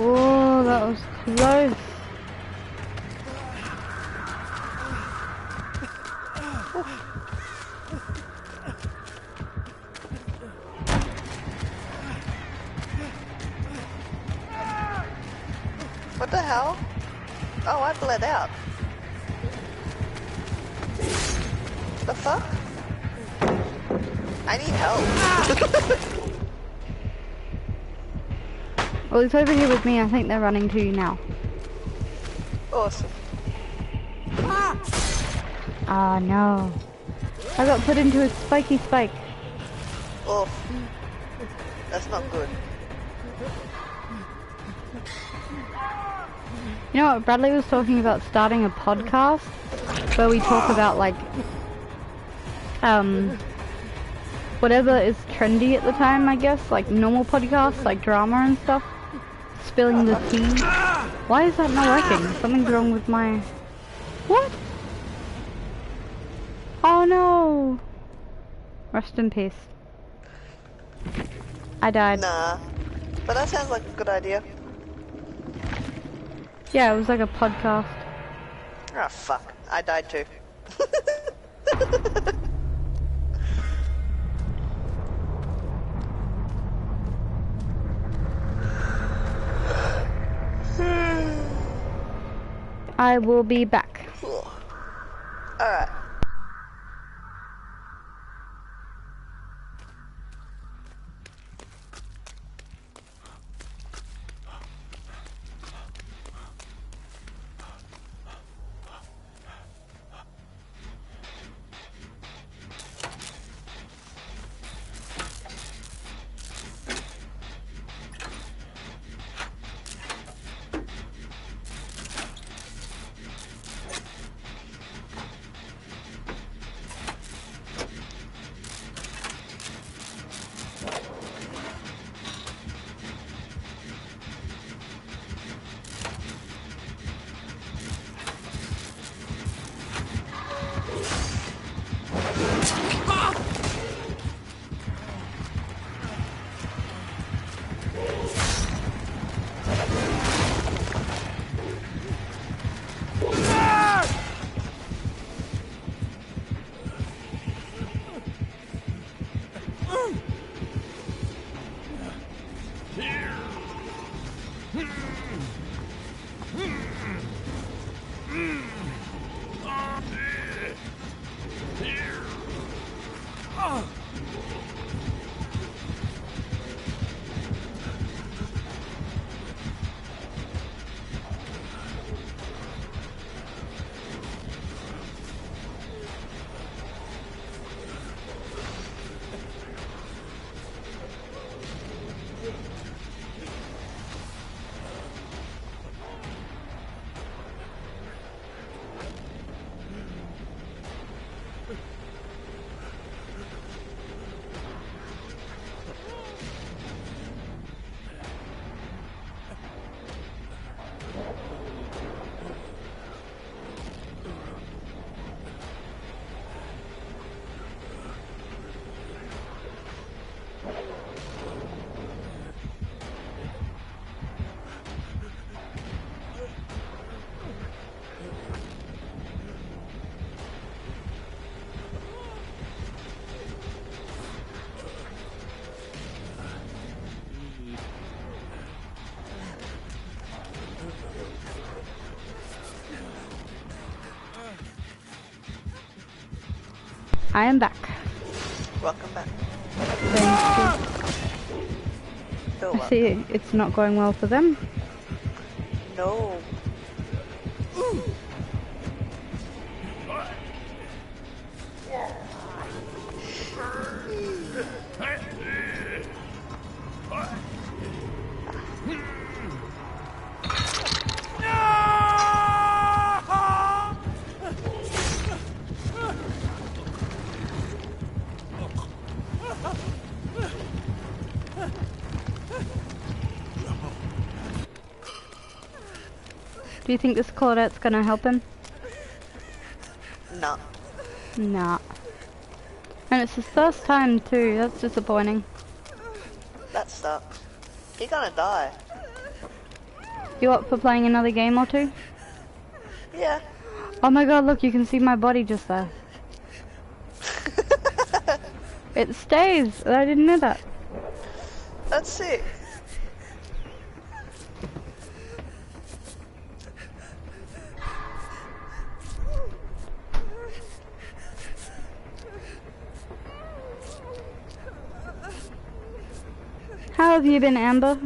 Oh, that was close. What the hell? Oh, I bled out. The fuck? I need help. Well, he's over here with me. I think they're running to you now. Awesome. Ah, no. I got put into a spiky spike. Oh, that's not good. You know what? Bradley was talking about starting a podcast where we talk about, like, whatever is trendy at the time, I guess. Like, normal podcasts, like drama and stuff. Spilling the tea. Why is that not working? Something's wrong with my... What? Oh no! Rest in peace. I died. Nah, but that sounds like a good idea. Yeah, it was like a podcast. Ah, fuck. I died too. I will be back. Alright. I am back. Welcome back. Thank you. You're I welcome. see it's not going well for them. No. Do you think this Claudette's gonna help him? No. Nah. And it's his first time too, that's disappointing. That sucks. You're gonna die. You up for playing another game or two? Yeah. Oh my god, look, you can see my body just there. It stays! I didn't know that. That's sick. How have you been, Amber?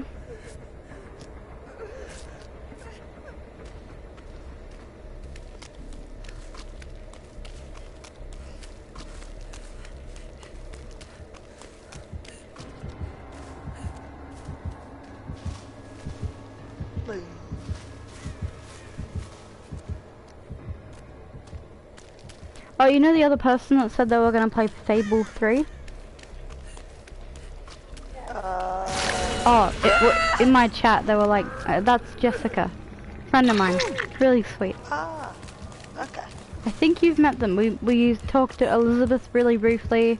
Oh, you know the other person that said they were gonna play Fable 3? Oh, in my chat they were like, that's Jessica. Friend of mine. Really sweet. Ah, okay. I think you've met them. We talked to Elizabeth really briefly,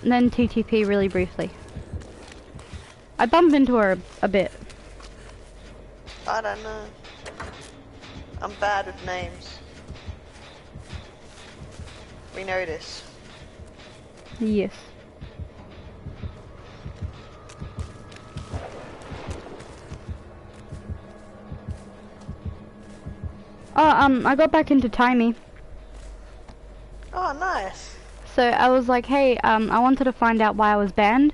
and then TTP really briefly. I bumped into her a bit. I don't know. I'm bad with names. We know this. Yes. Oh, I got back into Timey. Oh, nice. So I was like, hey, I wanted to find out why I was banned.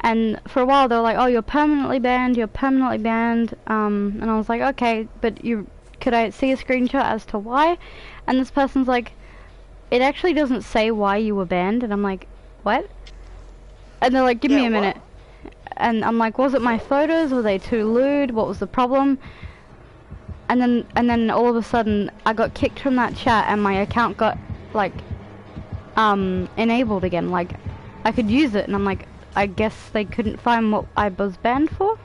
And for a while they were like, oh, you're permanently banned, you're permanently banned. And I was like, okay, but could I see a screenshot as to why? And this person's like, it actually doesn't say why you were banned. And I'm like, what? And they're like, give me a minute. And I'm like, was it my photos? Were they too lewd? What was the problem? And then all of a sudden I got kicked from that chat and my account got like enabled again. Like I could use it, and I'm like, I guess they couldn't find what I was banned for?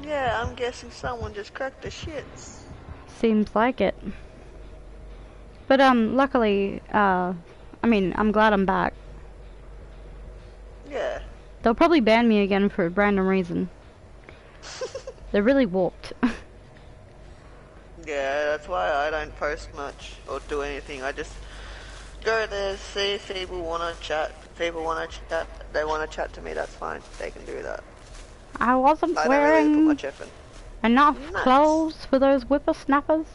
Yeah, I'm guessing someone just cracked the shits. Seems like it. But luckily, I mean, I'm glad I'm back. Yeah. They'll probably ban me again for a random reason. They're really warped. Yeah, that's why I don't post much or do anything. I just go there, see if people wanna chat. If people wanna chat, they wanna chat to me, that's fine. They can do that. I wasn't I don't wearing really put much effort. enough Nice. clothes for those whippersnappers.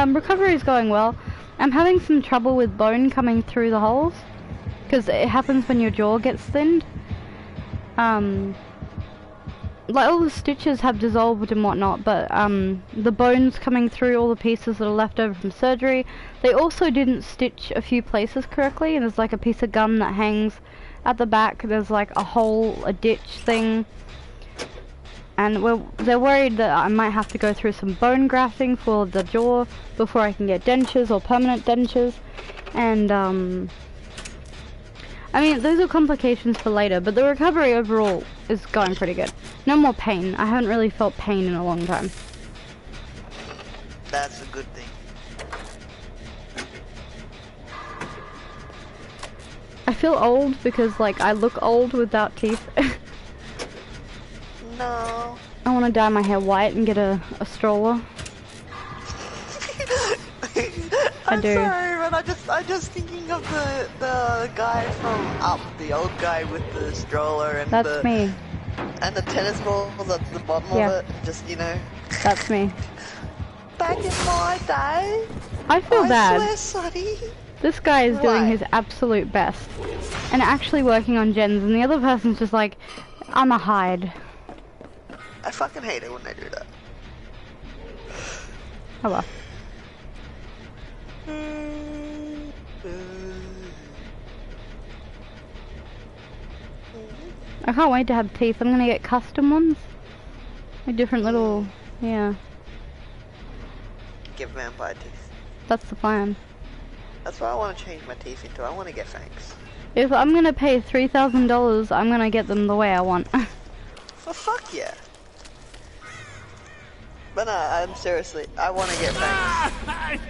Recovery is going well. I'm having some trouble with bone coming through the holes, because it happens when your jaw gets thinned. Like all the stitches have dissolved and whatnot, but the bones coming through all the pieces that are left over from surgery. They also didn't stitch a few places correctly, and there's like a piece of gum that hangs at the back. There's like a hole, a ditch thing. And they're worried that I might have to go through some bone grafting for the jaw before I can get dentures or permanent dentures. And I mean, those are complications for later, but the recovery overall is going pretty good. No more pain. I haven't really felt pain in a long time. That's a good thing. I feel old because, like, I look old without teeth. No. I want to dye my hair white and get a stroller. I'm do. sorry, but I just thinking of the guy from Up, the old guy with the stroller and That's me. and the tennis balls at the bottom Yeah. of it. Just That's me. back in my day. I feel bad. I swear, Sonny. This guy is doing Why? his absolute best and actually working on gens, and the other person's just like, I'm a hide. I fucking hate it when they do that. Oh well. I can't wait to have teeth. I'm gonna get custom ones. Like different little, yeah. Get vampire teeth. That's the plan. That's what I want to change my teeth into. I want to get fangs. If I'm gonna pay $3,000, I'm gonna get them the way I want. For fuck yeah. But no, I'm seriously, I want to get fangs.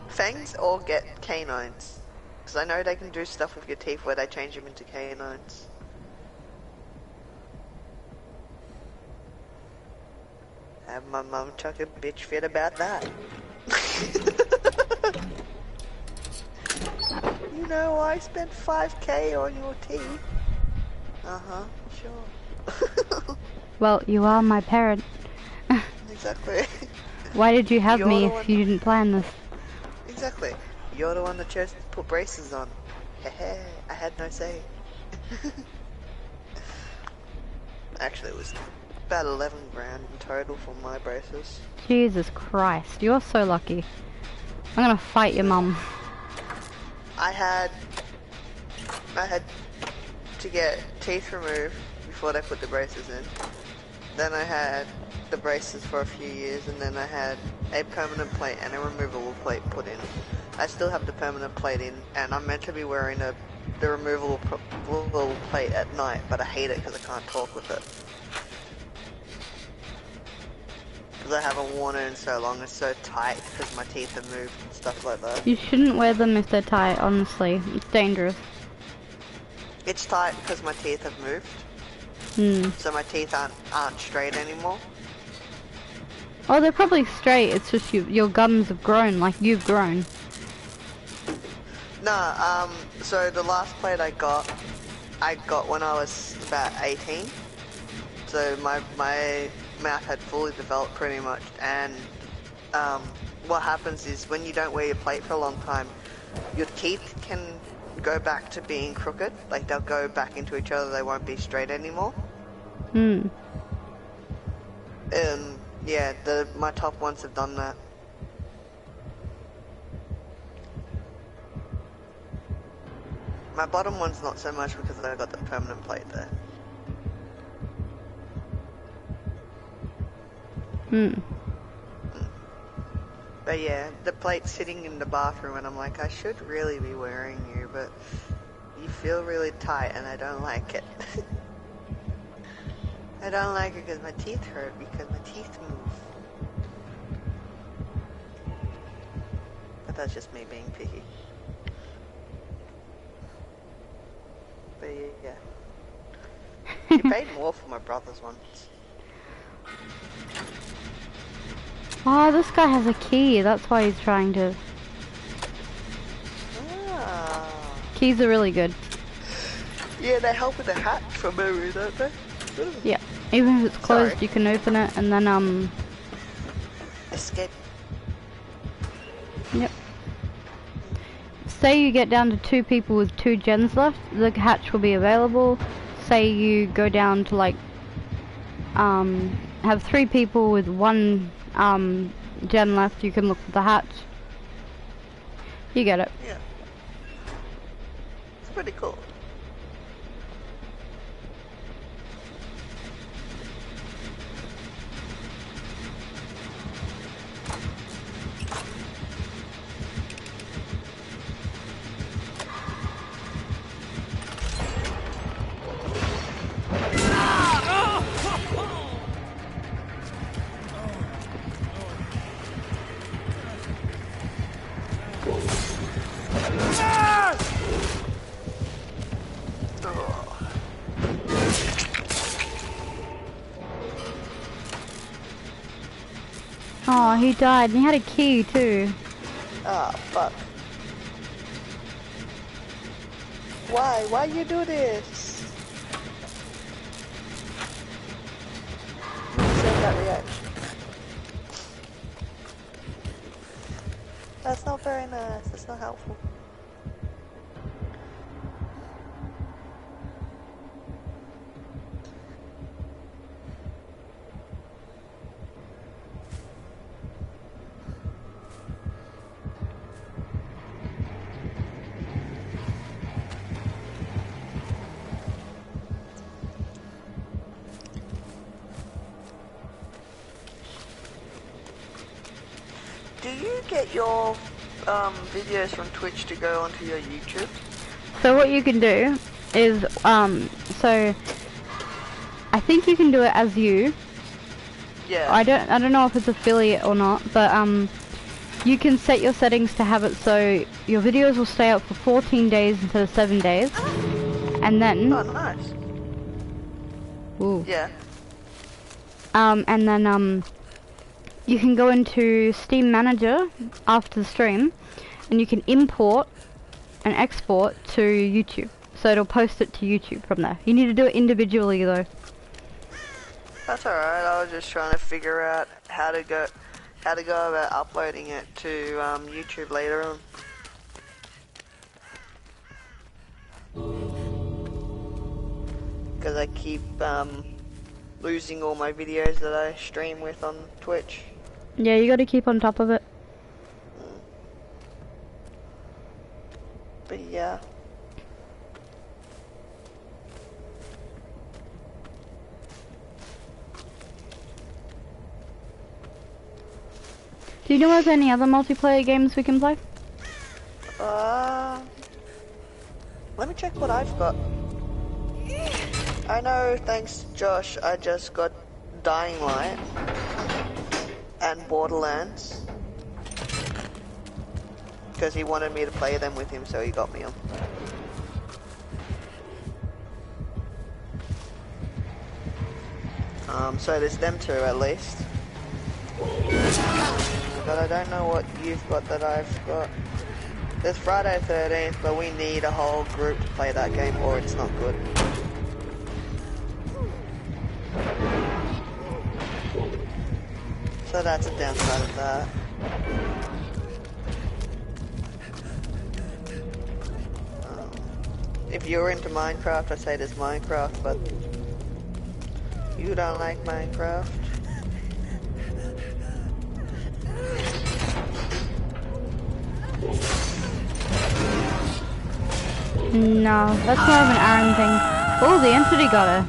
Fangs or get canines. Because I know they can do stuff with your teeth where they change them into canines. Have my mum chuck a bitch fit about that. You know, I spent 5k on your teeth. Uh-huh, sure. Well, you are my parent. Exactly. Why did you have You're me the if one- you didn't plan this? Exactly. You're the one that chose to put braces on. Heh, I had no say. Actually, it was about 11 grand in total for my braces. Jesus Christ, you're so lucky. I'm gonna fight your mum. I had to get teeth removed before they put the braces in. Then I had the braces for a few years, and then I had a permanent plate and a removable plate put in. I still have the permanent plate in, and I'm meant to be wearing the removable plate at night, but I hate it because I can't talk with it. Because I haven't worn it in so long, it's so tight because my teeth have moved and stuff like that. You shouldn't wear them if they're tight, honestly. It's dangerous. It's tight because my teeth have moved, so my teeth aren't straight anymore. Oh, they're probably straight, it's just your gums have grown like you've grown. No, so the last plate I got when I was about 18. So my mouth had fully developed pretty much, and what happens is when you don't wear your plate for a long time, your teeth can go back to being crooked. Like they'll go back into each other, they won't be straight anymore. Yeah, my top ones have done that. My bottom one's not so much because I got the permanent plate there. But yeah, the plate's sitting in the bathroom and I'm like, I should really be wearing you, but you feel really tight and I don't like it. I don't like it because my teeth hurt, because my teeth move. But that's just me being picky. But yeah. You paid more for my brother's ones. Oh, this guy has a key, that's why he's trying to... Ah. Keys are really good. Yeah, they help with the hatch from memory, don't they? Yeah, even if it's closed, Sorry. you can open it and then, Escape. Yep. Say you get down to 2 people with 2 gens left, the hatch will be available. Say you go down to like, have 3 people with 1 gen left, you can look for the hatch. You get it. Yeah. It's pretty cool. Oh, he died and he had a key too. Ah, fuck. Why? Why you do this? Save that reaction. That's not very nice. That's not helpful. Do you get your videos from Twitch to go onto your YouTube? So what you can do is, so I think you can do it as you. Yeah. I don't know if it's affiliate or not, but you can set your settings to have it so your videos will stay up for 14 days instead of 7 days, and then. Oh, nice. Ooh. Yeah. And then you can go into Steam Manager after the stream, and you can import and export to YouTube. So it'll post it to YouTube from there. You need to do it individually though. That's alright. I was just trying to figure out how to go about uploading it to YouTube later on. Because I keep losing all my videos that I stream with on Twitch. Yeah, you gotta keep on top of it. But yeah. Do you know of any other multiplayer games we can play? Let me check what I've got. I know, thanks Josh, I just got Dying Light and Borderlands. Because he wanted me to play them with him, so he got me them. So there's them two at least. But I don't know what you've got that I've got. There's Friday 13th, but we need a whole group to play that game or it's not good. So that's a downside of that. If you're into Minecraft, I say there's Minecraft, but you don't like Minecraft. No, that's more of an Aaron thing. Oh, the entity got her.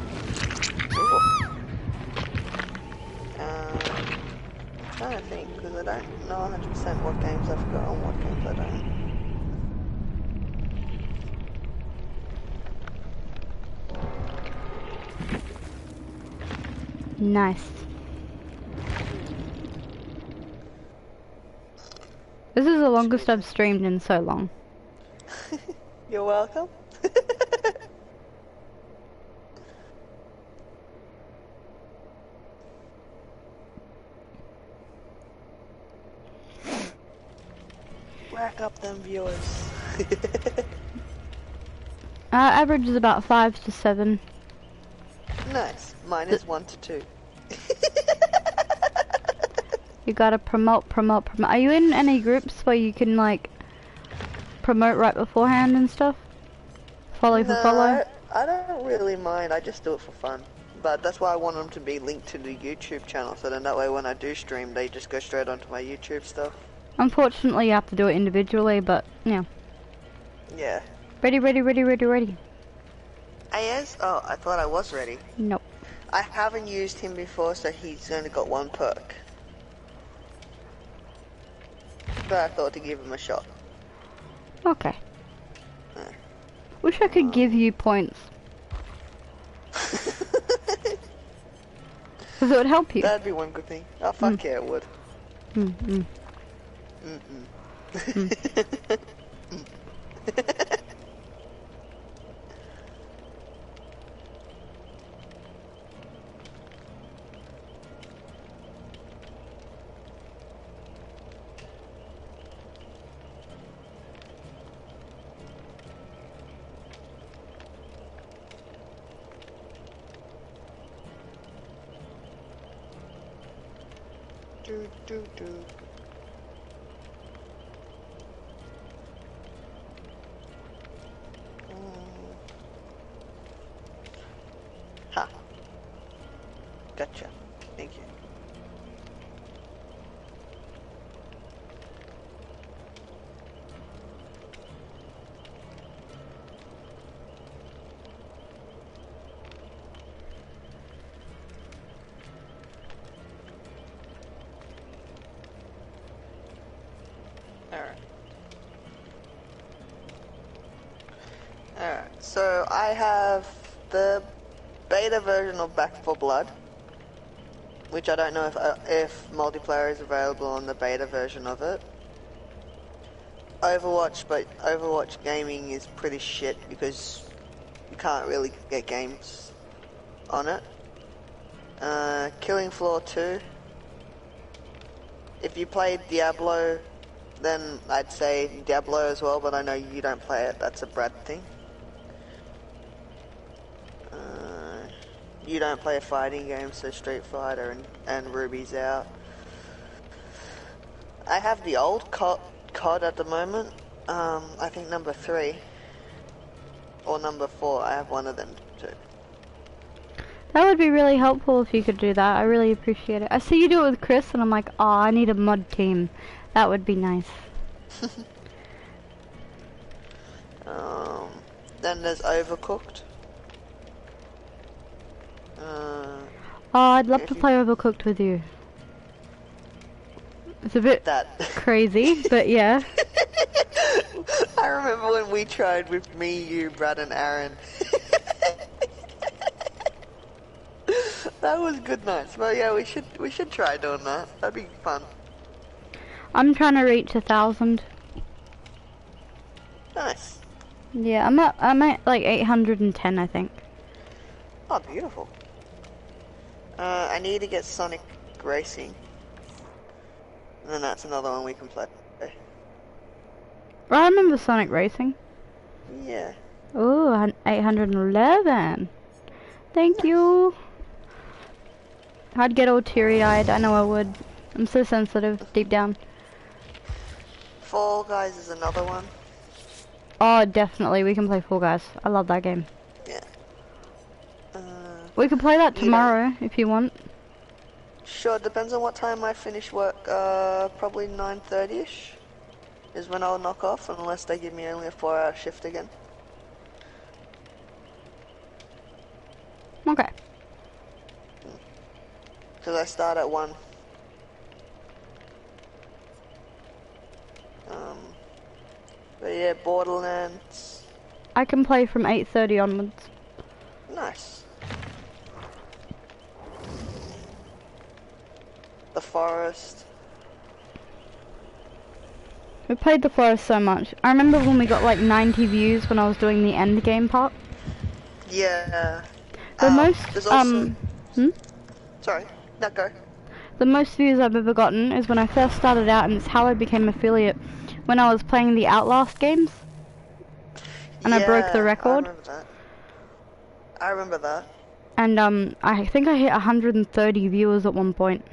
I'm trying to think, because I don't know 100% what games I've got and what games I don't. Nice. This is the longest I've streamed in so long. You're welcome. Rack up them viewers. Average is about 5 to 7. Nice. Mine is 1 to 2. You gotta promote. Are you in any groups where you can like promote right beforehand and stuff? Follow for follow? I don't really mind. I just do it for fun. But that's why I want them to be linked to the YouTube channel, so then that way when I do stream, they just go straight onto my YouTube stuff. Unfortunately, you have to do it individually, but yeah. Yeah. Ready. Ayaz? Oh, I thought I was ready. Nope. I haven't used him before, so he's only got 1 perk. But I thought to give him a shot. Okay. Wish I could give you points. Because it would help you. That'd be one good thing. Oh, fuck yeah, it would. Do, do, do. Ha. Gotcha. Thank you. Alright. Alright, so I have the beta version of Back 4 Blood, which I don't know if multiplayer is available on the beta version of it. Overwatch, but Overwatch gaming is pretty shit because you can't really get games on it. Killing Floor 2. If you played Diablo, then I'd say Diablo as well, but I know you don't play it, that's a Brad thing. You don't play a fighting game, so Street Fighter and Ruby's out. I have the old COD at the moment, I think number 3, or number 4, I have one of them too. That would be really helpful if you could do that. I really appreciate it. I see you do it with Chris, and I'm like, oh, I need a mod team. That would be nice. Then there's Overcooked. Oh, I'd love to play Overcooked with you. It's a bit crazy, but yeah. I remember when we tried with me, you, Brad, and Aaron. That was good nights. But yeah, we should try doing that. That'd be fun. I'm trying to reach 1,000. Nice. Yeah, I'm at like 810, I think. Oh, beautiful. I need to get Sonic Racing. And then that's another one we can play. I remember Sonic Racing. Yeah. Ooh, 811. Thank you. I'd get all teary-eyed, I know I would. I'm so sensitive, deep down. Fall Guys is another one. Oh, definitely, we can play Fall Guys. I love that game. Yeah. We can play that tomorrow, if you want. Sure, depends on what time I finish work. Probably 9:30ish is when I'll knock off, unless they give me only a 4-hour shift again. Okay. Because I start at 1. But yeah, Borderlands. I can play from 8:30 onwards. Nice. The Forest. We played The Forest so much. I remember when we got like 90 views when I was doing the end game part. Yeah. The most, Sorry, no, go. The most views I've ever gotten is when I first started out, and it's how I became affiliate, when I was playing the Outlast games. And I broke the record. I remember that. And I think I hit 130 viewers at one point.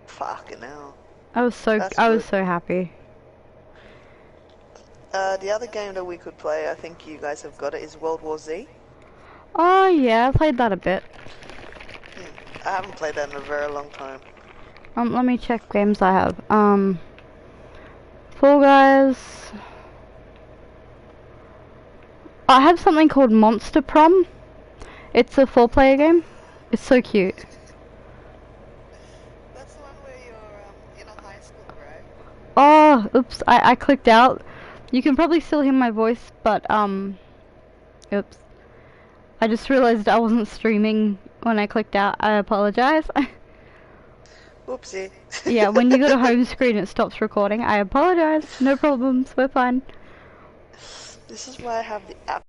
Fucking hell. I was so happy. The other game that we could play, I think you guys have got it, is World War Z. Oh yeah, I played that a bit. I haven't played that in a very long time. Let me check games I have. Fall Guys. I have something called Monster Prom. It's a 4-player game. It's so cute. That's the one where you're in a high school, right? Oh, oops, I clicked out. You can probably still hear my voice, but oops. I just realized I wasn't streaming when I clicked out. I apologize. Whoopsie. Yeah, when you go to home screen it stops recording. I apologize. No problems, we're fine. This is why I have the app